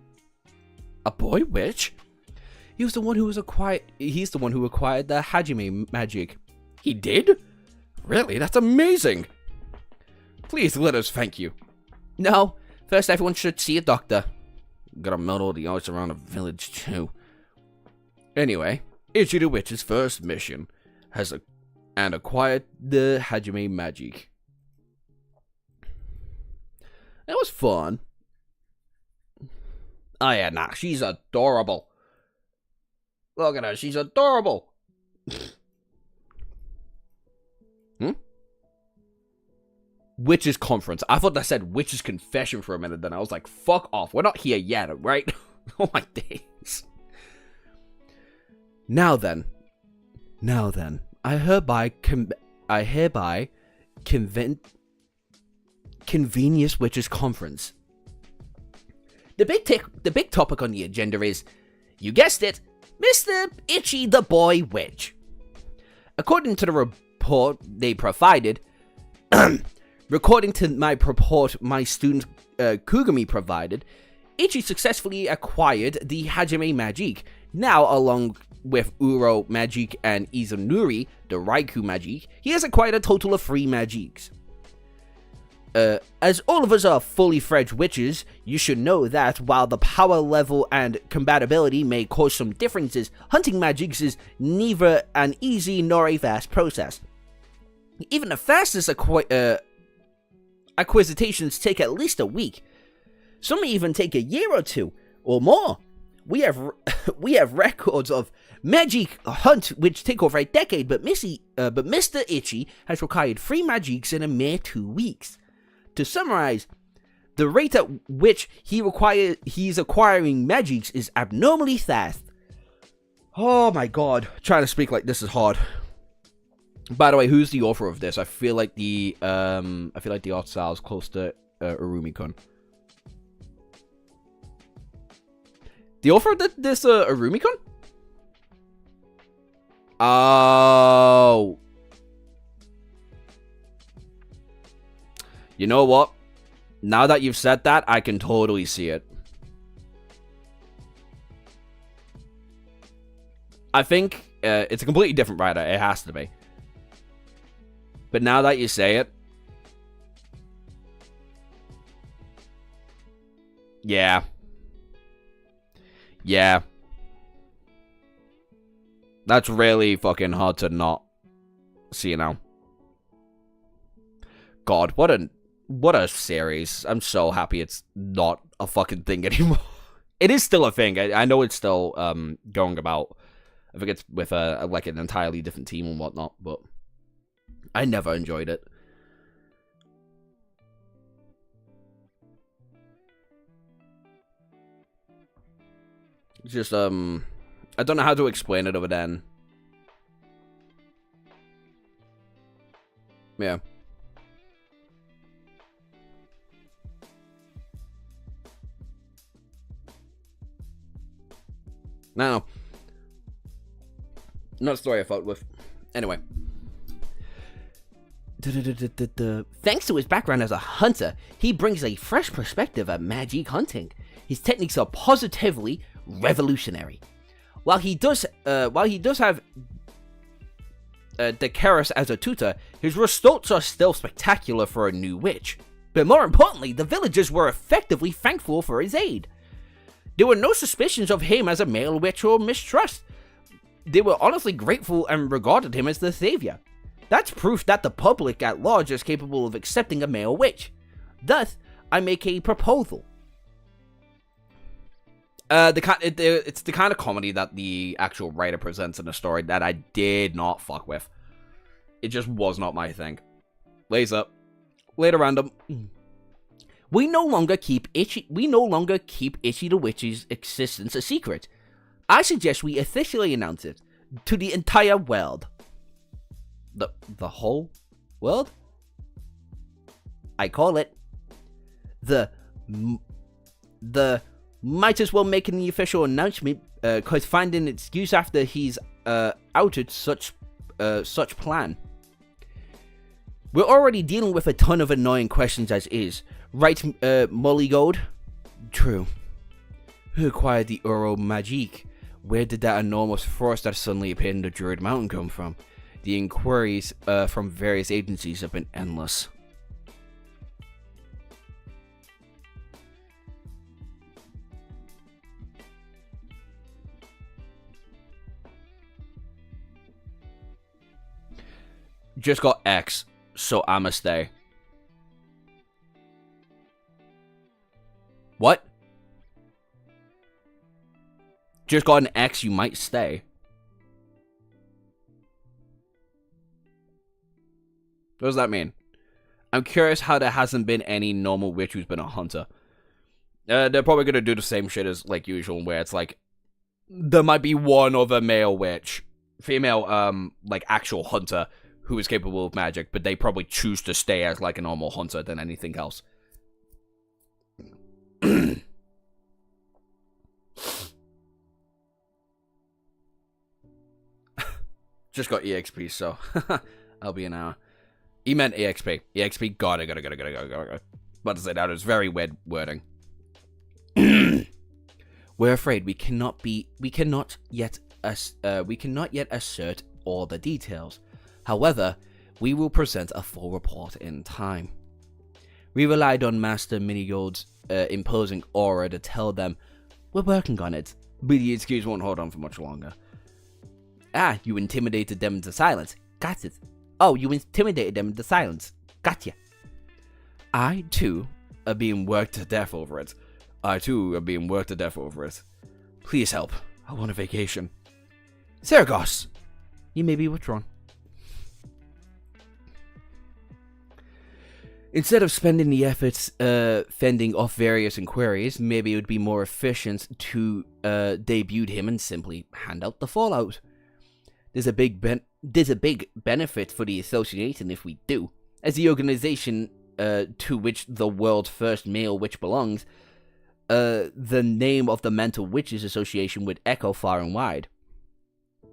A boy witch? He's the one who acquired the Hajime magic. He did? Really? That's amazing. Please let us thank you. No, first everyone should see a doctor. Gotta melt all the ice around the village, too. Anyway, Ichi the Witch's first mission has acquired the Hajime magic. It was fun. Oh yeah, nah, she's adorable. Look at her, she's adorable. Witch's conference. I thought that said witch's confession for a minute, then I was like, fuck off. We're not here yet, right? Oh my days. Now then, I hereby convenience witch's conference. The big topic on the agenda is, you guessed it, Mr. Ichi the Boy Witch. According to the report they provided, according to my student Kugami provided, Ichi successfully acquired the Hajime magic. Now, along with Uro magic and Izanuri, the Raikou magic, he has acquired a total of 3 magics. As all of us are fully fledged witches, you should know that while the power level and compatibility may cause some differences, hunting magics is neither an easy nor a fast process. Even the fastest acquisitions take at least a week. Some may even take a year or 2, or more. We have records of magic hunt which take over a decade, but Mr. Ichi has acquired 3 magics in a mere 2 weeks. To summarize, the rate at which he's acquiring magics is abnormally fast. Oh my god, trying to speak like this is hard. By the way, who's the author of this? I feel like the art style is close to Arumi-kun. The author of this Arumi-kun? Oh. You know what? Now that you've said that, I can totally see it. I think it's a completely different writer. It has to be. But now that you say it... Yeah. Yeah. That's really fucking hard to not see now. God, what a series. I'm so happy it's not a fucking thing anymore. It is still a thing. I know it's still going about. I think it's with like an entirely different team and whatnot, but I never enjoyed it. It's just I don't know how to explain it other than yeah. No. Not a story I fought with. Anyway. Thanks to his background as a hunter, he brings a fresh perspective at magic hunting. His techniques are positively revolutionary. While he does have Decaris as a tutor, his results are still spectacular for a new witch. But more importantly, the villagers were effectively thankful for his aid. There were no suspicions of him as a male witch or mistrust. They were honestly grateful and regarded him as their savior. That's proof that the public at large is capable of accepting a male witch. Thus, I make a proposal. It's the kind of comedy that the actual writer presents in a story that I did not fuck with. It just was not my thing. Lays up. Later random. We no longer keep Ichi the Witch's existence a secret. I suggest we officially announce it to the entire world. The whole world? I call it the might as well make the official announcement, cause finding an excuse after he's outed such plan. We're already dealing with a ton of annoying questions as is, right, Mollygold? True. Who acquired the Uro Magique? Where did that enormous force that suddenly appeared in the Druid Mountain come from? The inquiries from various agencies have been endless. Just got X, so I'ma stay. What? Just got an X, you might stay. What does that mean? I'm curious how there hasn't been any normal witch who's been a hunter. They're probably gonna do the same shit as like usual, where it's like there might be one other male witch, female, like actual hunter who is capable of magic, but they probably choose to stay as like a normal hunter than anything else. Just got EXP, so I'll be an hour. He meant EXP. EXP, got it. About to say that, it's very weird wording. We're afraid we cannot yet assert all the details. However, we will present a full report in time. We relied on Master Minigold's imposing aura to tell them we're working on it, but the excuse won't hold on for much longer. Ah, you intimidated them into silence. Got it. Oh, you intimidated them into silence. Gotcha. I, too, are being worked to death over it. Please help. I want a vacation. Sergos! You may be withdrawn. Instead of spending the efforts fending off various inquiries, maybe it would be more efficient to debut him and simply hand out the fallout. There's a big benefit for the association if we do, as the organization to which the world's first male witch belongs. The name of the Mental Witches Association would echo far and wide.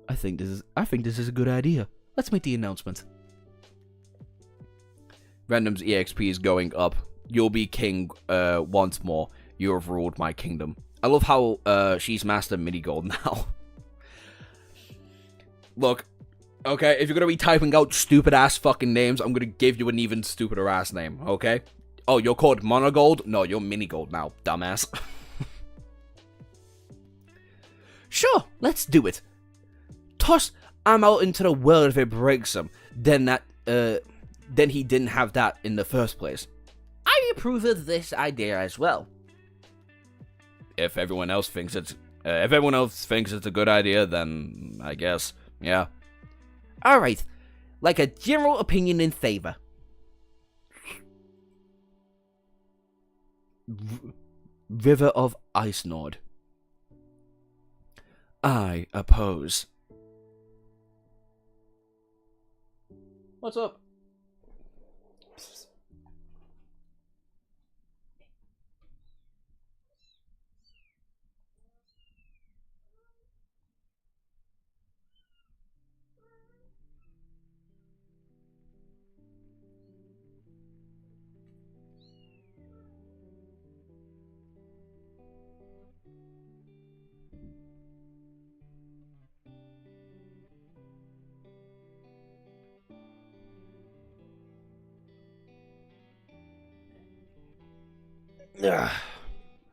I think this is a good idea. Let's make the announcement. Random's EXP is going up. You'll be king once more. You have ruled my kingdom. I love how she's Master Minigold now. Look, okay, if you're gonna be typing out stupid-ass fucking names, I'm gonna give you an even stupider-ass name, okay? Oh, you're called Monogold? No, you're Minigold now, dumbass. Sure, let's do it. Toss I'm out into the world if it breaks him. Then he didn't have that in the first place. I approve of this idea as well. If everyone else thinks it's a good idea, then I guess. Yeah. Alright. Like a general opinion in favor. River of Ice Nord. I oppose. What's up?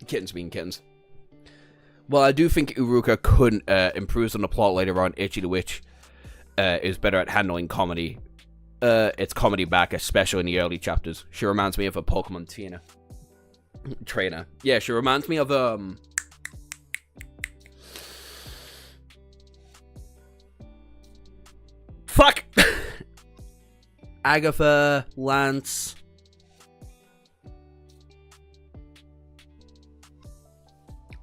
Kittens being kittens. Well, I do think Uruka could improve on the plot later on. Ichi the Witch is better at handling comedy. It's comedy back, especially in the early chapters. She reminds me of a Pokemon trainer. Yeah, she reminds me of fuck. Agatha, Lance.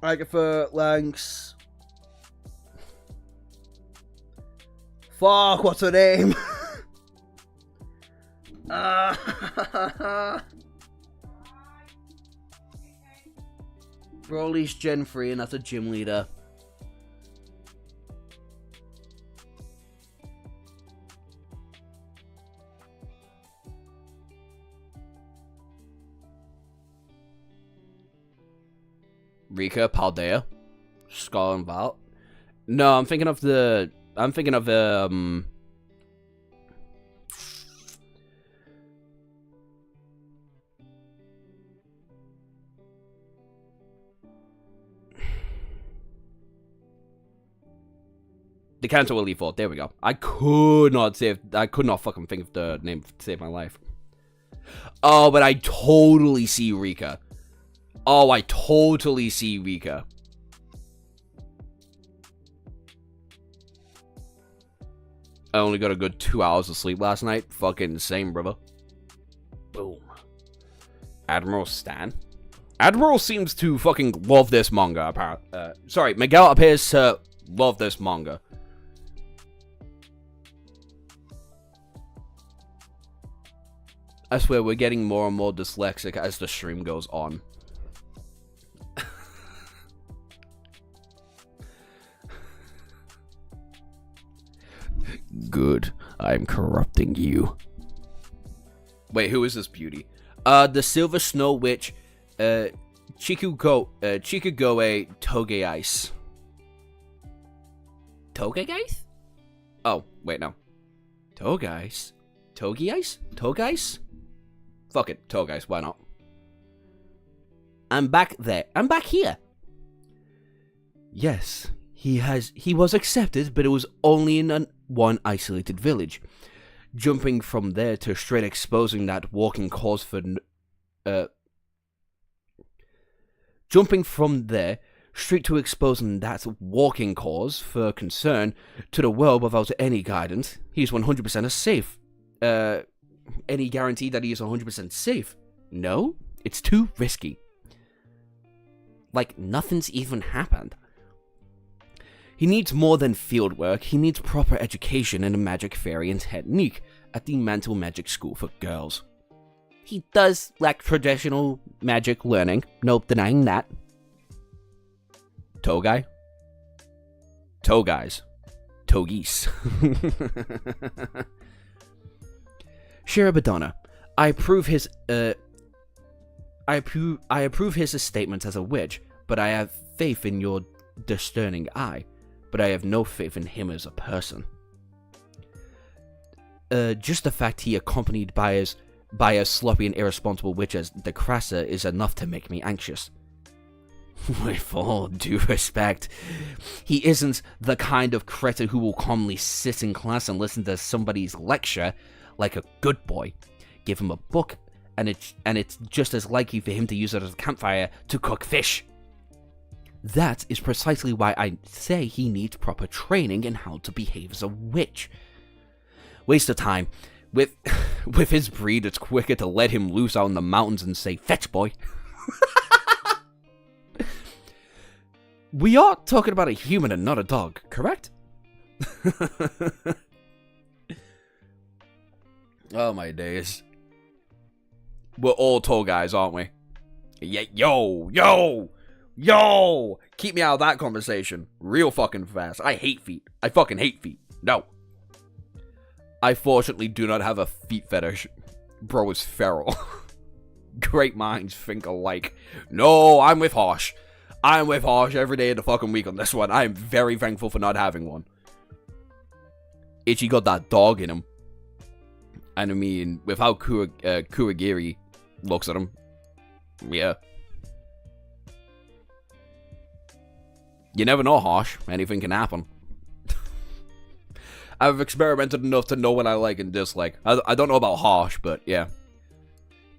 Agatha, Lance. Fuck, what's her name? Broly's Gen 3 and that's a gym leader. Rika, Paldea, Skull and Val. No, I'm thinking of The Kanto Elite Four. There we go. I could not fucking think of the name to save my life. Oh, but I totally see Rika. Oh, I totally see Rika. I only got a good 2 hours of sleep last night. Fucking same, brother. Boom. Admiral Stan? Admiral seems to fucking love this manga, apparently. Sorry, Miguel appears to love this manga. I swear, we're getting more and more dyslexic as the stream goes on. Good. I'm corrupting you. Wait, who is this beauty? The Silver Snow Witch, Chikugoe Togeice. Togeice? Oh, wait, no. Togeice? Togeice? Togeice? Fuck it, Togeice, why not? I'm back there. I'm back here. Yes, he was accepted, but it was only in one isolated village. Jumping from there to straight exposing that walking cause for concern to the world without any guidance. He's 100% safe. Any guarantee that he is 100% safe? No, it's too risky. Like nothing's even happened. He needs more than field work. He needs proper education in the magic fairy and technique at the Mantle Magic School for Girls. He does lack traditional magic learning. No denying that. Togai? Togais. Togis. Shirabadonna, I approve his statements as a witch, but I have faith in your discerning eye. But I have no faith in him as a person. Just the fact he accompanied by as sloppy and irresponsible witch as the Crasser is enough to make me anxious. With all due respect, he isn't the kind of cretin who will calmly sit in class and listen to somebody's lecture like a good boy. Give him a book, and it's just as likely for him to use it as a campfire to cook fish. That is precisely why I say he needs proper training in how to behave as a witch. Waste of time. With his breed, it's quicker to let him loose out in the mountains and say, "Fetch, boy." We are talking about a human and not a dog, correct? Oh my days. We're all tall guys, aren't we? Yeah, yo! Keep me out of that conversation real fucking fast. I hate feet. I fucking hate feet. No. I fortunately do not have a feet fetish. Bro is feral. Great minds think alike. No, I'm with Harsh. I'm with Harsh every day of the fucking week on this one. I am very thankful for not having one. Ichi got that dog in him. And I mean, with how Kuragiri looks at him, yeah. You never know, Harsh. Anything can happen. I've experimented enough to know what I like and dislike. I don't know about Harsh, but yeah.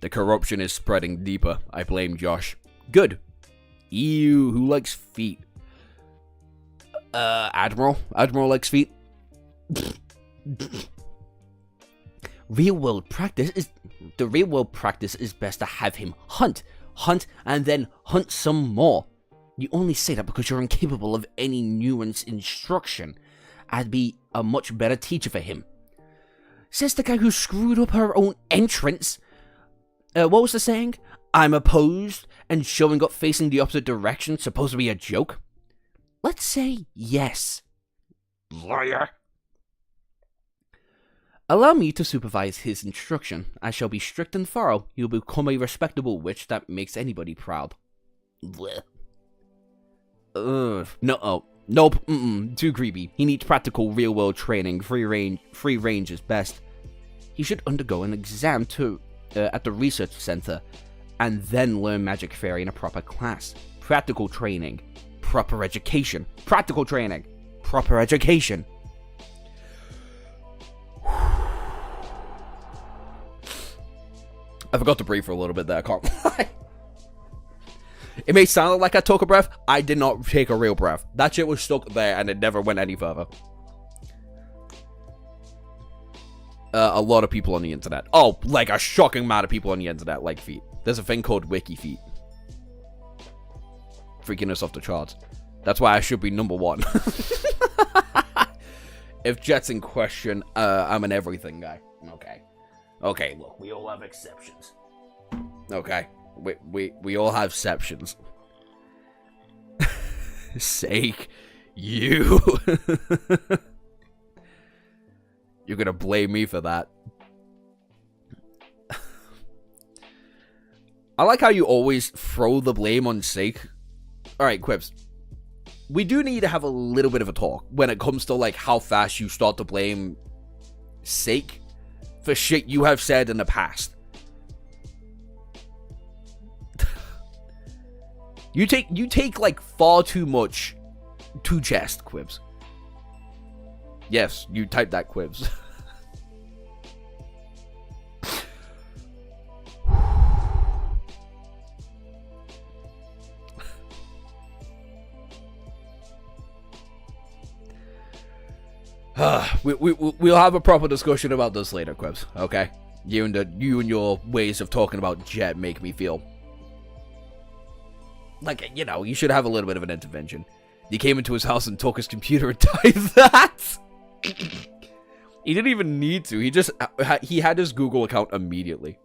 The corruption is spreading deeper. I blame Josh. Good. Ew, who likes feet? Admiral? Admiral likes feet? The real world practice is best to have him hunt, and then hunt some more. You only say that because you're incapable of any nuanced instruction. I'd be a much better teacher for him. Says the guy who screwed up her own entrance. What was the saying? I'm opposed, and showing up facing the opposite direction supposed to be a joke? Let's say yes. Liar. Allow me to supervise his instruction. I shall be strict and thorough. You'll become a respectable witch that makes anybody proud. Blech. Nope, too creepy. He needs practical real-world training. Free range is best. He should undergo an exam at the research center, and then learn Magic Fairy in a proper class. Practical training. Proper education. Practical training. Proper education. I forgot to breathe for a little bit there, I can't lie. It may sound like I took a breath. I did not take a real breath. That shit was stuck there and it never went any further. A lot of people on the internet. Oh, like a shocking amount of people on the internet like feet. There's a thing called wiki feet. Freaking us off the charts. That's why I should be number one. If Jet's in question, I'm an everything guy. Okay. Okay, look, we all have exceptions. Okay. We all have exceptions. Sake. You. You're gonna blame me for that. I like how you always throw the blame on Sake. Alright, Quips. We do need to have a little bit of a talk when it comes to, like, how fast you start to blame Sake for shit you have said in the past. You take, like, far too much to chest, Quibs. Yes, you typed that, Quibs. We'll have a proper discussion about this later, Quibs. Okay, you and your ways of talking about Jet make me feel like, you know, you should have a little bit of an intervention. You came into his house and took his computer and typed that. He didn't even need to. He had his Google account immediately.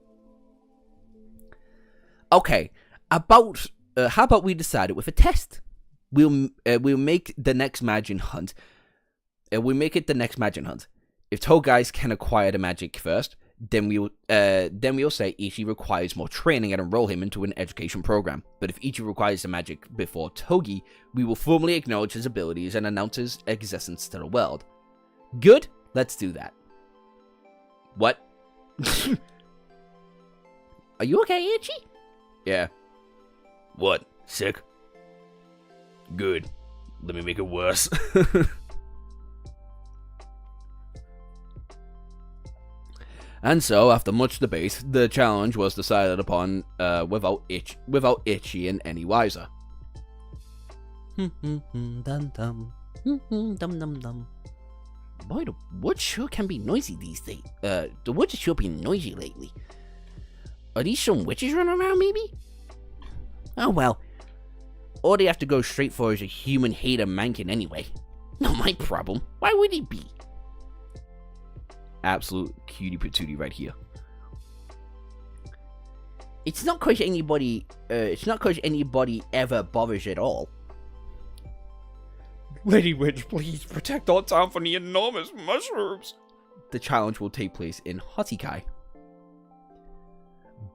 Okay, how about we decide it with a test? We'll make the next magic hunt. We make it the next magic hunt. If Togais can acquire the magic first, then we'll say Ichi requires more training and enroll him into an education program. But if Ichi requires the magic before Togi, we will formally acknowledge his abilities and announce his existence to the world. Good? Let's do that. What? Are you okay, Ichi? Yeah. What? Sick? Good. Let me make it worse. And so, after much debate, the challenge was decided upon without Ichi and any wiser. Dum dum. Dum dum dum. Boy, the woods sure can be noisy these days. The woods sure been noisy lately. Are these some witches running around, maybe? Oh well. All they have to go straight for is a human hater mankin anyway. Not my problem. Why would he be? Absolute cutie patootie right here. It's not cause anybody ever bothers at all. Lady Witch, please protect our town from the enormous mushrooms. The challenge will take place in Hotikai.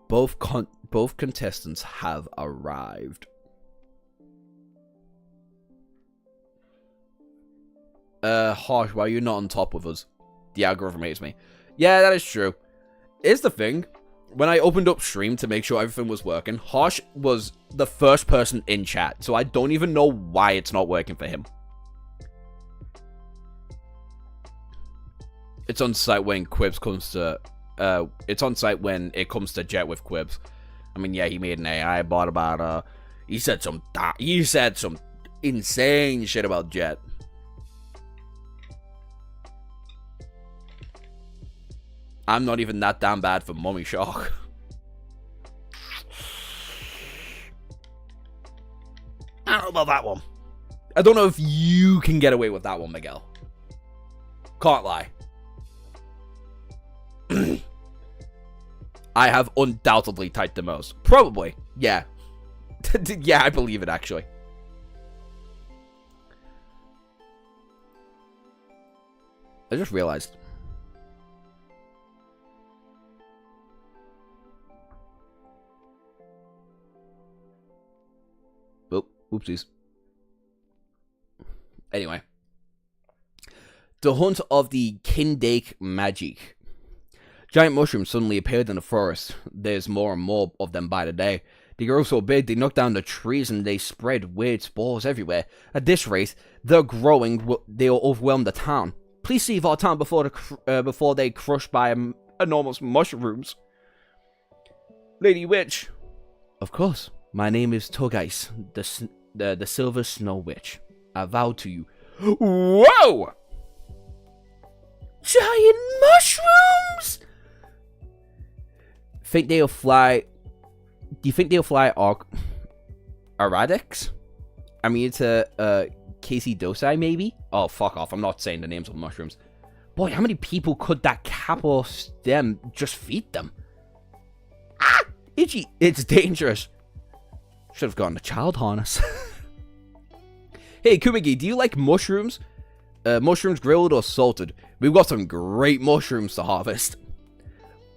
Both contestants have arrived. Harsh, why are you not on top with us? The algorithm hates me. Yeah, that is true. Here's the thing. When I opened up stream to make sure everything was working, Harsh was the first person in chat, so I don't even know why it's not working for him. It's on site when Quibs comes to... it's on site when it comes to Jet with Quibs. I mean, yeah, he made an AI bot about... He said some insane shit about Jet. I'm not even that damn bad for Mummy Shark. I don't know about that one. I don't know if you can get away with that one, Miguel. Can't lie. I have undoubtedly typed the most. Probably. Yeah. Yeah, I believe it, actually. I just realized. Oopsies. Anyway. The hunt of the Kindake magic. Giant mushrooms suddenly appeared in the forest. There's more and more of them by the day. They grow so big, they knock down the trees and they spread weird spores everywhere. At this rate, they're growing, they'll overwhelm the town. Please save our town before they're crushed by enormous mushrooms. Lady Witch. Of course. My name is Togais, the Silver Snow Witch. I vow to you. Whoa! Giant mushrooms! Think they'll fly... Do you think they'll fly Aradix? I mean, it's Casey Dosai, maybe? Oh, fuck off. I'm not saying the names of mushrooms. Boy, how many people could that cap or stem just feed them? Ah! Ichi, It's dangerous. Should have gotten a child harness. Hey, Kumigi, do you like mushrooms? Mushrooms grilled or salted? We've got some great mushrooms to harvest.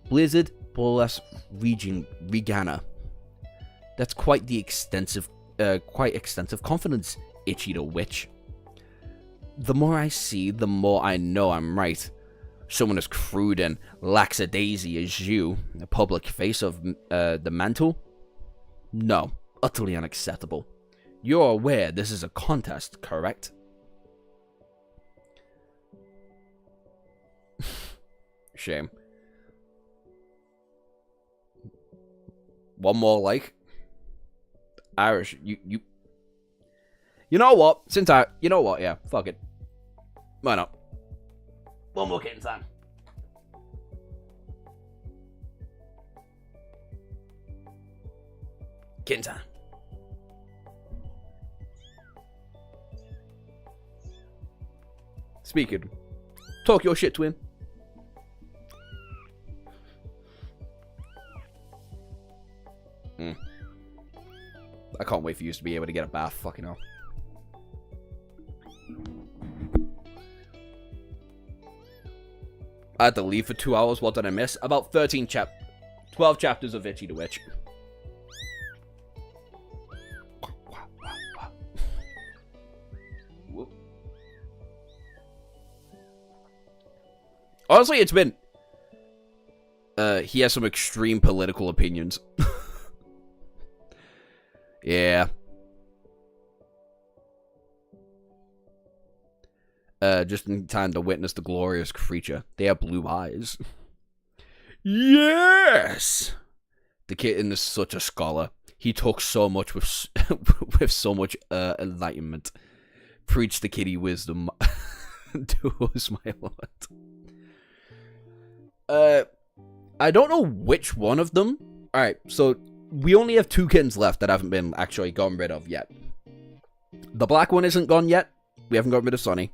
Blizzard Bolas Regana. That's quite extensive confidence, Ichi the Witch. The more I see, the more I know I'm right. Someone as crude and lackadaisy as you, a public face of the mantle? No, utterly unacceptable. You're aware this is a contest, correct? Shame. One more like. Irish, you know what? You know what? Yeah, fuck it. Why not? One more kitten time. Kitten time. Speaking. Talk your shit, twin. I can't wait for you to be able to get a bath. Fucking hell. I had to leave for 2 hours. What did I miss? About 12 chapters of Ichi the Witch. Honestly, it's been... he has some extreme political opinions. Yeah. Just in time to witness the glorious creature. They have blue eyes. Yes! The kitten is such a scholar. He talks so much with with so much enlightenment. Preach the kitty wisdom to us, my lord. I don't know which one of them. Alright, so we only have 2 kittens left that haven't been actually gotten rid of yet. The black one isn't gone yet. We haven't gotten rid of Sunny.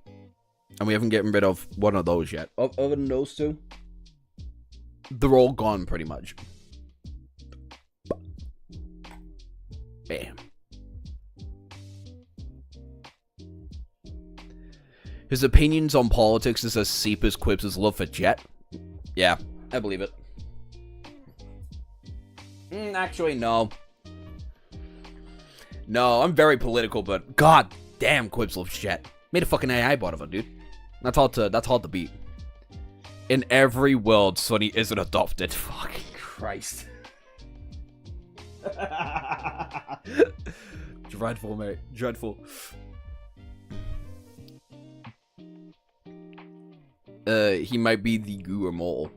And we haven't gotten rid of one of those yet. Other than those 2, they're all gone pretty much. Bam. His opinions on politics is as steep as Quibs' love for Jet. Yeah, I believe it. Actually, no. No, I'm very political, but god damn, Quibs loves Jet. Made a fucking AI bot of her, dude. That's hard to beat. In every world, Sunny isn't adopted. Fucking Christ. Dreadful, mate. Dreadful. He might be the guru mole.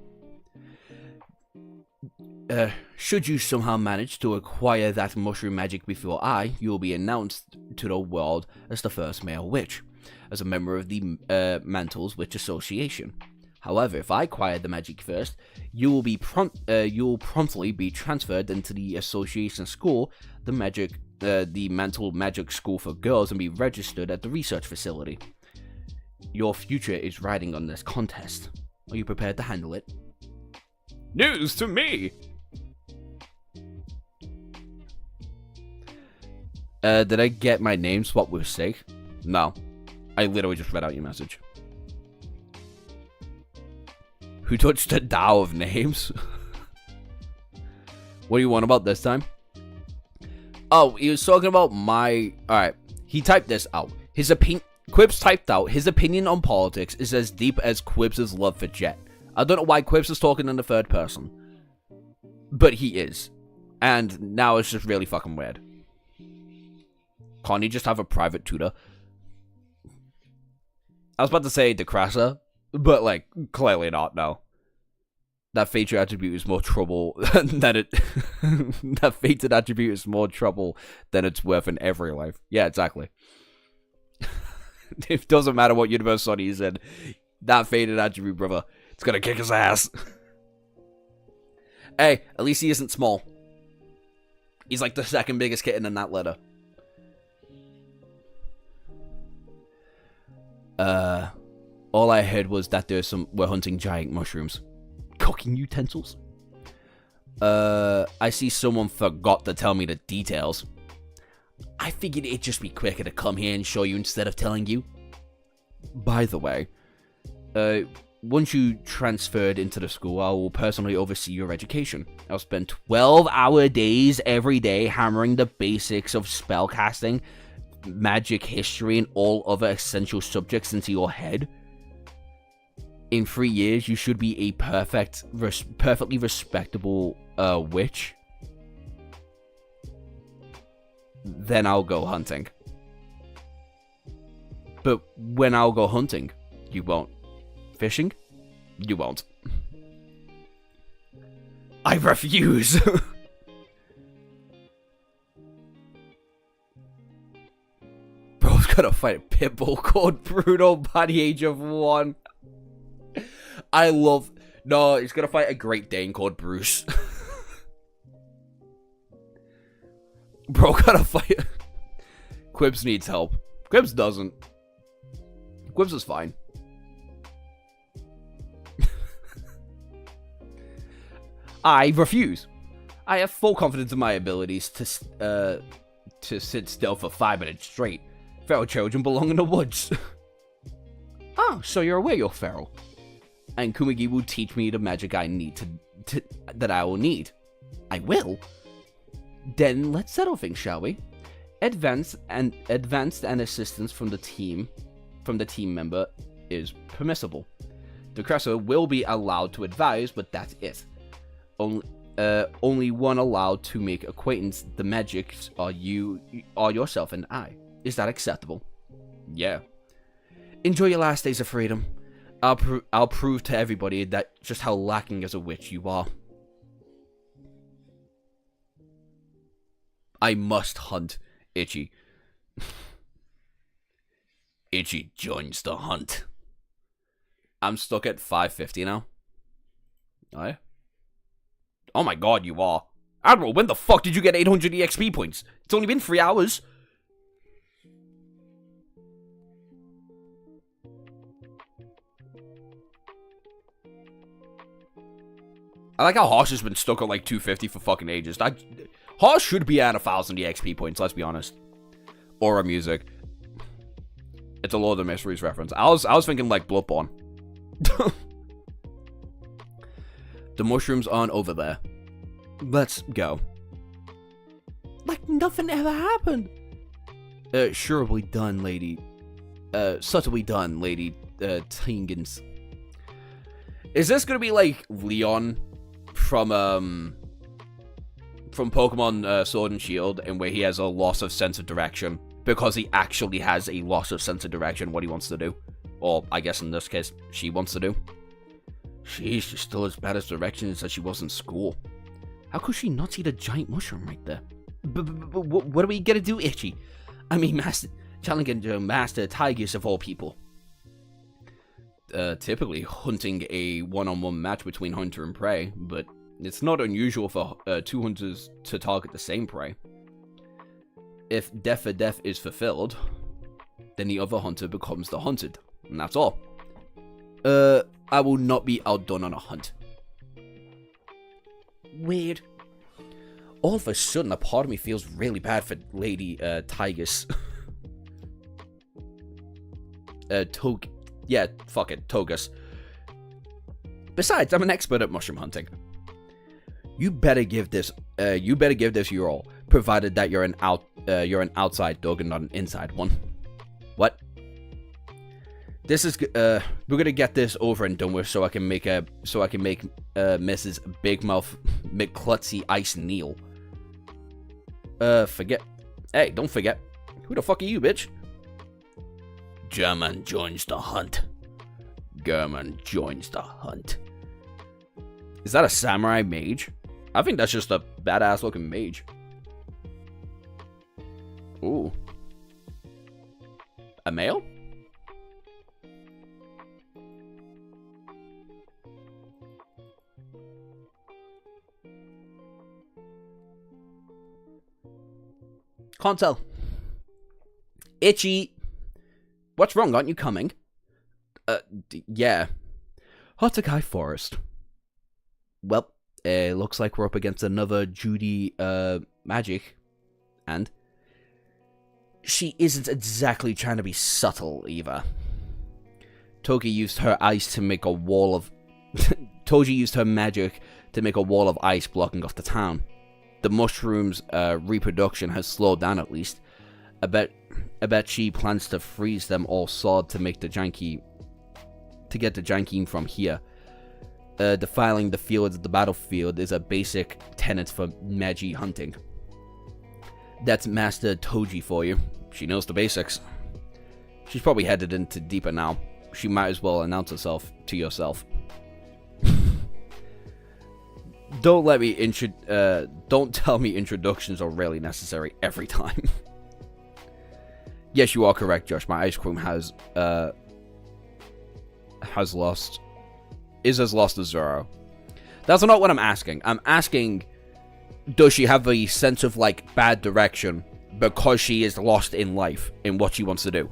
Should you somehow manage to acquire that mushroom magic before you will be announced to the world as the first male witch, as a member of the Mantle's Witch Association. However, if I acquire the magic first, you will promptly be transferred into the association school, the Mantle Magic School for Girls, and be registered at the research facility. Your future is riding on this contest. Are you prepared to handle it? News to me! Did I get my name swapped with Sig? No. I literally just read out your message. Who touched the Tao of names? What do you want about this time? Oh, he was talking about my... Alright, he typed this out. His opinion... Quibs typed out, his opinion on politics is as deep as Quibs' love for Jet. I don't know why Quibs is talking in the third person. But he is. And now it's just really fucking weird. Can't he just have a private tutor? I was about to say Decrassa, but, like, clearly not, no. That fated attribute is more trouble than it. That fated attribute is more trouble than it's worth in every life. Yeah, exactly. It doesn't matter what universe Sonny is in. That fated attribute, brother, it's gonna kick his ass. Hey, at least he isn't small. He's like the second biggest kitten in that letter. All I heard was that we're hunting giant mushrooms. Cooking utensils? I see someone forgot to tell me the details. I figured it'd just be quicker to come here and show you instead of telling you. By the way, once you transferred into the school, I will personally oversee your education. I'll spend 12-hour days every day hammering the basics of spellcasting, magic history, and all other essential subjects into your head. In 3 years, you should be a perfectly respectable witch. Then I'll go hunting. But when I'll go hunting, you won't. Fishing? You won't. I refuse! Bro's gonna fight a pitbull called Bruno by the age of 1. No, he's gonna fight a Great Dane called Bruce. Bro gotta fight. Quibbs needs help. Quibbs doesn't. Quibbs is fine. I refuse. I have full confidence in my abilities to sit still for 5 minutes straight. Feral children belong in the woods. Oh, so you're aware you're feral. And Kumagi will teach me the magic I need that I will need. I will? Then let's settle things, shall we? Advanced and assistance from the team member is permissible. The Cresser will be allowed to advise, but that's it. Only one allowed to make acquaintance. The magics are yourself and I. Is that acceptable? Yeah. Enjoy your last days of freedom. I'll prove to everybody that just how lacking as a witch you are. I must hunt Ichi. Ichi joins the hunt. I'm stuck at 550 now. Oh, yeah? Oh my god, you are. Admiral, when the fuck did you get 800 EXP points? It's only been 3 hours. I like how Hoss has been stuck at like 250 for fucking ages. Hoss should be at 1,000 EXP points, let's be honest. Aura music. It's a Lord of the Mysteries reference. I was thinking like Bloodborne. The mushrooms aren't over there. Let's go. Like nothing ever happened. Surely done, lady. Subtly done, lady. Tingens. Is this gonna be like Leon from Pokemon Sword and Shield, and where he has a loss of sense of direction because he actually has a loss of sense of direction, what he wants to do, or I guess in this case she wants to do. She's still as bad as directions as she was in school. How could she not see the giant mushroom right there? But what are we gonna do, Ichi? I mean, challenging Master Tigers of all people. Typically hunting a one-on-one match between hunter and prey, but it's not unusual for two hunters to target the same prey. If death for death is fulfilled, then the other hunter becomes the hunted, and that's all. I will not be outdone on a hunt. Weird. All of a sudden, a part of me feels really bad for Lady Tigus. Yeah, fuck it, Togus. Besides, I'm an expert at mushroom hunting. You better give this your all, provided that you're an outside dog and not an inside one. What? This is we're gonna get this over and done with, so I can make Mrs. Big Mouth McClutzy Ice Neal. Forget. Hey, don't forget. Who the fuck are you, bitch? German joins the hunt. German joins the hunt. Is that a samurai mage? I think that's just a badass looking mage. Ooh. A male? Can't tell. Ichi. What's wrong? Aren't you coming? Yeah. Hotakai Forest. Well, looks like we're up against another Judy, magic. And she isn't exactly trying to be subtle, either. Togi used her ice to make a wall of... Toji used her magic to make a wall of ice blocking off the town. The mushroom's reproduction has slowed down at least. I bet she plans to freeze them all solid to make the janky... to get the janky from here. Defiling the fields of the battlefield is a basic tenet for magi hunting. That's Master Toji for you. She knows the basics. She's probably headed into deeper now. She might as well announce herself to yourself. Don't tell me introductions are really necessary every time. Yes, you are correct, Josh. My ice cream is as lost as Zoro. That's not what I'm asking. I'm asking, does she have a sense of, like, bad direction because she is lost in life, in what she wants to do?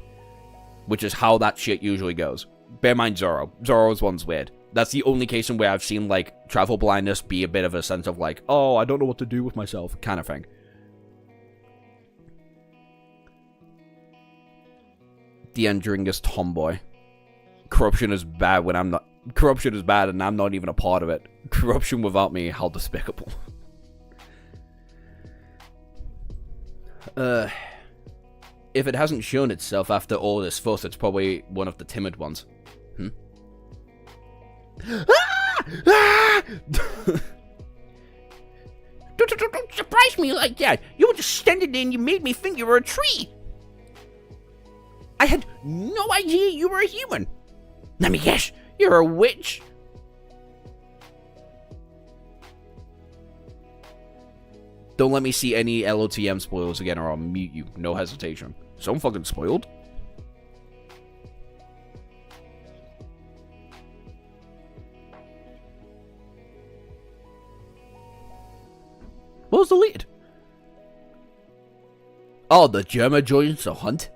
Which is how that shit usually goes. Bear in mind Zoro. Zoro's one's weird. That's the only case in where I've seen, like, travel blindness be a bit of a sense of, like, oh, I don't know what to do with myself, kind of thing. The Andringus tomboy. Corruption is bad when I'm not... Corruption is bad and I'm not even a part of it. Corruption without me, how despicable. If it hasn't shown itself after all this fuss, it's probably one of the timid ones. Don't surprise me like that. You were just standing there and you made me think you were a tree. I had no idea you were a human. Let me guess, you're a witch. Don't let me see any LOTM spoilers again or I'll mute you. No hesitation. So I'm fucking spoiled. What was the lead? Oh, the German joins the hunt?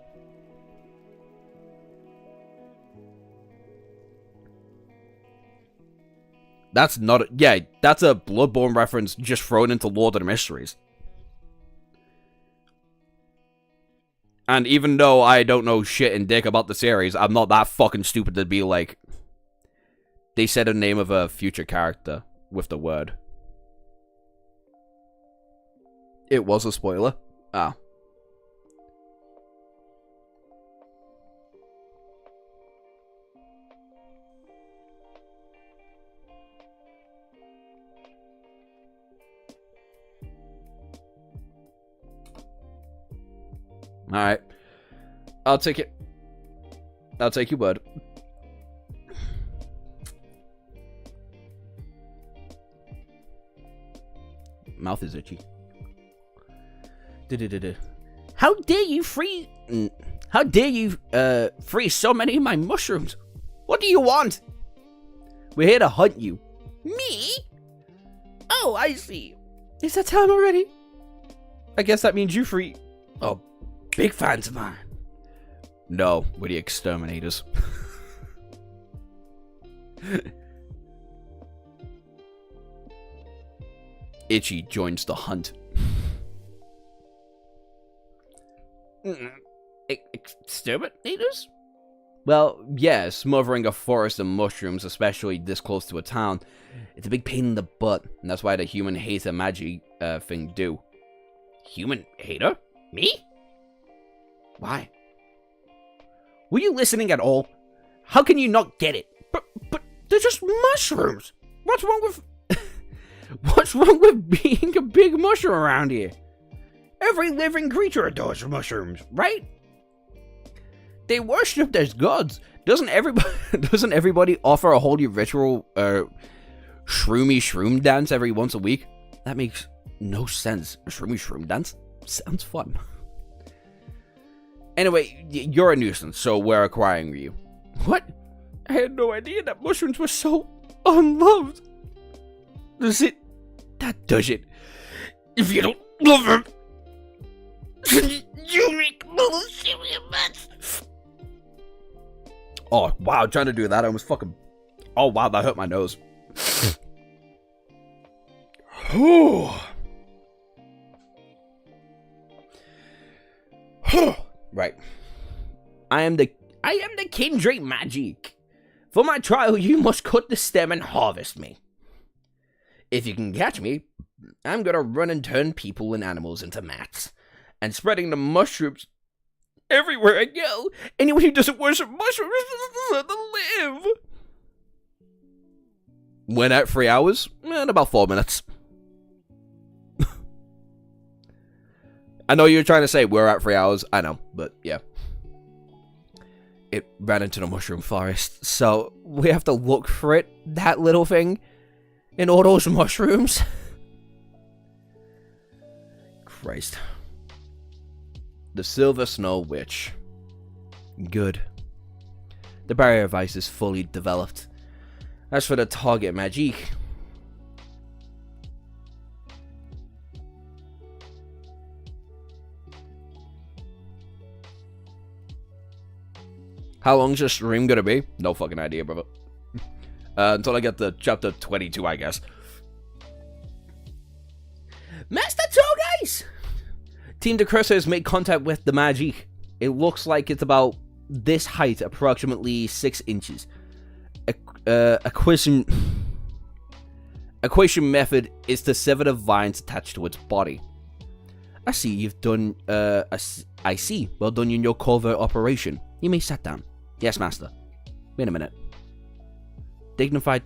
That's not a... Yeah, that's a Bloodborne reference just thrown into Lord of the Mysteries. And even though I don't know shit and dick about the series, I'm not that fucking stupid to be like... They said a name of a future character with the word. It was a spoiler. Ah. Alright. I'll take it. I'll take your word. Mouth is itchy. How dare you freeze... How dare you, freeze so many of my mushrooms? What do you want? We're here to hunt you. Me? Oh, I see. Is that time already? I guess that means you free... Oh, big fans of mine. No, we're the exterminators. Ichi joins the hunt. Exterminators? Well, yeah, smothering a forest of mushrooms, especially this close to a town, it's a big pain in the butt, and that's why the human hater magic thing do. Human hater? Me? Why? Were you listening at all? How can you not get it? But they're just mushrooms. What's wrong with... What's wrong with being a big mushroom around here? Every living creature adores mushrooms, right? They worshipped as gods. Doesn't everybody offer a holy ritual Shroomy shroom dance every once a week? That makes no sense. A shroomy shroom dance? Sounds fun. Anyway, you're a nuisance, so we're acquiring you. What? I had no idea that mushrooms were so unloved. Does it? That does it. If you don't love them, you make bullshit mess. Oh, wow, trying to do that, I almost fucking... Oh, wow, that hurt my nose. Right. I am the Kindred Magic. For my trial, you must cut the stem and harvest me. If you can catch me, I'm gonna run and turn people and animals into mats, and spreading the mushrooms everywhere I go. Anyone who doesn't worship mushrooms doesn't live. When at 3 hours? In about 4 minutes. I know you're trying to say we're at 3 hours. I know, but yeah. It ran into the mushroom forest, so we have to look for it, that little thing, in all those mushrooms. Christ. The Silver Snow Witch. Good. The barrier of ice is fully developed. As for the target magic, how long's your stream gonna be? No fucking idea, brother. Until I get to chapter 22, I guess. Master Togeis! Team Decressa has made contact with the magic. It looks like it's about this height, approximately 6 inches. Equation method is to sever the vines attached to its body. I see you've done, I see. Well done in your covert operation. You may sit down. Yes, master. Wait a minute. Dignified,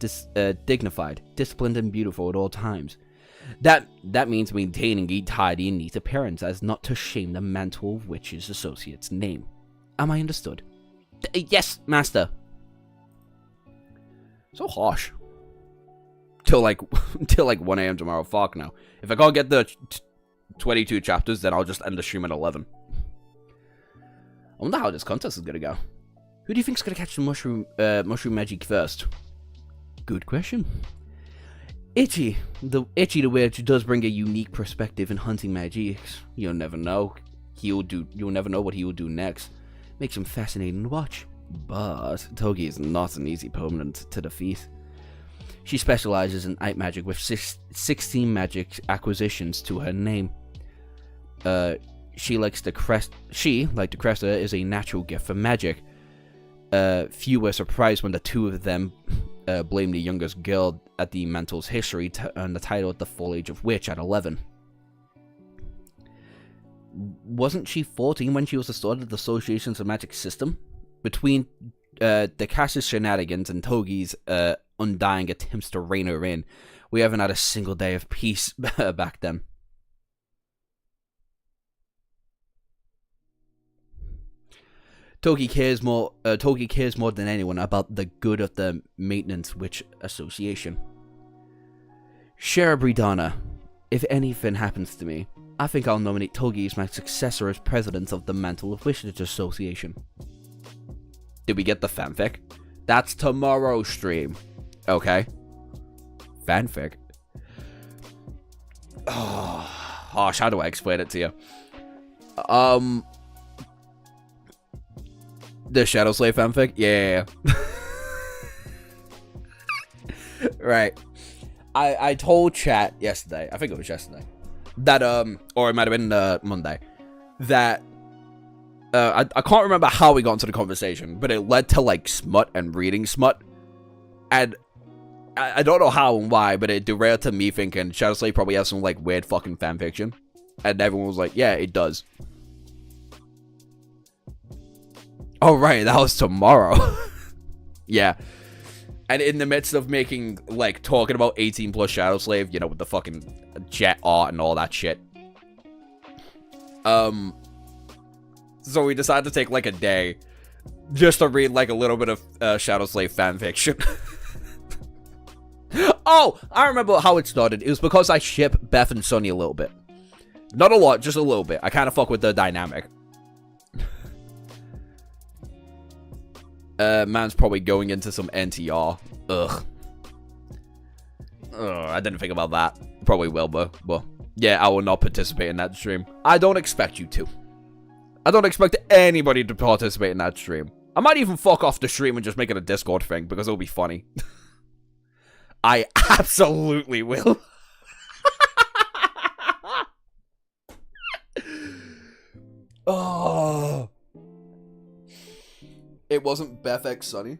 disciplined, and beautiful at all times. That means maintaining a tidy and neat appearance as not to shame the Mantle of Witch's associate's name. Am I understood? Yes, master. So harsh. Till like 1 a.m. tomorrow. Fuck no. If I can't get the 22 chapters, then I'll just end the stream at 11. I wonder how this contest is gonna go. Who do you think's gonna catch the mushroom magic first? Good question. Ichi the Witch does bring a unique perspective in hunting magics. You'll never know. You'll never know what he will do next. Makes him fascinating to watch. But Togi is not an easy opponent to defeat. She specializes in night magic with 16 magic acquisitions to her name. She, like Decressa, is a natural gift for magic. Few were surprised when the two of them blamed the youngest girl at the Mantle's history to earn the title at the full age of Witch at 11. Wasn't she 14 when she was the start of the Association's magic system? Between Decressa's shenanigans and Togi's undying attempts to rein her in, we haven't had a single day of peace back then. Togi cares more than anyone about the good of the Maintenance Witch Association. Sherabridana, if anything happens to me, I think I'll nominate Togi as my successor as president of the Mantle of Witches Association. Did we get the fanfic? That's tomorrow's stream. Okay. Fanfic. Oh, gosh, how do I explain it to you? The Shadow Slave fanfic? Yeah. Right. I told chat yesterday, I think it was yesterday, that, or it might have been Monday, that, I can't remember how we got into the conversation, but it led to, like, smut and reading smut, and I don't know how and why, but it derailed to me thinking Shadow Slave probably has some, like, weird fucking fanfiction, and everyone was like, yeah, it does. Oh, right, that was tomorrow. Yeah. And in the midst of making, like, talking about 18 plus Shadow Slave, you know, with the fucking jet art and all that shit. So we decided to take, like, a day just to read, like, a little bit of Shadow Slave fanfiction. Oh, I remember how it started. It was because I ship Beth and Sunny a little bit. Not a lot, just a little bit. I kind of fuck with the dynamic. Man's probably going into some NTR. Ugh. I didn't think about that. Probably will, but yeah, I will not participate in that stream. I don't expect you to. I don't expect anybody to participate in that stream. I might even fuck off the stream and just make it a Discord thing, because it'll be funny. I absolutely will. Oh. It wasn't Beth X Sunny.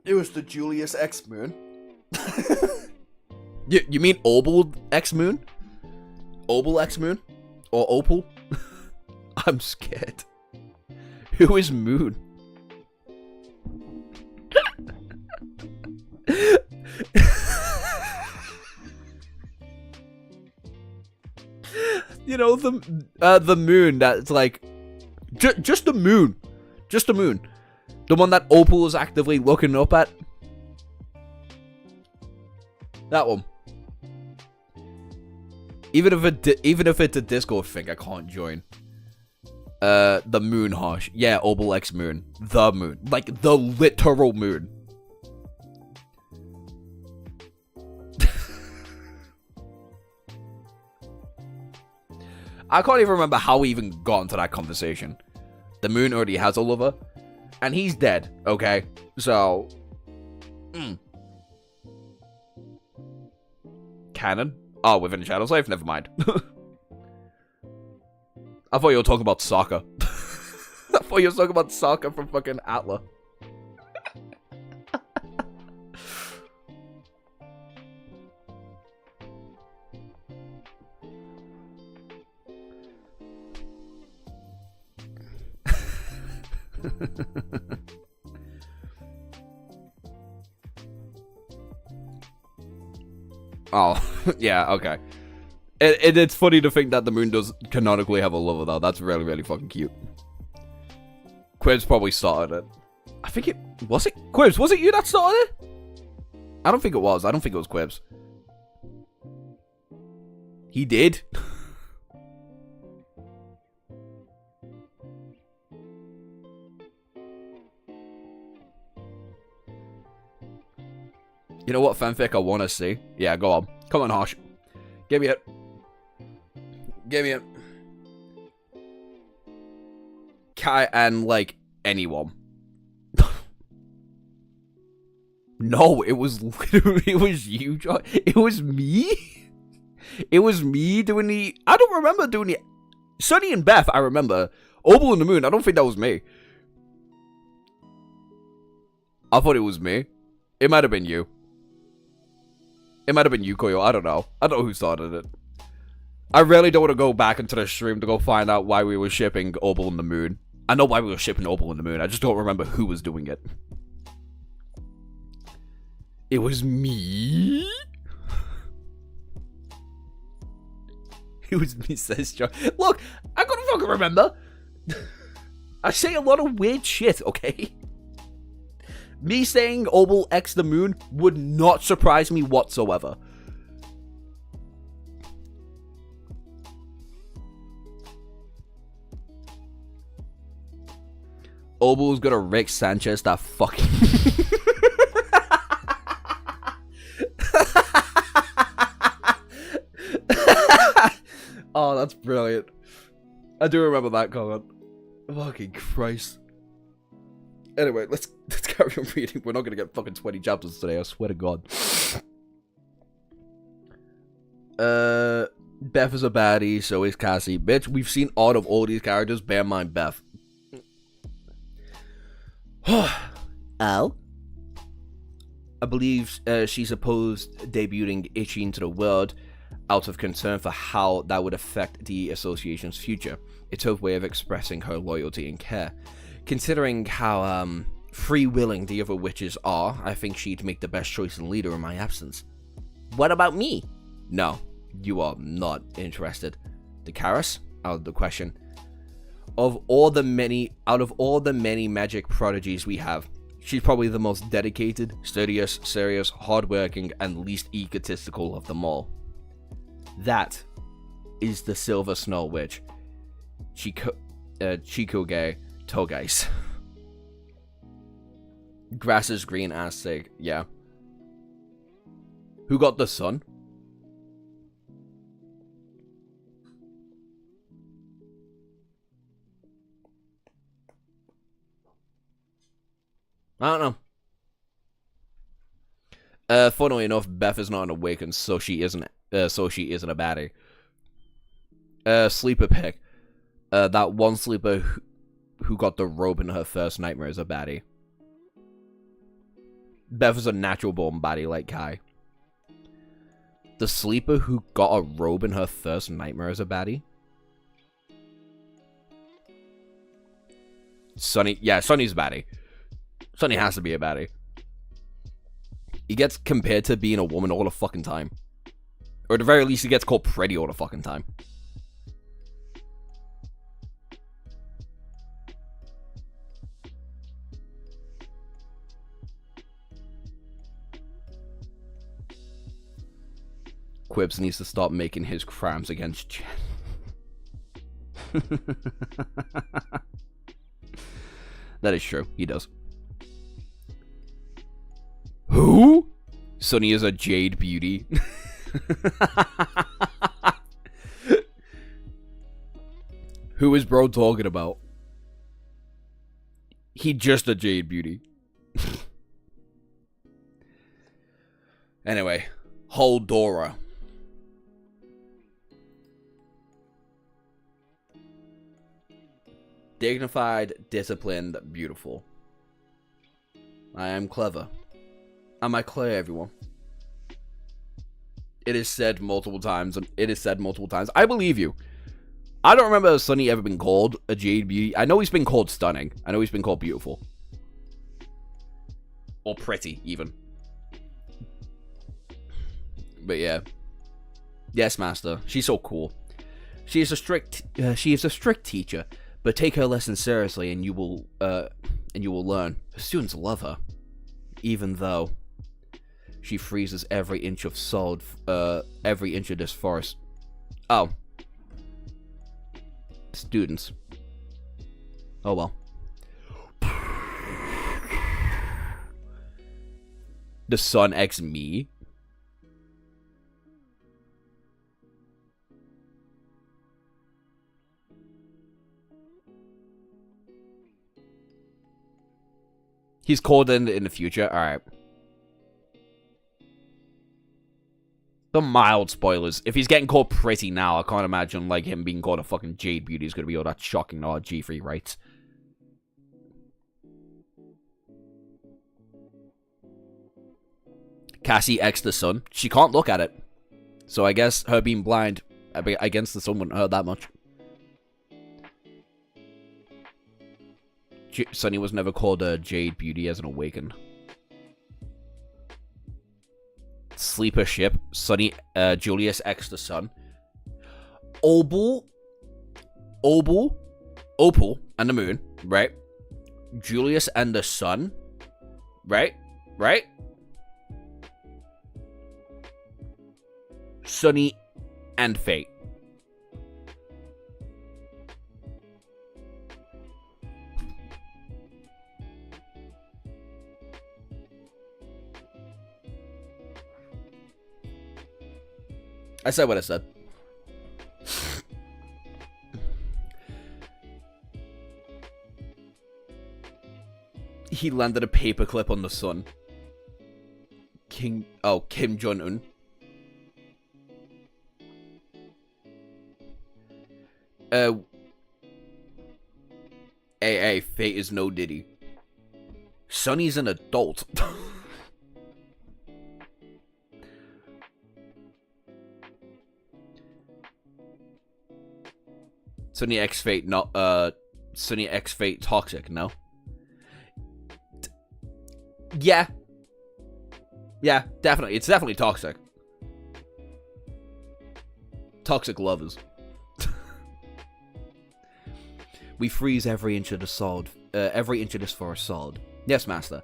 It was the Julius X Moon. You mean Opal X Moon? Opal X Moon? Or Opal? I'm scared. Who is Moon? You know, the moon that's like just the moon. Just the moon. The one that Opal is actively looking up at. That one. Even if it's a Discord thing, I can't join. The moon harsh. Yeah, Opal X Moon. The moon. Like the literal moon. I can't even remember how we even got into that conversation. The moon already has a lover. And he's dead, okay? So... Canon? Oh, within Shadow's Life? Never mind. I thought you were talking about Sokka. I thought you were talking about Sokka from fucking Atla. Oh, yeah, okay. It's funny to think that the moon does canonically have a lover, though. That's really, really fucking cute. Quibbs probably started it. I think it... Was it? Quibbs, was it you that started it? I don't think it was. I don't think it was Quibbs. He did? You know what fanfic I want to see? Yeah, go on. Come on, Harsh. Give me it. Give me it. Kai and, like, anyone. No, it was literally, it was you, John. It was me? It was me doing the... I don't remember doing the... Sunny and Beth, I remember. Opal and the Moon, I don't think that was me. I thought it was me. It might have been you. It might have been you, Koyo. I don't know. I don't know who started it. I really don't want to go back into the stream to go find out why we were shipping Opal and the Moon. I know why we were shipping Opal and the Moon. I just don't remember who was doing it. It was me? It was me, says John. Look, I couldn't fucking remember. I say a lot of weird shit, okay? Me saying Opal X the Moon would not surprise me whatsoever. Opal's gonna Rick Sanchez that fucking... Oh, that's brilliant. I do remember that comment. Fucking Christ. Anyway, let's carry on reading. We're not gonna get fucking 20 chapters today, I swear to God. Beth is a baddie, so is Cassie. Bitch, we've seen all of all these characters, bear in mind Beth. Oh? I believe she's opposed debuting Ichi into the world out of concern for how that would affect the association's future. It's her way of expressing her loyalty and care. Considering how free-willing the other witches are, I think she'd make the best choice and leader in my absence. What about me? No, you are not interested. The Karas? Out of the question. Out of all the many magic prodigies we have, She's probably the most dedicated, studious, serious, hardworking, and least egotistical of them all. That is the Silver Snow Witch, Chikuge Togais. Grass is green as sig, yeah. Who got the sun? I don't know. Funnily enough, Beth is not an awakened, so she isn't a baddie. Sleeper pick. That one sleeper who got the robe in her first nightmare is a baddie. Beth is a natural born baddie like Kai. The sleeper who got a robe in her first nightmare is a baddie. Sunny, yeah, Sunny's a baddie. Sunny has to be a baddie. He gets compared to being a woman all the fucking time. Or at the very least, he gets called pretty all the fucking time. Quibbs needs to stop making his crimes against Jen. That is true. He does. Who? Sunny is a jade beauty. Who is bro talking about? He just a jade beauty. Anyway, Holdora. Dignified, disciplined, beautiful. I am clever. Am I clear, everyone? It is said multiple times. I believe you. I don't remember Sunny ever been called a jade beauty. I know he's been called stunning. I know he's been called beautiful. Or pretty, even. But yeah. Yes, master. She's so cool. She is a strict teacher, but take her lessons seriously and you will learn. Her students love her. Even though she freezes every inch of this forest. Oh. Students. Oh well. The sun X me? He's called in the future? Alright. The mild spoilers. If he's getting called pretty now, I can't imagine like him being called a fucking jade beauty is gonna be all that shocking. Oh, G3 rights. Cassie X the sun. She can't look at it. So I guess her being blind against the sun wouldn't hurt that much. Sunny was never called a jade beauty as an awakened. Sleeper ship. Sunny, Julius X the sun. Opal, and the moon, right? Julius and the sun, right? Sunny and Fate. I said what I said. He landed a paperclip on the sun. Kim Jong-un. Hey, Fate is no Diddy. Sunny's an adult. Sunny X Fate, not Sunny X Fate toxic, no? Yeah, definitely. It's definitely toxic. Toxic lovers. We freeze every inch of the solid, every inch of this forest solid. Yes, master.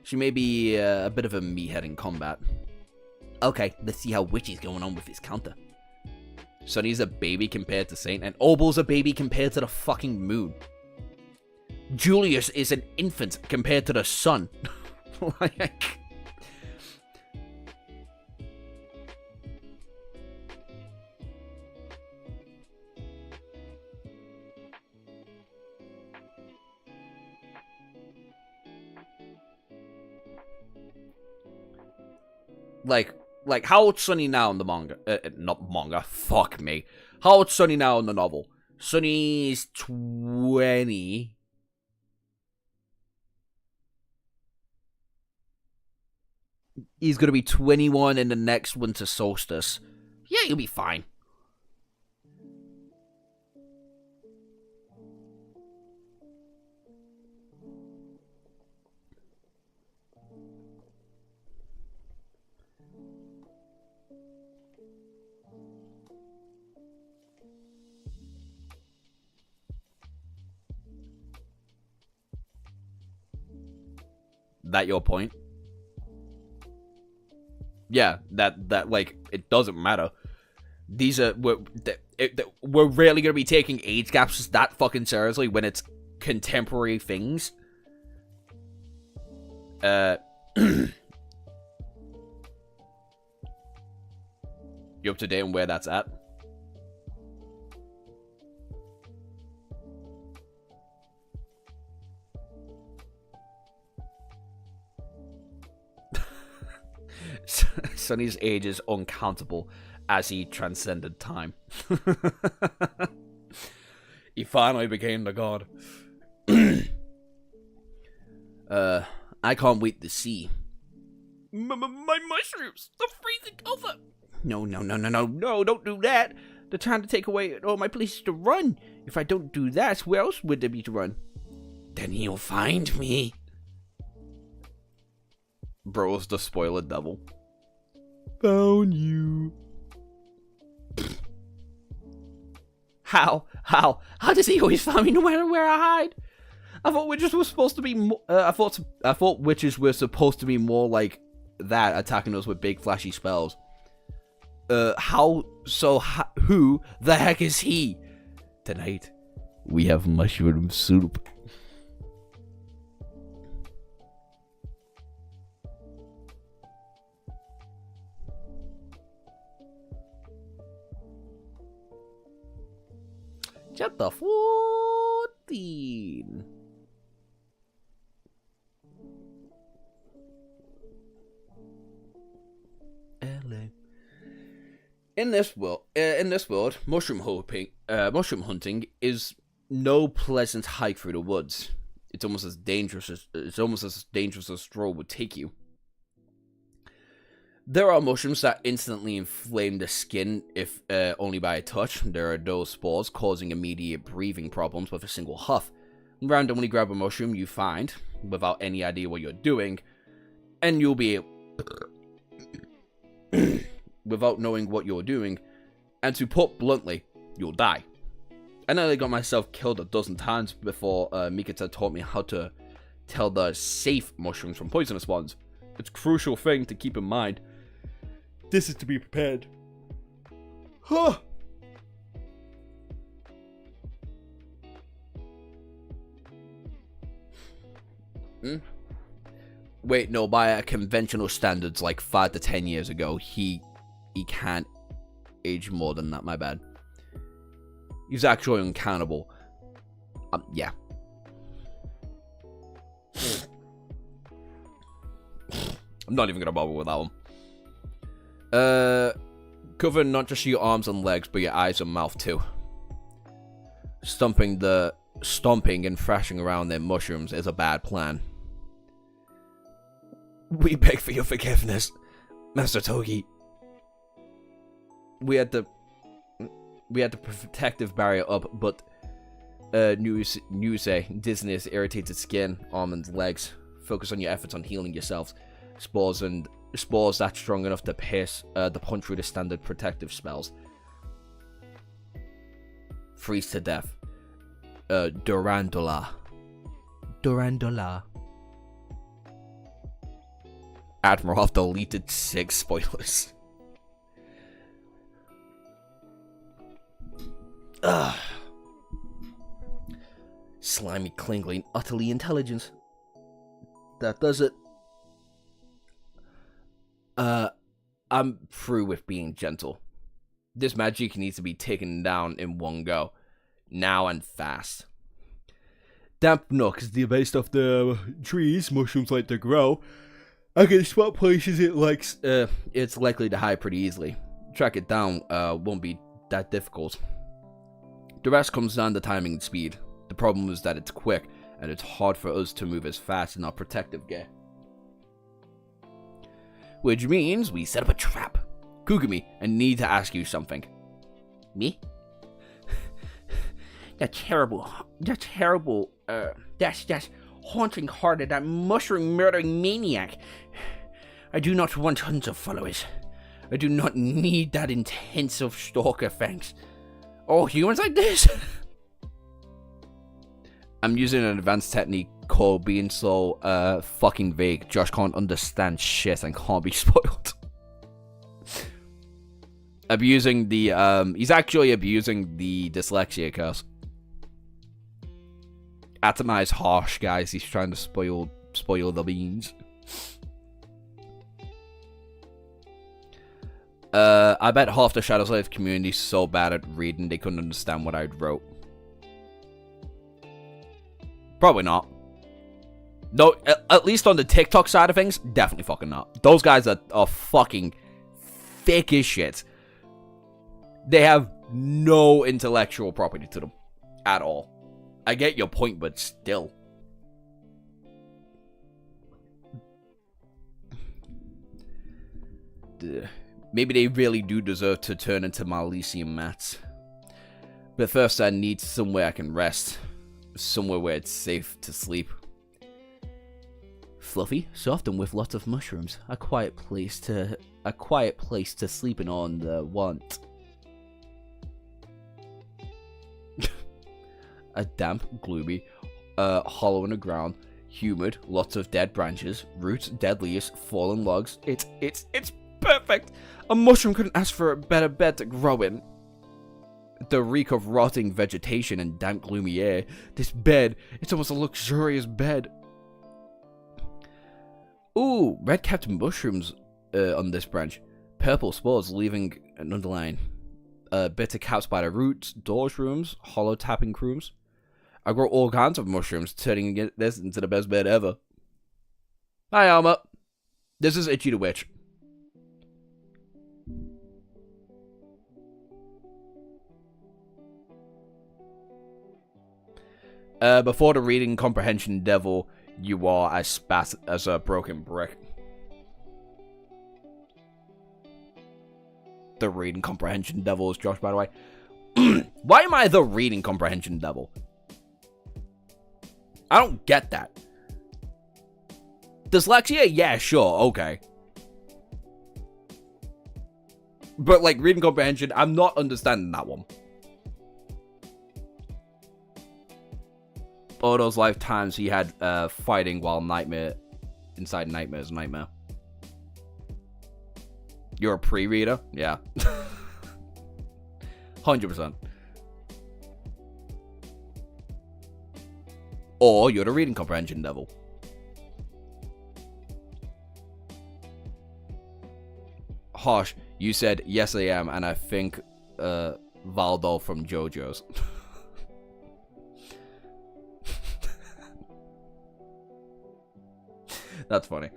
She may be a bit of a meathead in combat. Okay, let's see how Witchy's going on with his counter. Sunny's a baby compared to Saint, and Obel's a baby compared to the fucking moon. Julius is an infant compared to the sun. Like, how old's Sunny now in the manga? Not manga, fuck me. How old's Sunny now in the novel? Sunny's 20. He's gonna be 21 in the next winter solstice. Yeah, you'll be fine. That your point? Yeah, that like, it doesn't matter. These are we're rarely gonna be taking age gaps that fucking seriously when it's contemporary things. You up to date on where that's at? Sunny's age is uncountable as he transcended time. He finally became the god. I can't wait to see. My mushrooms! They're freezing over! No, don't do that. They're trying to take away all my places to run. If I don't do that, where else would there be to run? Then he'll find me. Bro's the spoiler devil. Found you. How does he always find me no matter where I hide? I thought witches were supposed to be I thought witches were supposed to be more like that, attacking us with big flashy spells. Who the heck is he? Tonight, we have mushroom soup. Chapter 14. In this world, mushroom hunting is no pleasant hike through the woods. It's almost as dangerous as a stroll would take you. There are mushrooms that instantly inflame the skin if only by a touch. There are those spores causing immediate breathing problems with a single huff. Randomly grab a mushroom you find without any idea what you're doing, and you'll be without knowing what you're doing, and to put bluntly, you'll die. I nearly got myself killed a dozen times before Mikita taught me how to tell the safe mushrooms from poisonous ones. It's a crucial thing to keep in mind. This is to be prepared. Huh. Wait, no, by conventional standards, like 5 to 10 years ago, he can't age more than that, my bad. He's actually uncountable. Yeah. I'm not even gonna bother with that one. Cover not just your arms and legs, but your eyes and mouth too. Stomping and thrashing around their mushrooms is a bad plan. We beg for your forgiveness, Master Togi. We had the protective barrier up, but dizziness, irritated skin, arms and legs. Focus on your efforts on healing yourselves. Spores that's strong enough to pierce the punch through the standard protective spells. Freeze to death. Durandula. Admiral, I've deleted 6 spoilers. Ugh. Slimy, clingling, utterly intelligent. That does it. I'm through with being gentle. This magic needs to be taken down in one go. Now and fast. Damp nook is the base of the trees mushrooms like to grow. I can spot places it's likely to hide pretty easily. Track it down won't be that difficult. The rest comes down to timing and speed. The problem is that it's quick, and it's hard for us to move as fast in our protective gear. Which means we set up a trap. Kugumi, I need to ask you something. Me? That terrible, that's haunting heart of that mushroom murdering maniac. I do not want tons of followers. I do not need that intensive stalker, thanks. Oh, humans like this? I'm using an advanced technique called being so fucking vague. Josh can't understand shit and can't be spoiled. Abusing the he's actually abusing the dyslexia curse. Atomize harsh, guys. He's trying to spoil the beans. I bet half the Shadow Slave community is so bad at reading they couldn't understand what I wrote. Probably not. No, at least on the TikTok side of things, definitely fucking not. Those guys are fucking thick as shit. They have no intellectual property to them. At all. I get your point, but still. Maybe they really do deserve to turn into Malicium mats. But first I need somewhere I can rest. Somewhere where it's safe to sleep. Fluffy, soft, and with lots of mushrooms. A quiet place to sleep in on the want. A damp, gloomy, hollow in the ground, humid, lots of dead branches, roots, dead leaves, fallen logs. It's perfect. A mushroom couldn't ask for a better bed to grow in. The reek of rotting vegetation and damp, gloomy air. This bed, it's almost a luxurious bed. Ooh, red-capped mushrooms on this branch. Purple spores leaving an underline. Bitter caps by the roots, doors rooms, hollow tapping rooms. I grow all kinds of mushrooms, turning this into the best bed ever. Hi, Alma. This is Ichi the Witch. Before the reading comprehension devil, you are as spat as a broken brick. The reading comprehension devil is Josh, by the way. Why am I the reading comprehension devil? I don't get that. Dyslexia? Yeah, sure, okay. But, like, reading comprehension, I'm not understanding that one. All those lifetimes he had fighting while inside Nightmare's Nightmare. You're a pre-reader? Yeah. 100%. Or you're the reading comprehension devil. Harsh, you said, yes I am, and I think Valdo from JoJo's. That's funny.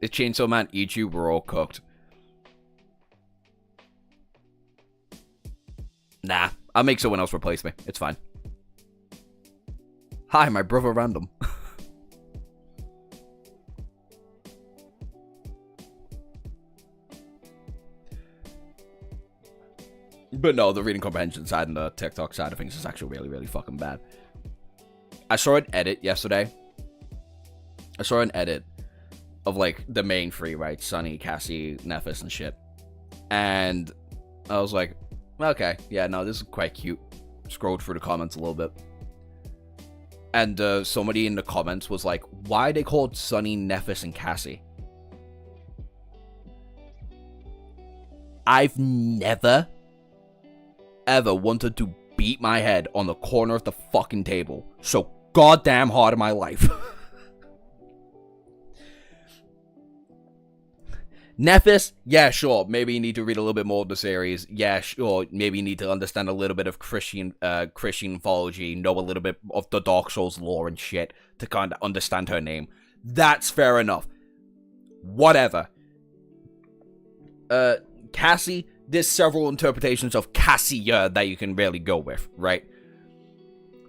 The Chainsaw Man, Ichi, we're all cooked. Nah, I'll make someone else replace me. It's fine. Hi, my brother Random. But no, the reading comprehension side and the TikTok side of things is actually really, really fucking bad. I saw an edit yesterday. I saw an edit of, like, the main three, right? Sunny, Cassie, Nephis, and shit. And I was like, okay, yeah, no, this is quite cute. Scrolled through the comments a little bit. And somebody in the comments was like, why are they called Sunny, Nephis, and Cassie? I've never, ever wanted to beat my head on the corner of the fucking table so goddamn hard in my life. Nephis, yeah, sure. Maybe you need to read a little bit more of the series. Yeah, sure. Maybe you need to understand a little bit of Christian mythology, know a little bit of the Dark Souls lore and shit to kind of understand her name. That's fair enough. Whatever. Cassie, there's several interpretations of Cassia that you can really go with, right?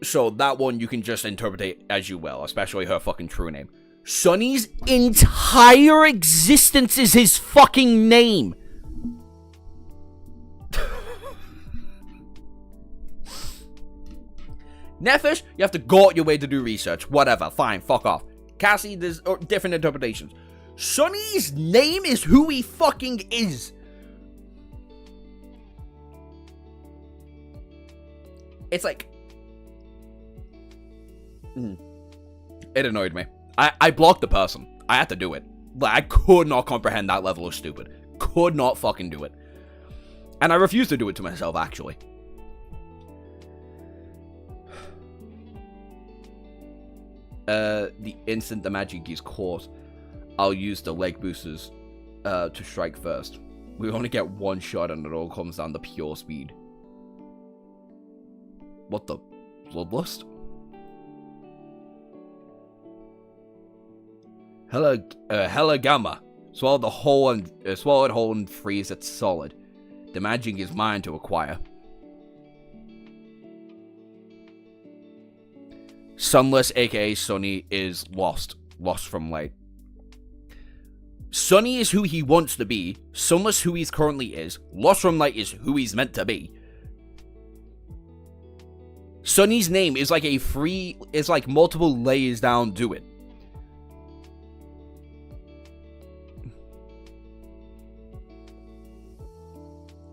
So that one you can just interpret as you will, especially her fucking true name. Sunny's entire existence is his fucking name. Nephis, you have to go out your way to do research. Whatever, fine, fuck off. Cassie, there's different interpretations. Sunny's name is who he fucking is. It's like... It annoyed me. I blocked the person. I had to do it. Like, I could not comprehend that level of stupid. Could not fucking do it. And I refused to do it to myself, actually. The instant the magic is caught, I'll use the leg boosters to strike first. We only get one shot and it all comes down to pure speed. What the? Bloodlust? Hella gamma. Swallow the whole and swallow it whole and freeze it solid. The magic is mine to acquire. Sunless, aka Sunny, is lost. Lost from light. Sunny is who he wants to be. Sunless, who he currently is. Lost from light is who he's meant to be. Sunny's name is like multiple layers down to it.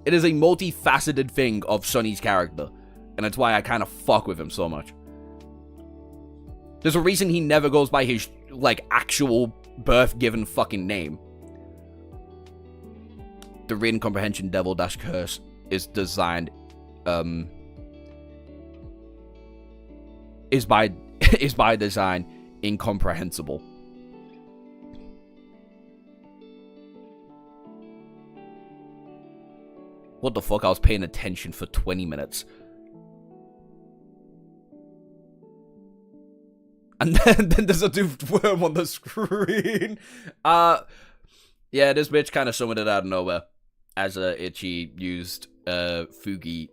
It is a multifaceted thing of Sunny's character, and that's why I kind of fuck with him so much. There's a reason he never goes by his, actual birth-given fucking name. The reading comprehension devil-curse is designed, is by design incomprehensible. What the fuck? I was paying attention for 20 minutes. And then there's a dude worm on the screen. Yeah, this bitch kind of summoned it out of nowhere. As Ichi used Fugi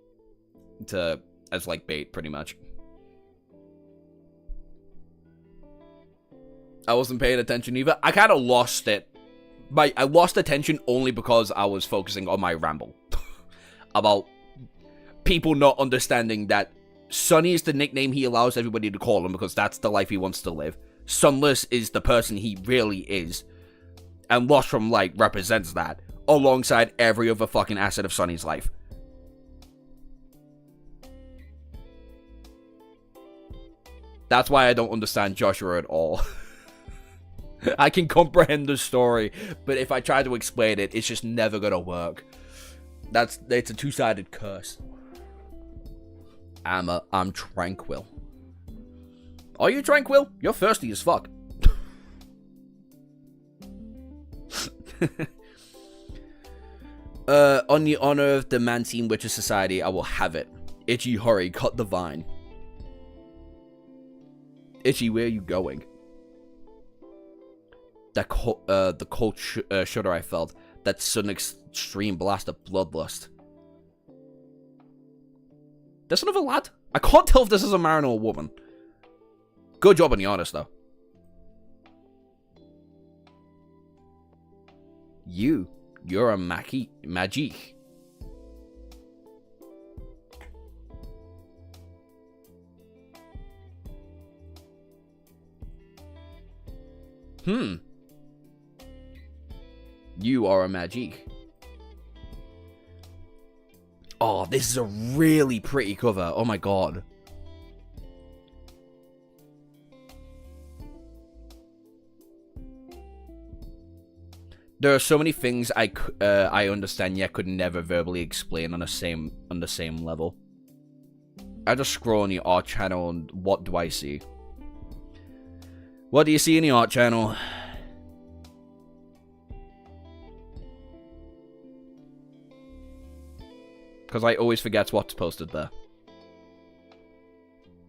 as bait, pretty much. I wasn't paying attention either. I kind of lost it. I lost attention only because I was focusing on my ramble. About people not understanding that Sunny is the nickname he allows everybody to call him because that's the life he wants to live. Sunless is the person he really is. And Lost from Light represents that, alongside every other fucking asset of Sunny's life. That's why I don't understand Joshua at all. I can comprehend the story, but if I try to explain it, it's just never gonna work. It's a two-sided curse. I'm tranquil. Are you tranquil? You're thirsty as fuck. On the honor of the Mantine Witcher Society, I will have it. Ichi, hurry, cut the vine. Ichi, where are you going? The cold shudder I felt. That sudden extreme blast of bloodlust. This another lad? I can't tell if this is a man or a woman. Good job on the honest, though. You're a magic. You are a magic. Oh, this is a really pretty cover. Oh my god. There are so many things I understand yet could never verbally explain on the same level. I just scroll on the art channel and what do I see? What do you see in the art channel? Because I always forget what's posted there.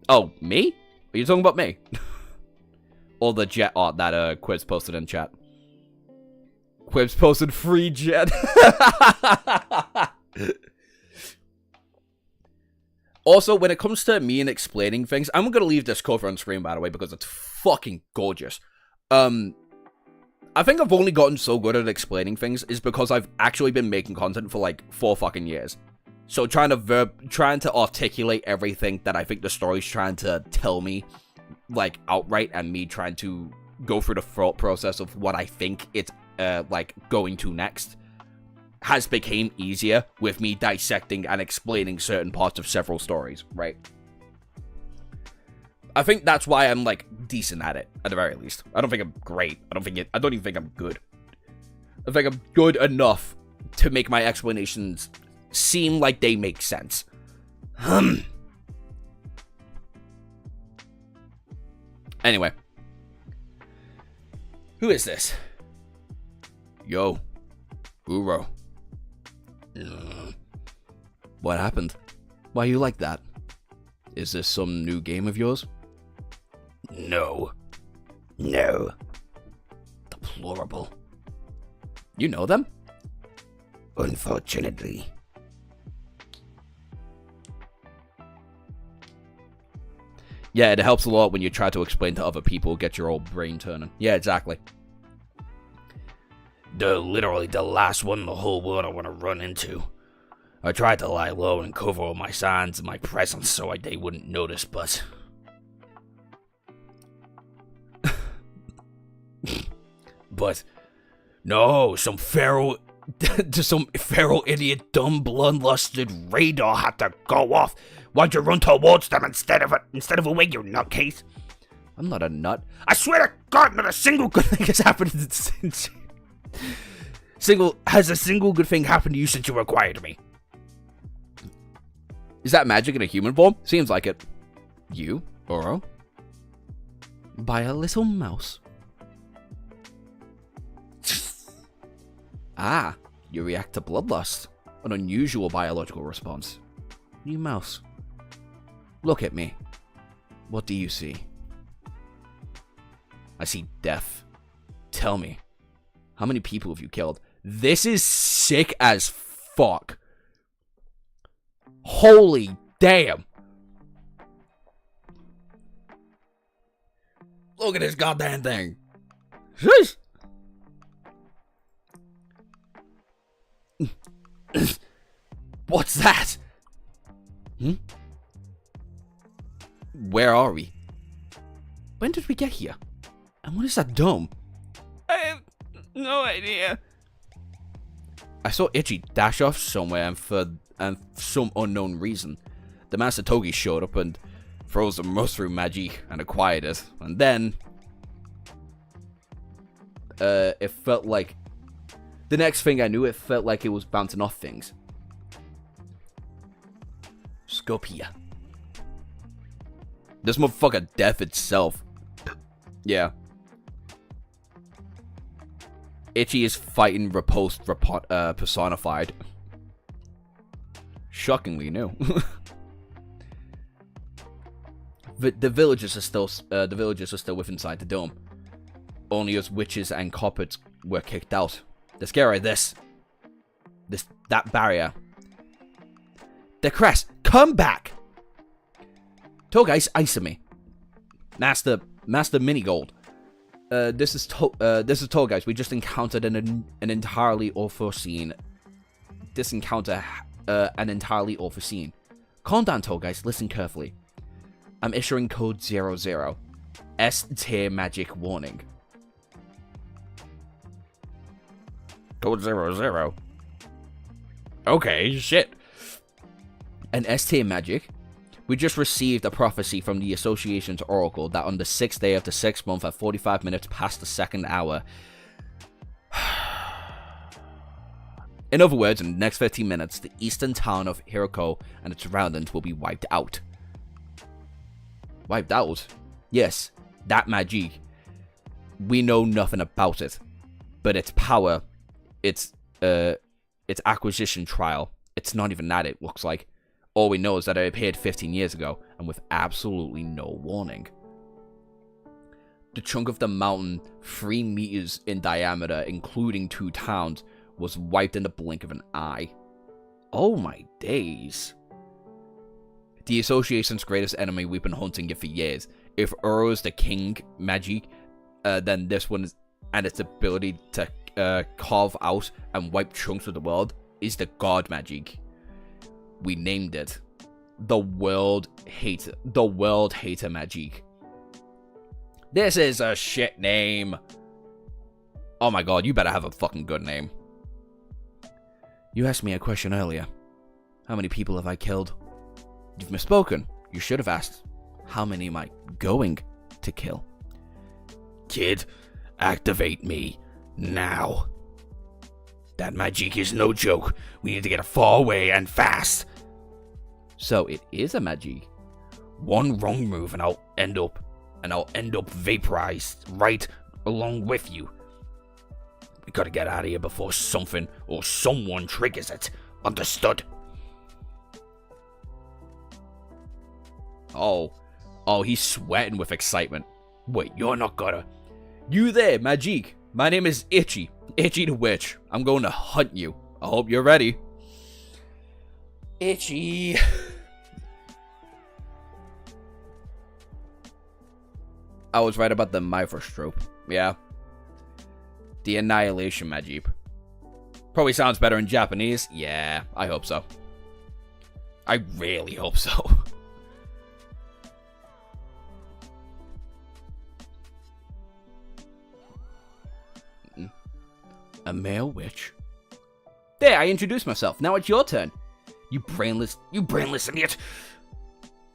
Oh, me? Are you talking about me? Or the jet art that Quibs posted in chat? Quibs posted free jet. Also, when it comes to me and explaining things, I'm going to leave this cover on screen, by the way, because it's fucking gorgeous. I think I've only gotten so good at explaining things is because I've actually been making content for like 4 fucking years. So trying to articulate everything that I think the story's trying to tell me, like, outright, and me trying to go through the thought process of what I think it's, like, going to next, has become easier with me dissecting and explaining certain parts of several stories, right? I think that's why I'm, like, decent at it, at the very least. I don't think I'm great. I don't even think I'm good. I think I'm good enough to make my explanations seem like they make sense. Anyway. Who is this? Yo. Uro. What happened? Why are you like that? Is this some new game of yours? No. No. Deplorable. You know them? Unfortunately. Yeah, it helps a lot when you try to explain to other people, get your old brain turning. Yeah, exactly. They're literally the last one in the whole world I want to run into. I tried to lie low and cover all my signs and my presence so they wouldn't notice, but... but... no, some feral idiot, dumb, bloodlusted radar had to go off. Why'd you run towards them instead of away, you nutcase? I'm not a nut. I swear to God, not a single good thing has happened since... Has a single good thing happened to you since you acquired me? Is that magic in a human form? Seems like it. You, Oro? By a little mouse. Ah, you react to bloodlust. An unusual biological response. You mouse. Look at me. What do you see? I see death. Tell me, how many people have you killed? This is sick as fuck. Holy damn. Look at this goddamn thing. Sheesh. What's that? Where are we? When did we get here? And what is that dome? I have no idea. I saw Ichi dash off somewhere, and for some unknown reason, the Master Togi showed up and froze the mushroom magic and acquired it. And then, it felt like, the next thing I knew, it felt like it was bouncing off things. Scopia. This motherfucker death itself. Yeah. Ichi is fighting Riposte personified. Shockingly new. The villagers are still with inside the dome. Only us witches and coppers were kicked out. The scary that barrier. The crest, come back! Togai's Isame. Master Minigold. This is Togai's. We just encountered an entirely unforeseen. This encounter, an entirely unforeseen. Calm down, Togai's. Listen carefully. I'm issuing code 00. S-tier magic warning. Code 00. Okay, shit. An S-tier magic. We just received a prophecy from the Association's Oracle that on the 6th day of the 6th month at 45 minutes past the 2nd hour, In other words, in the next 15 minutes, the eastern town of Hiroko and its surroundings will be wiped out. Wiped out? Yes, that magic. We know nothing about it, but its power, its acquisition trial, it's not even that, it looks like. All we know is that it appeared 15 years ago, and with absolutely no warning. The chunk of the mountain, 3 meters in diameter, including 2 towns, was wiped in the blink of an eye. Oh my days. The Association's greatest enemy, we've been hunting it for years. If Uro is the king magic, then this one is, and its ability to carve out and wipe chunks of the world is the god magic. We named it the World Hater Magic. This is a shit name. Oh my god, you better have a fucking good name. You asked me a question earlier. How many people have I killed? You've misspoken. You should have asked, how many am I going to kill? Kid, activate me now. That magic is no joke. We need to get far away and fast. So it is a magic. One wrong move and I'll end up vaporized right along with you. We gotta get out of here before something or someone triggers it. Understood? Oh, he's sweating with excitement. Wait, you're not gonna... You there, Magic. My name is Ichi the Witch. I'm going to hunt you. I hope you're ready. Ichi. I was right about the microscope. Yeah. The annihilation magic. Probably sounds better in Japanese. Yeah, I hope so. I really hope so. A male witch? There, I introduced myself. Now it's your turn. You brainless idiot.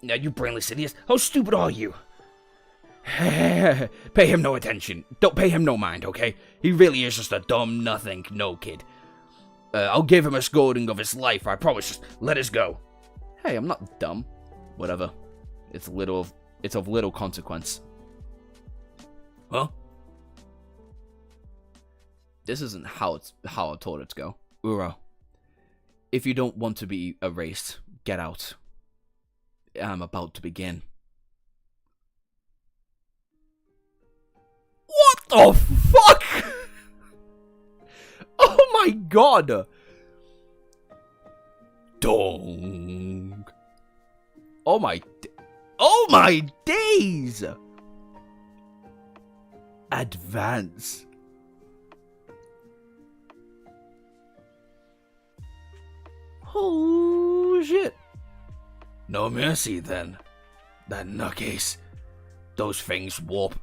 Now, you brainless idiot. How stupid are you? Pay him no attention. Don't pay him no mind, okay? He really is just a dumb nothing no kid. I'll give him a scolding of his life, I promise. Just let us go. Hey, I'm not dumb. Whatever. It's of little consequence. Huh? This isn't how I told it to go. Uro, if you don't want to be erased, get out. I'm about to begin. What the fuck? Oh my god! Dong. Oh my days! Advance. Oh shit. No mercy then. That nutcase. Those things warp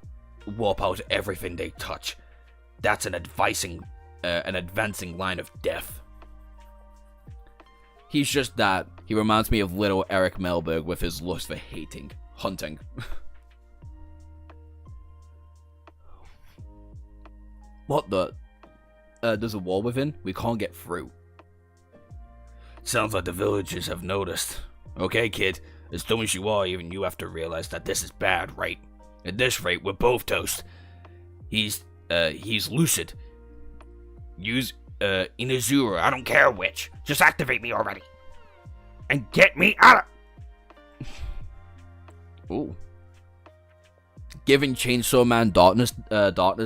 out everything they touch. That's an advancing line of death. He's just that. He reminds me of little Eric Melberg with his lust for hunting. What the? There's a wall within? We can't get through. Sounds like the villagers have noticed. Okay, kid, as dumb as you are, even you have to realize that this is bad, right? At this rate, we're both toast. He's lucid. Use, Inazura, I don't care which. Just activate me already. And get me out of... Ooh. Giving Chainsaw Man darkness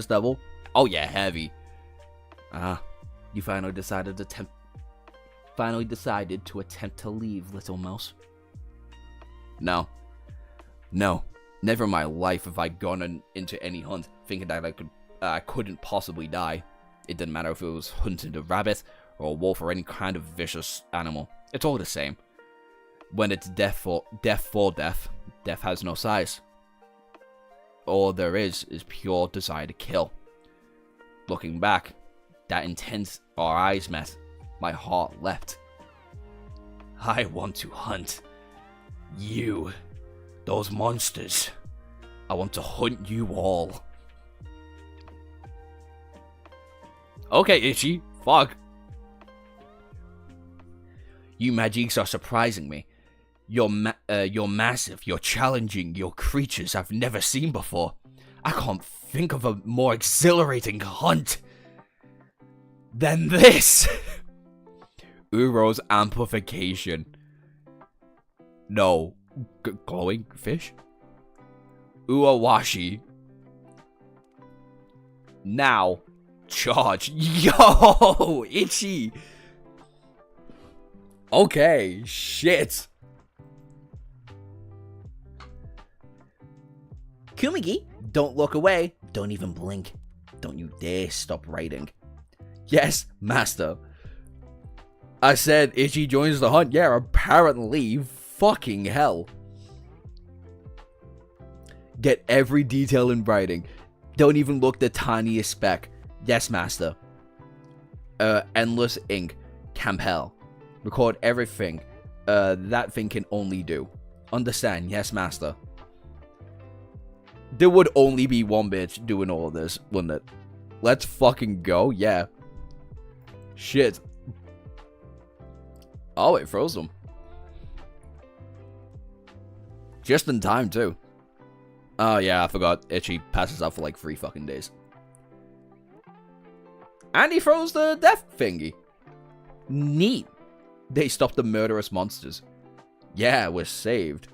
level? Oh yeah, heavy. You finally decided to attempt to leave, little mouse. No, never in my life have I gone into any hunt thinking that I couldn't possibly die. It didn't matter if it was hunting a rabbit or a wolf or any kind of vicious animal. It's all the same. When it's death for death, death has no size. All there is pure desire to kill. Looking back, that intense our eyes met, my heart leapt. I want to hunt you, those monsters. I want to hunt you all. Okay, Ichi, fuck. You magics are surprising me. You're massive, you're challenging, you're creatures I've never seen before. I can't think of a more exhilarating hunt than this. Uro's amplification. No. Glowing fish? Uawashi. Now. Charge. Yo! Ichi! Okay. Shit. Kumigi, don't look away. Don't even blink. Don't you dare stop writing. Yes, master. I said Ichi joins the hunt. Yeah, apparently. Fucking hell. Get every detail in writing. Don't even look the tiniest speck. Yes, master. Endless ink. Campbell. Record everything. That thing can only do. Understand? Yes, master. There would only be one bitch doing all of this, wouldn't it? Let's fucking go. Yeah. Shit. Oh, it froze them. Just in time, too. Oh, yeah, I forgot. Ichi passes out for like 3 fucking days. And he froze the death thingy. Neat. They stopped the murderous monsters. Yeah, we're saved.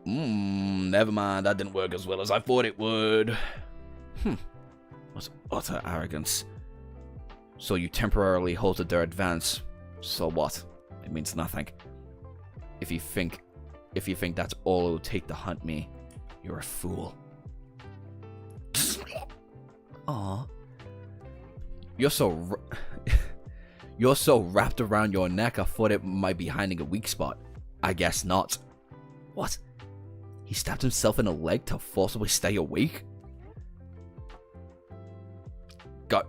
Never mind. That didn't work as well as I thought it would. What utter arrogance. So you temporarily halted their advance. So what? It means nothing. If you think that's all it will take to hunt me, you're a fool. Aw. You're so wrapped around your neck, I thought it might be hiding a weak spot. I guess not. What? He stabbed himself in the leg to forcibly stay awake? God.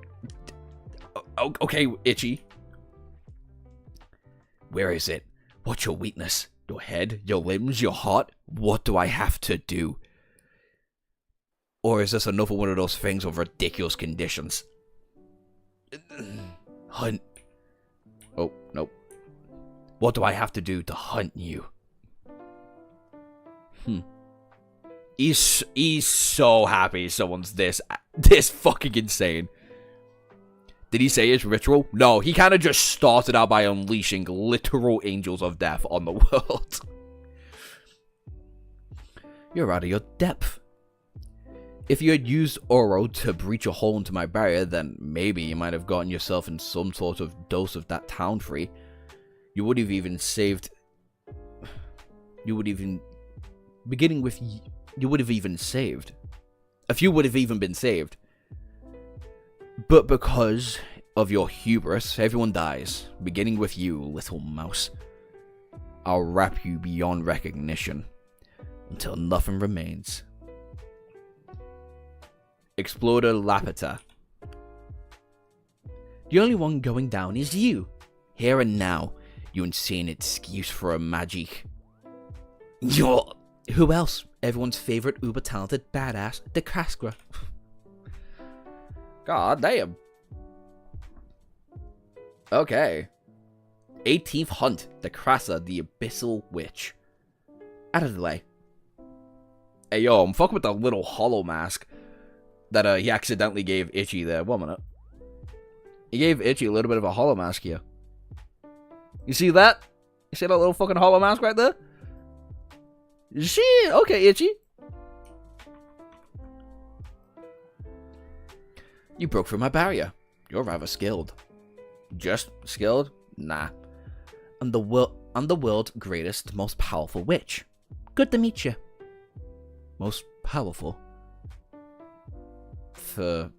Okay, Ichi. Where is it? What's your weakness? Your head? Your limbs? Your heart? What do I have to do? Or is this another one of those things with ridiculous conditions? Hunt. Oh, nope. What do I have to do to hunt you? He's so happy someone's this fucking insane. Did he say it's ritual? No, he kind of just started out by unleashing literal angels of death on the world. You're out of your depth. If you had used Oro to breach a hole into my barrier, then maybe you might have gotten yourself in some sort of dose of that town free. You would have even saved... You would have even saved. A few would have even been saved. But because of your hubris, everyone dies. Beginning with you, little mouse. I'll wrap you beyond recognition. Until nothing remains. Exploder Lapita. The only one going down is you. Here and now, you insane excuse for a magic. You're... Who else? Everyone's favorite uber-talented badass, the Kaskra. God damn. Okay. 18th Hunt, the Krasa, the Abyssal Witch. Out of the way. Hey, yo, I'm fucking with the little hollow mask that he accidentally gave Ichi there. 1 minute. He gave Ichi a little bit of a hollow mask here. You see that? You see that little fucking hollow mask right there? Shit, okay, Ichi. You broke through my barrier. You're rather skilled. Just skilled? Nah. I'm the world's greatest, most powerful witch. Good to meet you. Most powerful? For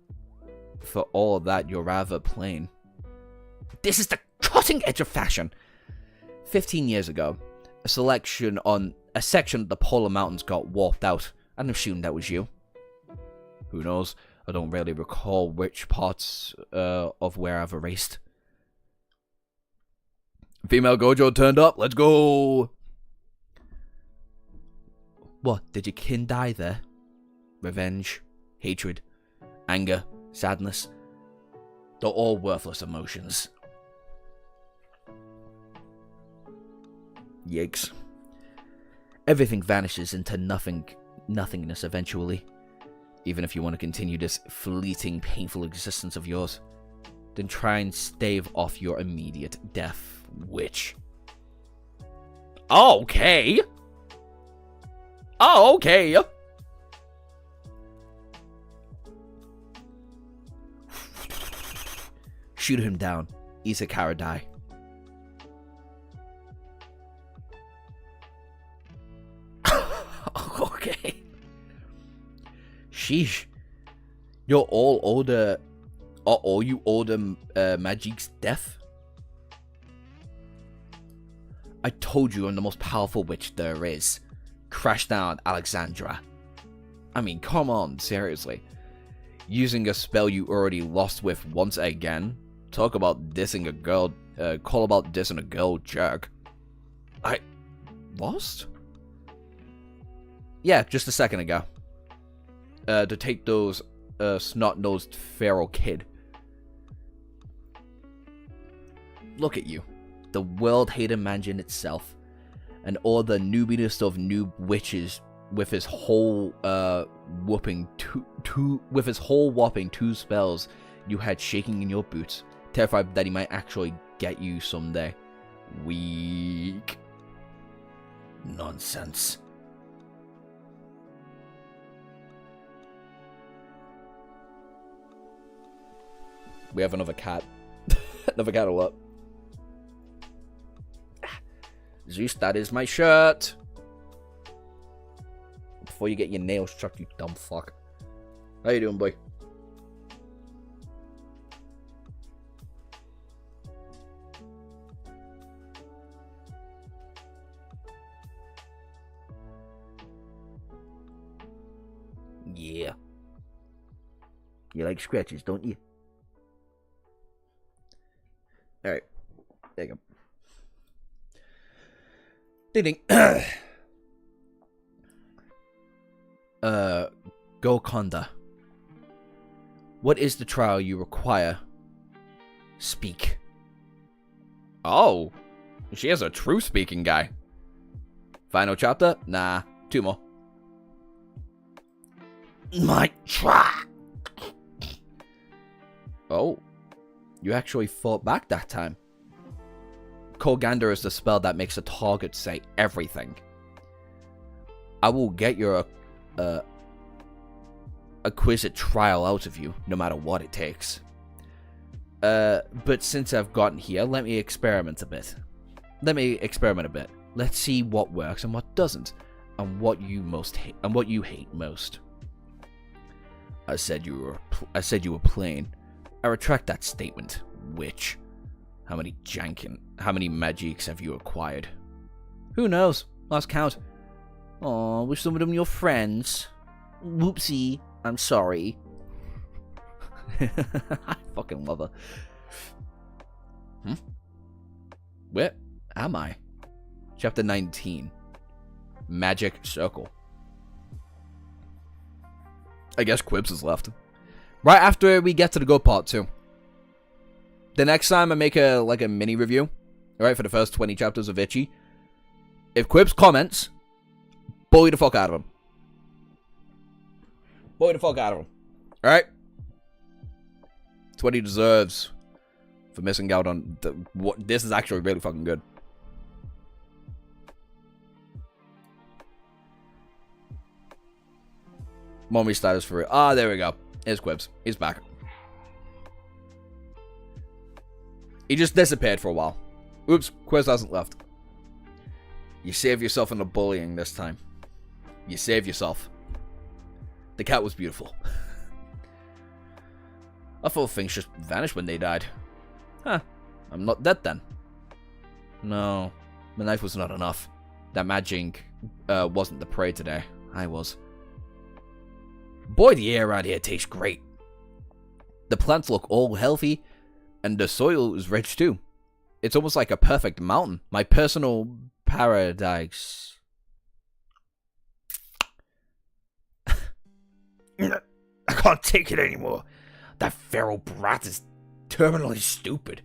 all that, you're rather plain. This is the cutting edge of fashion. 15 years ago, a section of the Polar Mountains got warped out. I'd assume that was you. Who knows? I don't really recall which parts of where I've erased. Female Gojo turned up. Let's go. What? Did your kin die there? Revenge, hatred, anger, sadness. They're all worthless emotions. Yikes. Everything vanishes into nothingness eventually. Even if you want to continue this fleeting, painful existence of yours, then try and stave off your immediate death, witch. Okay. Okay. Shoot him down. Isakara die. Okay. Sheesh. You're all older. Are all you older Magic's death? I told you I'm the most powerful witch there is. Crash down, Alexandra. I mean, come on, seriously. Using a spell you already lost with once again? Talk about dissing a girl, call about dissing a girl jerk. I... lost? Yeah, just a second ago. To take those, snot-nosed feral kid. Look at you. The world-hated mansion itself. And all the noobiness of noob witches with his whole, whopping two spells you had shaking in your boots. Terrified that he might actually get you someday. Weak. Nonsense. We have another cat. Another cat alert. Zeus, that is my shirt. Before you get your nails chopped, you dumb fuck. How you doing, boy? Yeah. You like scratches, don't you? Alright. There you go. Ding ding. Golconda. What is the trial you require? Speak. Oh. She has a true speaking guy. Final chapter? Nah. 2 more. My try. Oh. You actually fought back that time. Colgander is the spell that makes a target say everything. I will get your acquisite trial out of you, no matter what it takes. But since I've gotten here, let me experiment a bit. Let's see what works and what doesn't, and what you hate most. I said you were plain. I retract that statement, witch. How many magics have you acquired? Who knows? Lost count. Aw, were some of them your friends? Whoopsie. I'm sorry. I fucking love her. Where am I? Chapter 19. Magic Circle. I guess Kirbs is left. Right after we get to the good part, too. The next time I make a mini review, alright, for the first 20 chapters of Ichi, if Kirbs comments, bully the fuck out of him. Bully the fuck out of him. Alright? It's what he deserves for missing out on what this is actually really fucking good. Mommy status for it. Ah, there we go. Here's Kirbs. He's back. He just disappeared for a while. Oops, Kirbs hasn't left. You saved yourself in the bullying this time. You saved yourself. The cat was beautiful. I thought things just vanished when they died. Huh. I'm not dead then. No. The knife was not enough. That magic wasn't the prey today. I was. Boy, the air around here tastes great. The plants look all healthy, and the soil is rich too. It's almost like a perfect mountain. My personal paradise. I can't take it anymore. That feral brat is terminally stupid.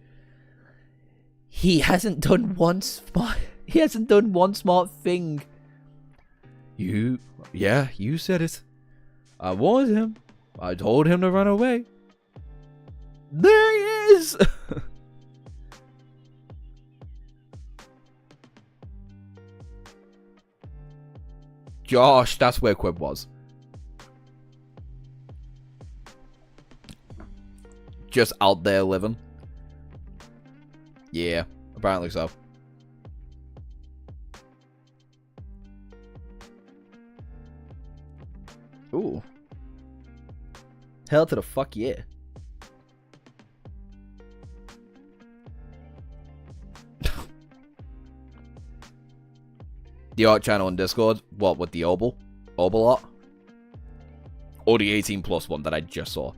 He hasn't done one smart. He hasn't done one smart thing. You said it. I warned him. I told him to run away. There he is. Gosh, that's where Quib was. Just out there living. Yeah, apparently so. Ooh. Hell to the fuck yeah. The art channel on Discord? What, with the Obel? Obel art? Or the 18 plus one that I just saw?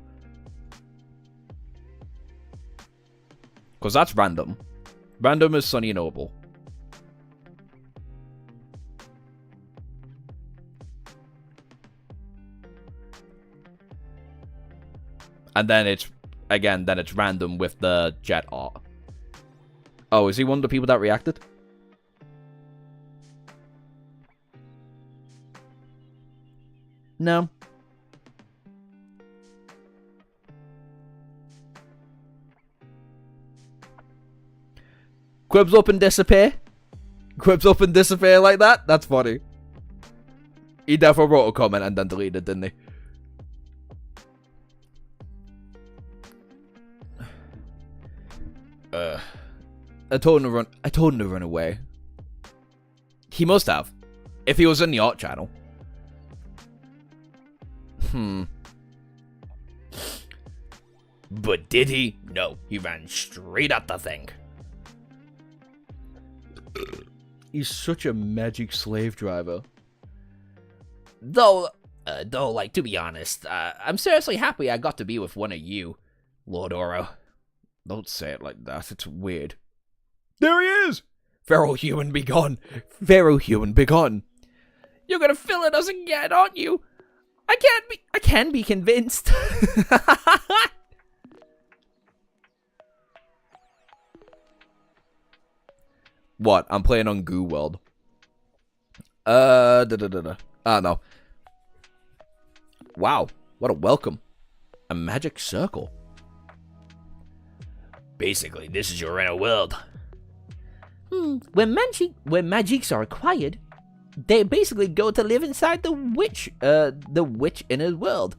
Because that's random. Random is Sunny and Obel. And then it's, again, then it's random with the Jet art. Oh, is he one of the people that reacted? No. Quibs up and disappear? Quibs up and disappear like that? That's funny. He definitely wrote a comment and then deleted, didn't he? I told him to run away. He must have. If he was in the art channel. But did he? No, he ran straight at the thing. He's such a magic slave driver. Though, like, to be honest, I'm seriously happy I got to be with one of you, Lord Oro. Don't say it like that, it's weird. There he is! Feral human be gone. Feral human be gone. You're gonna fill us again, aren't you? I can be convinced. What? I'm playing on Goo World. Ah, no. Wow, what a welcome. A magic circle. Basically, this is your inner world. When magics are acquired, they basically go to live inside the witch inner world.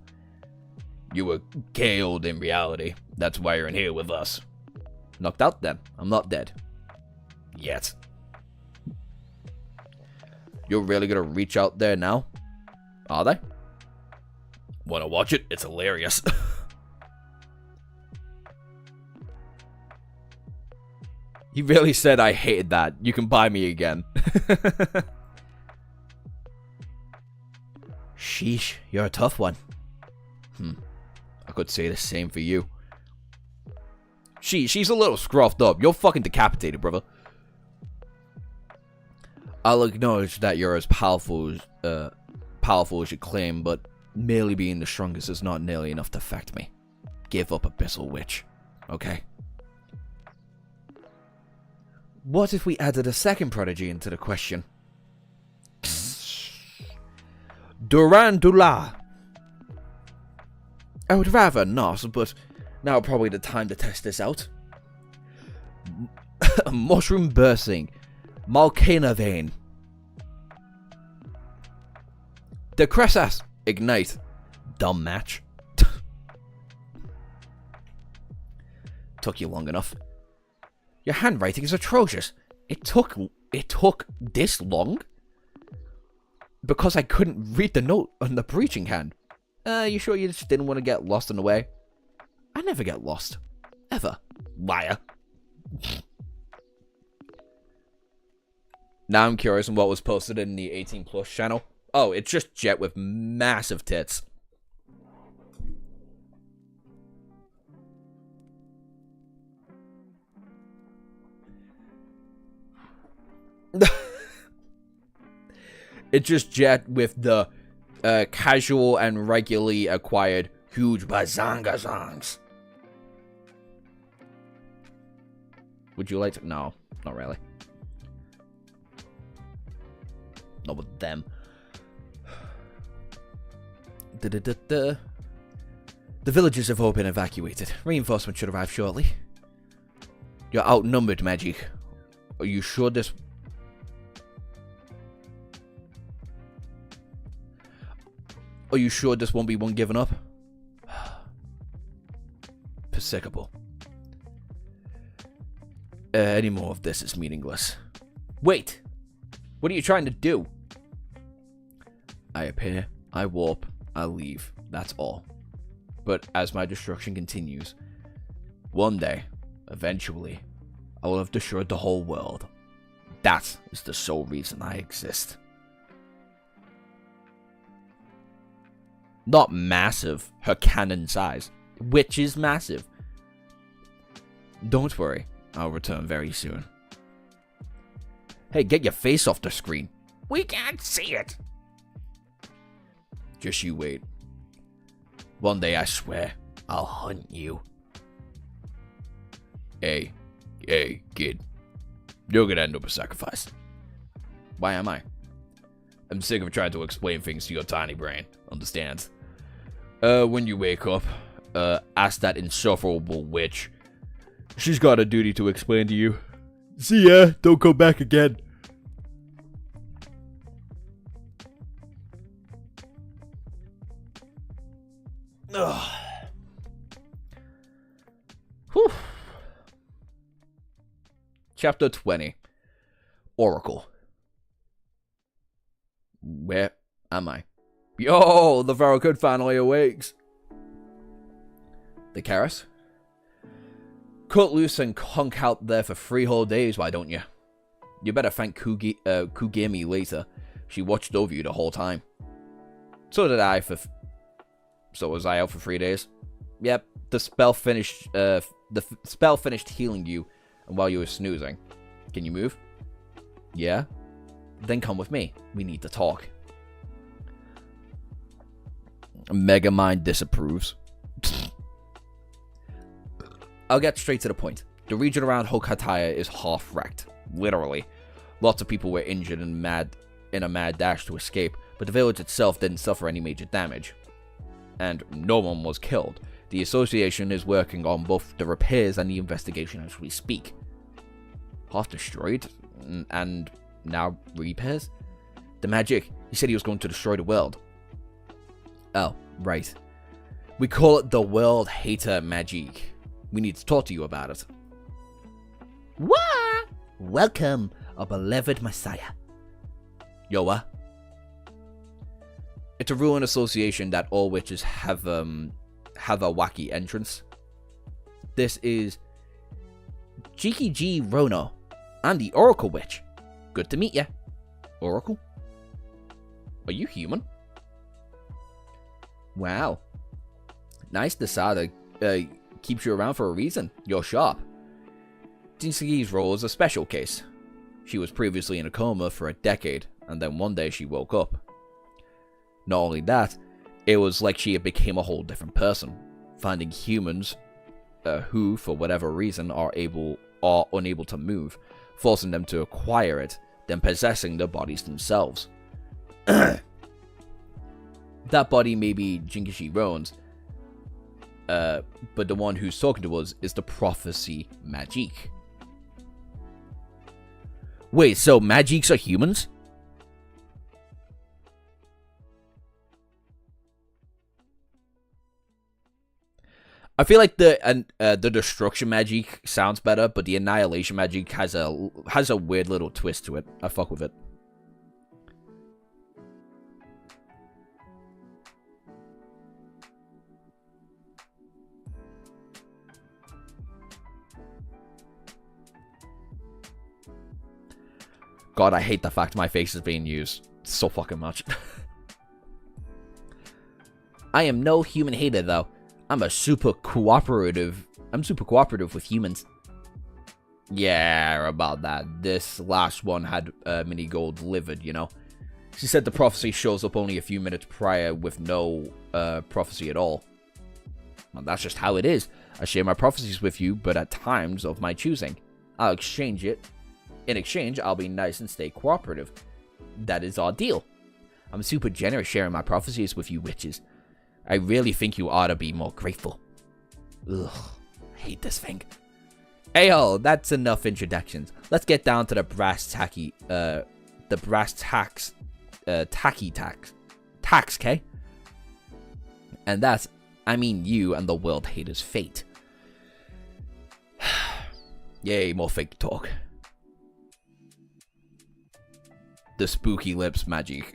You were KO'd in reality. That's why you're in here with us. Knocked out then. I'm not dead. Yet. You're really gonna reach out there now? Are they? Wanna watch it? It's hilarious. He really said I hated that. You can buy me again. Sheesh, you're a tough one. I could say the same for you. She's a little scruffed up. You're fucking decapitated, brother. I'll acknowledge that you're as powerful as you claim, but merely being the strongest is not nearly enough to affect me. Give up, Abyssal Witch. Okay? What if we added a second prodigy into the question? Durandula. I would rather not, but now probably the time to test this out. Mushroom bursting. Malcana vein. Decressas. Ignite. Dumb match. Took you long enough. Your handwriting is atrocious. It took this long? Because I couldn't read the note on the breaching hand. You sure you just didn't want to get lost on the way? I never get lost. Ever. Liar. Now I'm curious on what was posted in the 18 plus channel. Oh, it's just Jet with massive tits. It's just Jet with the casual and regularly acquired huge bazanga songs. Would you like to? No, not really. Not with them. The villages have all been evacuated. Reinforcements should arrive shortly. You're outnumbered, Magic. Are you sure this... Are you sure this won't be one given up? Persickable. Any more of this is meaningless. Wait! What are you trying to do? I appear, I warp, I leave. That's all. But as my destruction continues, one day, eventually, I will have destroyed the whole world. That is the sole reason I exist. Not massive, her cannon size, which is massive. Don't worry, I'll return very soon. Hey, get your face off the screen. We can't see it. Just you wait. One day, I swear, I'll hunt you. Hey, kid. You're gonna end up a sacrifice. Why am I? I'm sick of trying to explain things to your tiny brain. Understand? When you wake up, ask that insufferable witch. She's got a duty to explain to you. See ya, don't go back again. Ugh. Whew. Chapter 20. Oracle. Where am I? Yo, the Pharaoh Kid finally awakes. The Karas? Cut loose and hunk out there for 3 whole days, why don't you? You better thank Kugami later. She watched over you the whole time. So did I So was I out for 3 days? Yep, the spell finished healing you and while you were snoozing. Can you move? Yeah? Then come with me. We need to talk. Megamind disapproves. I'll get straight to the point. The region around Hokataya is half wrecked. Literally. Lots of people were injured and in a mad dash to escape, but the village itself didn't suffer any major damage. And no one was killed. The association is working on both the repairs and the investigation as we speak. Half destroyed? And now repairs? The Magic, he said he was going to destroy the world. Oh, right. We call it the World Hater Magic. We need to talk to you about it. What? Welcome, a beloved Messiah. Yoa. It's a rule and association that all witches have a wacky entrance. This is Jiki Rono. I'm the Oracle Witch. Good to meet ya. Oracle? Are you human? Wow. Nice Desada keeps you around for a reason. You're sharp. Jinsugi's role is a special case. She was previously in a coma for a decade, and then one day she woke up. Not only that, it was like she became a whole different person, finding humans who, for whatever reason, are unable to move, forcing them to acquire it, then possessing their bodies themselves. That body may be Jinkishi Rone's, but the one who's talking to us is the Prophecy Magic. Wait, so Magics are humans? I feel like the destruction magic sounds better, but the annihilation magic has a weird little twist to it. I fuck with it. God, I hate the fact my face is being used so fucking much. I am no human hater, though. I'm super cooperative with humans. Yeah, about that. This last one had mini gold livid, you know. She said the prophecy shows up only a few minutes prior with no prophecy at all. Well, that's just how it is. I share my prophecies with you, but at times of my choosing. I'll exchange it. In exchange, I'll be nice and stay cooperative. That is our deal. I'm super generous sharing my prophecies with you witches. I really think you ought to be more grateful. Ugh, I hate this thing. Hey-ho, that's enough introductions. Let's get down to the brass tacky, tax, okay? And that's, I mean you and the world hater's fate. Yay, more fake talk. The spooky lips magic.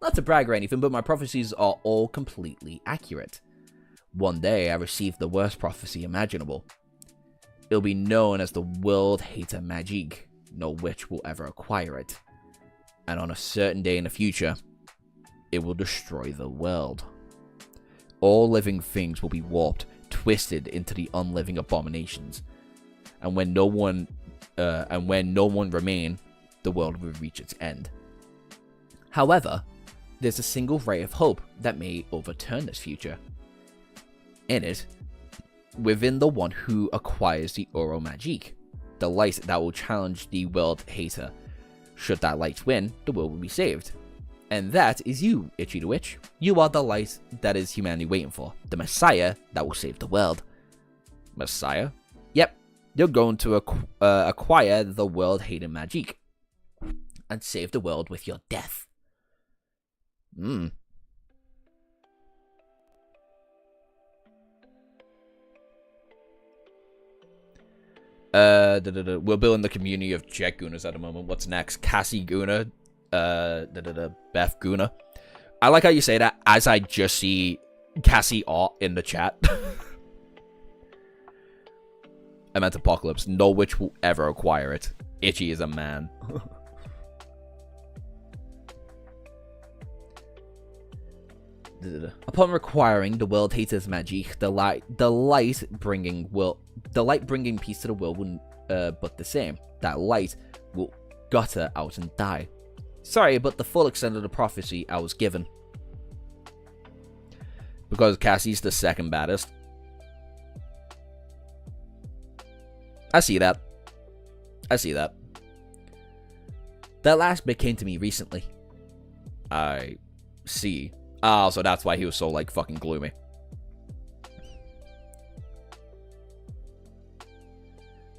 Not to brag or anything, but my prophecies are all completely accurate. One day, I received the worst prophecy imaginable. It'll be known as the World Hater Magic. No witch will ever acquire it. And on a certain day in the future, it will destroy the world. All living things will be warped, twisted into the unliving abominations. And when no one remain, the world will reach its end. However, there's a single ray of hope that may overturn this future. In it, within the one who acquires the Oro Magique, the light that will challenge the world hater. Should that light win, the world will be saved. And that is you, Ichi the Witch. You are the light that is humanity waiting for. The Messiah that will save the world. Messiah? Yep. You're going to acquire the World Hater Magique. And save the world with your death. We're building the community of Jet Gooners at the moment. What's next? Cassie Gooner. Beth Gooner. I like how you say that as I just see Cassie art in the chat. I meant Apocalypse. No witch will ever acquire it. Ichi is a man. Upon requiring the world hater's magic, the light bringing peace to the world will but the same. That light will gutter out and die. Sorry, but the full extent of the prophecy I was given. Because Cassie's the second baddest. I see that. That last bit came to me recently. I see. Oh, so that's why he was so, like, fucking gloomy.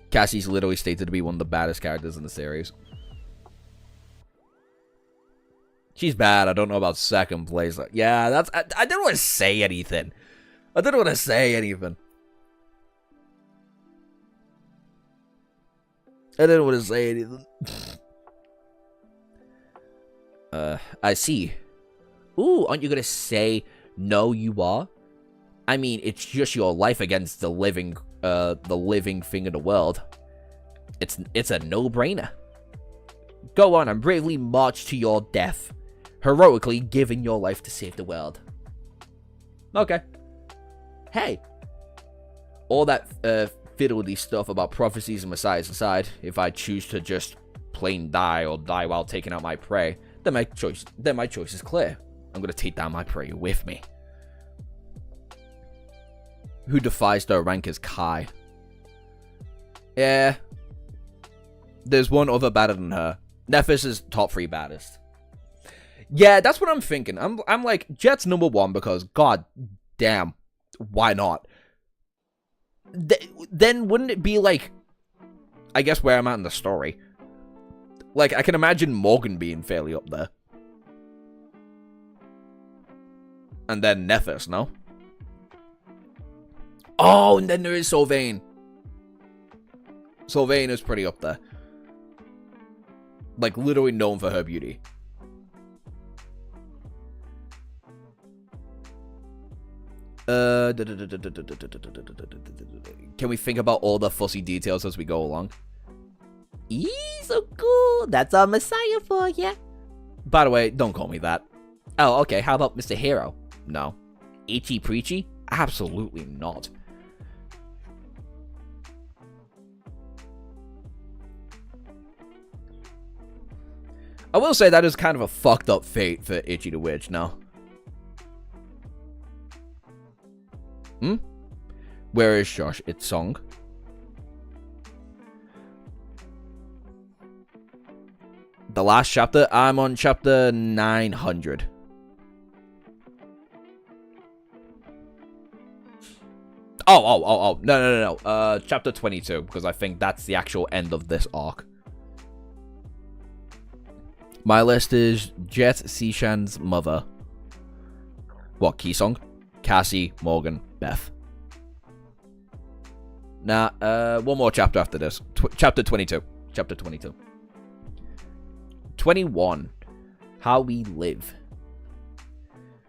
Cassie's literally stated to be one of the baddest characters in the series. She's bad. I don't know about second place. Like, yeah, that's... I didn't want to say anything. I see. Ooh, aren't you gonna say, no, you are? I mean, it's just your life against the living thing in the world. It's a no-brainer. Go on and bravely march to your death, heroically giving your life to save the world. Okay. Hey. All that fiddly stuff about prophecies and messiahs aside, if I choose to just plain die or die while taking out my prey, then my choice is clear. I'm gonna take down my prey with me. Who defies the rank as Kai? Yeah. There's one other better than her. Nephis is top 3 baddest. Yeah, that's what I'm thinking. I'm like, Jet's number 1 because, god damn, why not? Then wouldn't it be like, I guess where I'm at in the story. Like, I can imagine Morgan being fairly up there. And then Nephis, no? Oh, and then there is Sylvain. Sylvain is pretty up there. Like, literally known for her beauty. Can we think about all the fussy details as we go along? So cool. That's our Messiah for ya. By the way, don't call me that. Oh, okay. How about Mr. Hero? No. Ichi Preachy? Absolutely not. I will say that is kind of a fucked up fate for Ichi the Witch, no? Where is Josh? It's Song. The last chapter? I'm on chapter 900. No. Chapter 22, because I think that's the actual end of this arc. My list is Jet, Seishan's mother. What, Kisong? Cassie, Morgan, Beth. Nah, one more chapter after this. Chapter 22. Chapter 22. 21. How we live.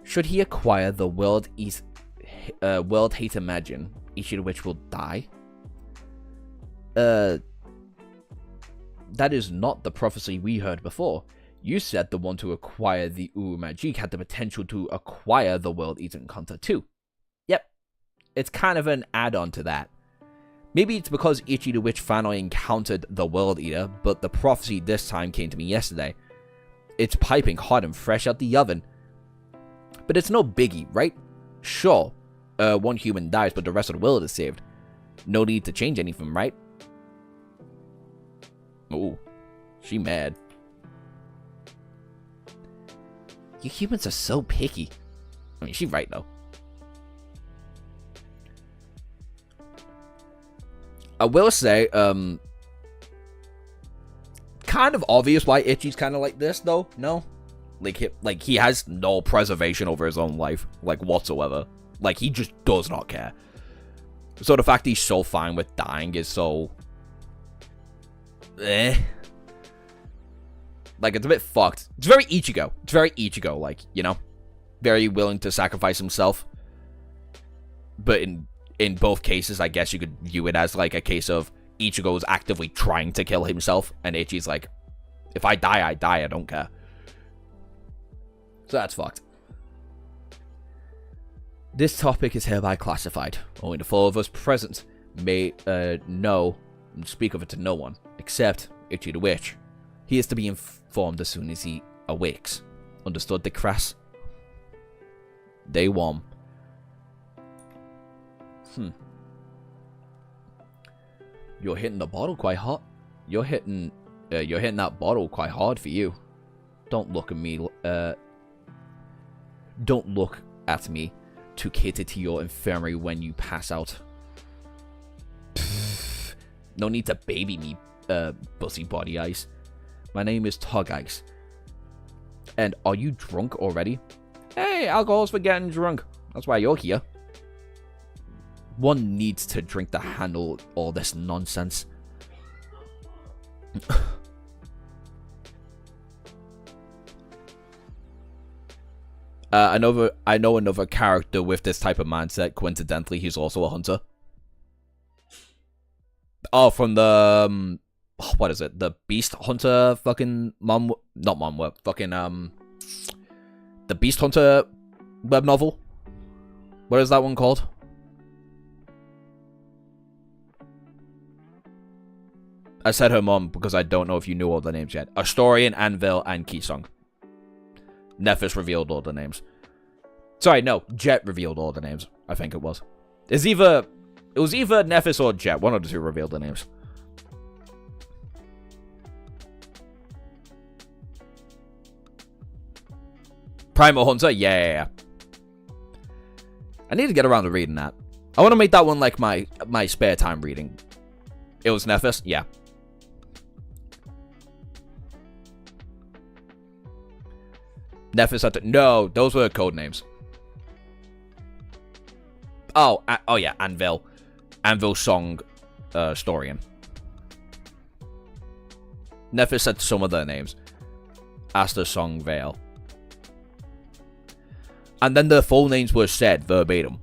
Should he acquire the world hate imagine, Ichi the Witch will die? That is not the prophecy we heard before. You said the one to acquire the Magique had the potential to acquire the World Eaten Hunter too. Yep, it's kind of an add-on to that. Maybe it's because Ichi the Witch finally encountered the World Eater, but the prophecy this time came to me yesterday. It's piping hot and fresh out the oven. But it's no biggie, right? Sure, one human dies, but the rest of the world is saved. No need to change anything, right? Ooh, she mad. You humans are so picky. I mean, she's right, though. I will say, kind of obvious why Ichi's kind of like this, though, no? Like, he has no preservation over his own life, like, whatsoever. Like, he just does not care. So the fact he's so fine with dying is so... Like, it's a bit fucked. It's very Ichigo. It's very Ichigo, like, you know? Very willing to sacrifice himself. But in both cases, I guess you could view it as, like, a case of Ichigo is actively trying to kill himself, and Ichi's like, if I die, I die, I don't care. So that's fucked. This topic is hereby classified. Only the four of us present may know and speak of it to no one, except Ichi the Witch. He is to be informed as soon as he awakes. Understood, the crass? Day one. You're hitting the bottle quite hot. You're hitting that bottle quite hard for you. Don't look at me. Don't look at me to cater to your infirmary when you pass out. Pfft. No need to baby me, bussy body ice. My name is Tug Ice. And are you drunk already? Hey, alcohol's for getting drunk. That's why you're here. One needs to drink to handle all this nonsense. I know another character with this type of mindset. Coincidentally, he's also a hunter. Oh, from the what is it? The Beast Hunter fucking not Monwork, fucking the Beast Hunter web novel. What is that one called? I said her mom because I don't know if you knew all the names yet. Astorian, Anvil, and Kisong. Nephis revealed all the names. Sorry, no. Jet revealed all the names. I think it was. It was either Nephis or Jet. One of the two revealed the names. Primal Hunter? Yeah. I need to get around to reading that. I want to make that one like my spare time reading. It was Nephis? Yeah. Nephis had to... No, those were code names. Oh yeah, Anvil. Anvil Song, Storian. Nephis said some of their names. Asta Song Vale. And then their full names were said verbatim.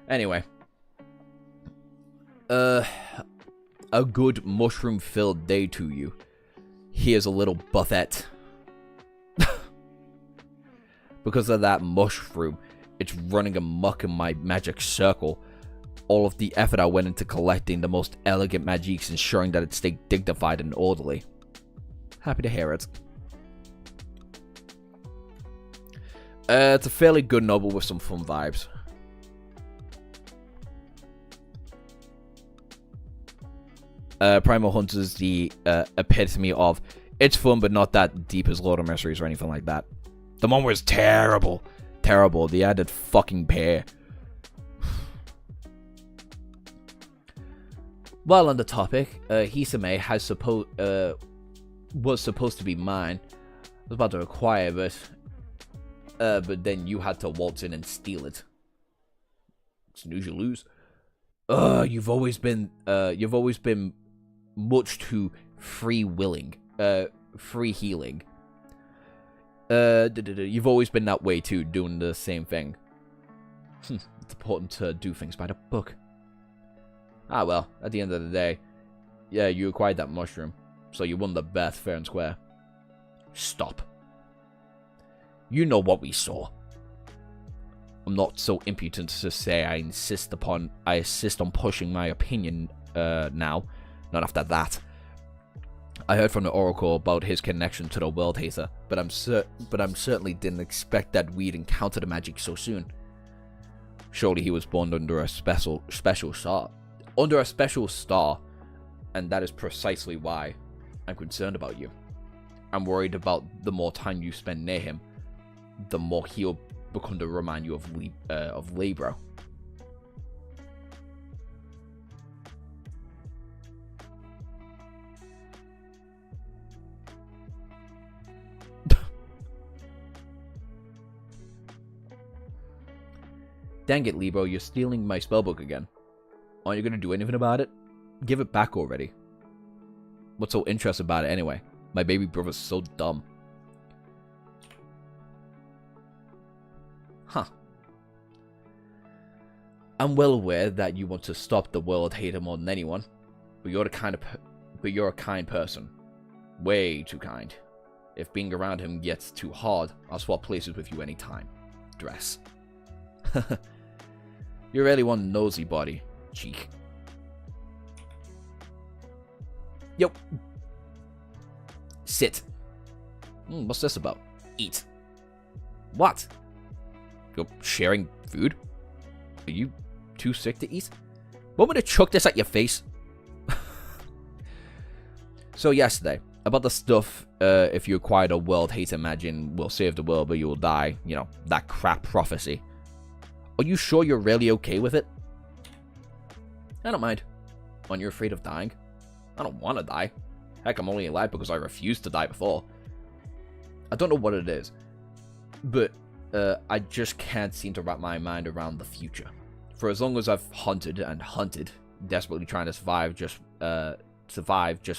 Anyway. A good mushroom-filled day to you. Here's a little buffet. Because of that mushroom, it's running amok in my magic circle. All of the effort I went into collecting the most elegant magiques, ensuring that it stayed dignified and orderly. Happy to hear it. It's a fairly good novel with some fun vibes. Primal Hunter's the epitome of it's fun but not that deep as Lord of Mysteries or anything like that. The one was terrible. Terrible. The added fucking pair. While on the topic, Hisame was supposed to be mine. I was about to acquire it, but then you had to waltz in and steal it. Snooze, you lose. You've always been much too free healing. You've always been that way too, doing the same thing. It's important to do things by the book. Ah well, at the end of the day, yeah, you acquired that mushroom, so you won the bet fair and square. Stop. You know what we saw. I'm not so impudent to say I insist on pushing my opinion now. Not after that. I heard from the Oracle about his connection to the World Hater, but I'm certainly didn't expect that we'd encounter the magic so soon. Surely he was born under a special star. Under a special star, and that is precisely why I'm concerned about you. I'm worried about the more time you spend near him, the more he'll become to remind you of Libra. Dang it, Libro, you're stealing my spellbook again. Aren't you gonna do anything about it? Give it back already. What's so interesting about it anyway? My baby brother's so dumb. Huh. I'm well aware that you want to stop the world hater more than anyone, but you're a kind person. Way too kind. If being around him gets too hard, I'll swap places with you anytime. Dress. You're really one nosy body, cheek. Yo. Sit. What's this about? Eat. What? You're sharing food? Are you too sick to eat? Want me to chuck this at your face? So yesterday, about the stuff, if you acquired a world hater, imagine will save the world but you will die. You know, that crap prophecy. Are you sure you're really okay with it? I don't mind. Aren't you afraid of dying? I don't want to die. Heck, I'm only alive because I refused to die before. I don't know what it is, but I just can't seem to wrap my mind around the future. For as long as I've hunted and hunted, desperately trying to survive just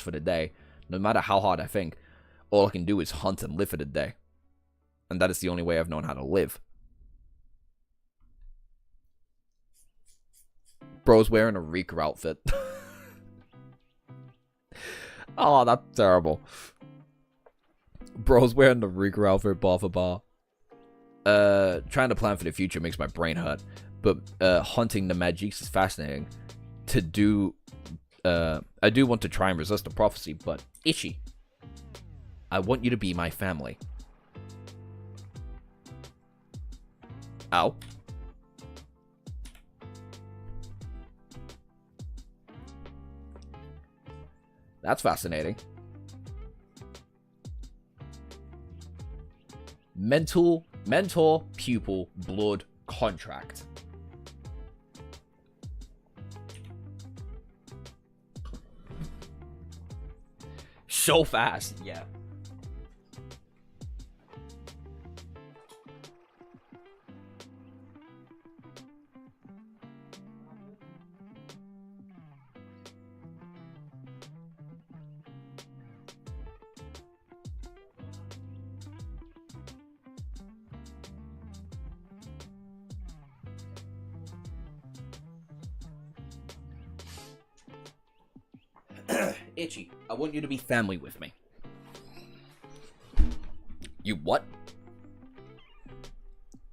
for the day, no matter how hard I think, all I can do is hunt and live for the day. And that is the only way I've known how to live. Bro's wearing a Reeker outfit. Oh, that's terrible. Bro's wearing the Reeker outfit bar for bar. Trying to plan for the future makes my brain hurt. But hunting the magics is fascinating. I do want to try and resist the prophecy, but Ichi, I want you to be my family. Ow. That's fascinating. Mentor, pupil, blood, contract. So fast, yeah. Ichi, I want you to be family with me. You what?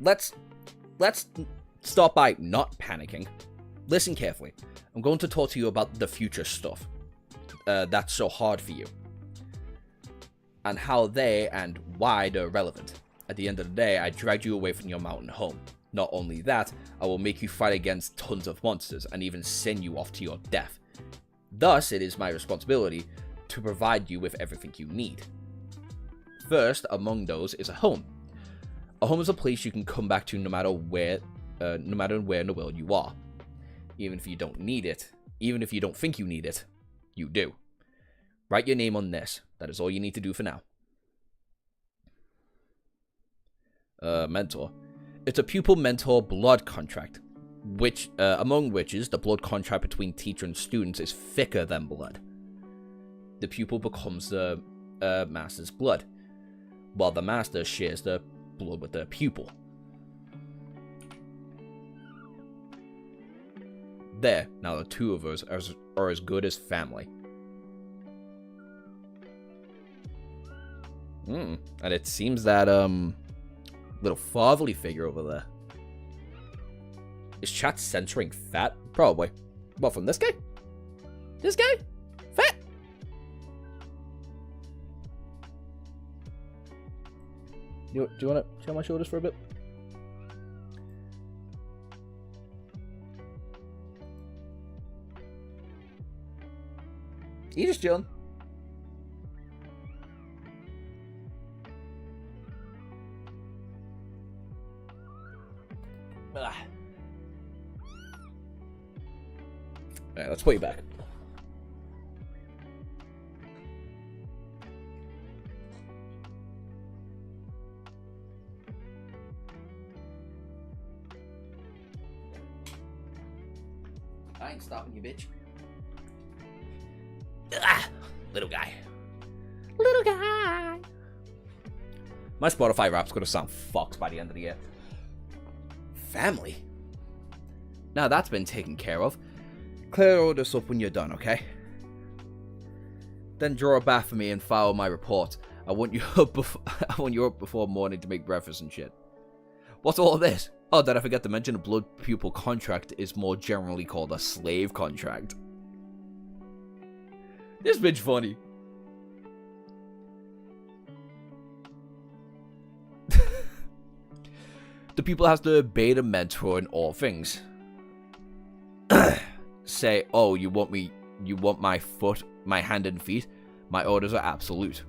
Let's start by not panicking. Listen carefully. I'm going to talk to you about the future stuff that's so hard for you. And how they and why they're relevant. At the end of the day, I dragged you away from your mountain home. Not only that, I will make you fight against tons of monsters and even send you off to your death. Thus, it is my responsibility to provide you with everything you need. First among those is a home. A home is a place you can come back to no matter where in the world you are. Even if you don't need it, even if you don't think you need it, you do. Write your name on this. That is all you need to do for now. Mentor. It's a pupil-mentor blood contract, which, among witches, the blood contract between teacher and students is thicker than blood. The pupil becomes the master's blood, while the master shares the blood with the pupil. There, now the two of us are as good as family. And it seems that, little fatherly figure over there. Is chat censoring fat? Probably. What, from this guy? This guy? Fat? Do you want to chill on my shoulders for a bit? You just chilling. Alright, let's put you back. I ain't stopping you, bitch. Little guy. Little guy. My Spotify rap's gonna sound fucked by the end of the year. Family? Now that's been taken care of. Clear all this up when you're done, okay? Then draw a bath for me and file my report. I want you up before morning to make breakfast and shit. What's all this? Oh, did I forget to mention a blood pupil contract is more generally called a slave contract. This bitch funny. The pupil has to obey the mentor in all things. Say, oh, you want my foot, my hand and feet? My orders are absolute.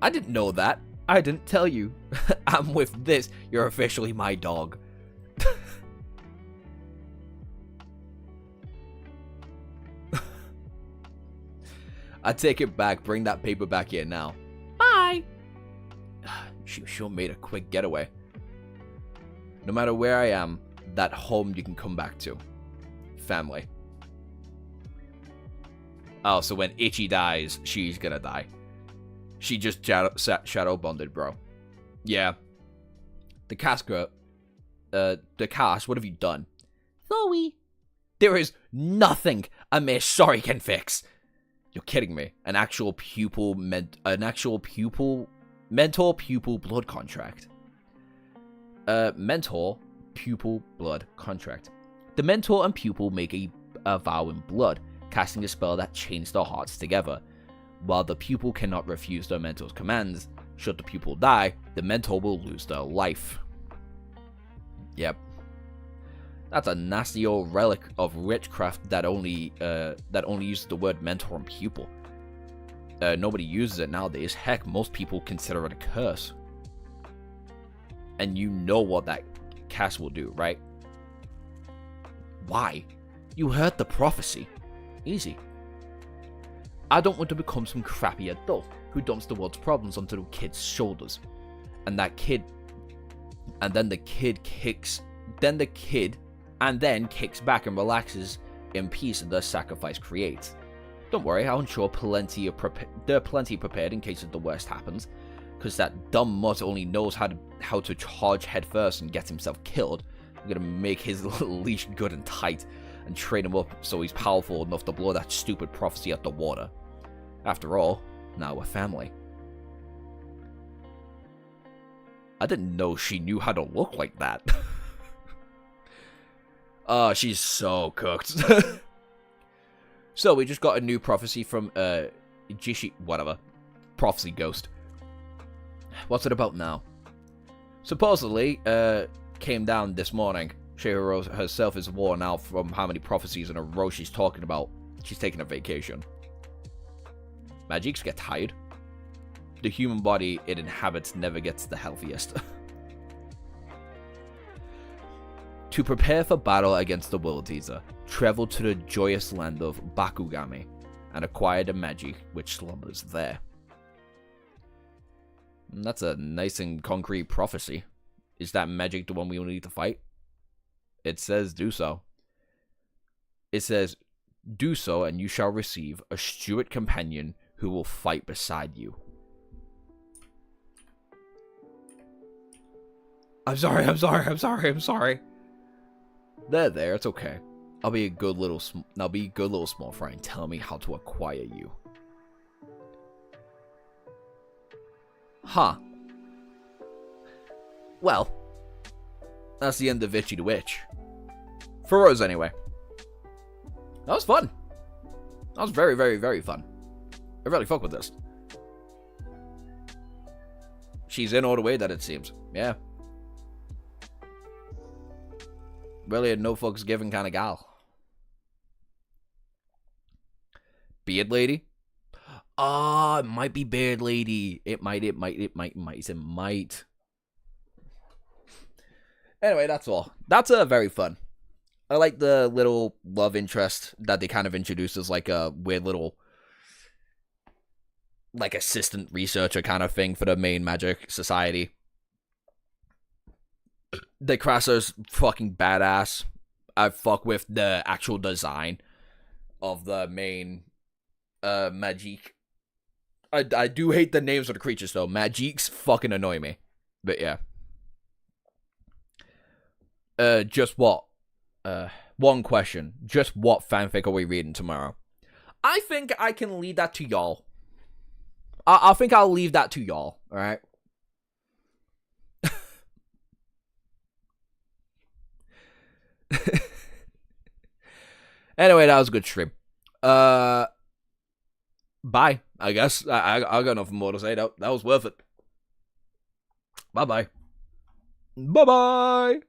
I didn't know that. I didn't tell you. And with this, you're officially my dog. I take it back. Bring that paper back here now. Bye. She sure made a quick getaway. No matter where I am, that home you can come back to. Family. Oh, so when Ichi dies, she's gonna die. She just shadow bonded, bro. Yeah. The cast, what have you done? Zoe. There is nothing a mere sorry can fix. You're kidding me. An actual mentor-pupil blood contract. Mentor-pupil blood contract. The mentor and pupil make a vow in blood, casting a spell that chains their hearts together. While the pupil cannot refuse their mentor's commands, should the pupil die, the mentor will lose their life. Yep. That's a nasty old relic of witchcraft that only uses the word mentor and pupil. Nobody uses it nowadays. Heck, most people consider it a curse. And you know what that cast will do, right? Why? You heard the prophecy. Easy. I don't want to become some crappy adult who dumps the world's problems onto the kid's shoulders. And then the kid kicks back and relaxes in peace and the sacrifice creates. Don't worry, I'm sure there are plenty prepared in case the worst happens, because that dumb mutt only knows how to charge headfirst and get himself killed. I'm gonna make his little leash good and tight, and train him up so he's powerful enough to blow that stupid prophecy out the water. After all, now we're family. I didn't know she knew how to look like that. Oh, she's so cooked. So we just got a new prophecy from Jishi, whatever, prophecy ghost. What's it about now? Supposedly, came down this morning. Chihiro herself is worn out from how many prophecies in a row she's talking about. She's taking a vacation. Magics get tired. The human body it inhabits never gets the healthiest. To prepare for battle against the World Eater, travel to the joyous land of Bakugami and acquire the magic which slumbers there. That's a nice and concrete prophecy. Is that magic the one we will need to fight? It says do so. It says, do so and you shall receive a steward companion who will fight beside you. I'm sorry. There, it's okay. I'll be a good little small fry and tell me how to acquire you. Huh. Well, that's the end of Ichi the Witch. For us, anyway. That was fun. That was very, very, very fun. I really fuck with this. She's in all the way that it seems. Yeah. Really a no fucks given kind of gal. Beard Lady? Ah, it might be Beard Lady. It might. Anyway, that's all. That's very fun. I like the little love interest that they kind of introduced as like a weird little like assistant researcher kind of thing for the main magic society. The Crasser's fucking badass. I fuck with the actual design of the main magic. I do hate the names of the creatures though. Magiques fucking annoy me. But yeah. Just what? One question. Just what fanfic are we reading tomorrow? I think I can leave that to y'all. I think I'll leave that to y'all, alright? Anyway, that was a good stream. Bye, I guess. I got nothing more to say. That was worth it. Bye-bye. Bye-bye.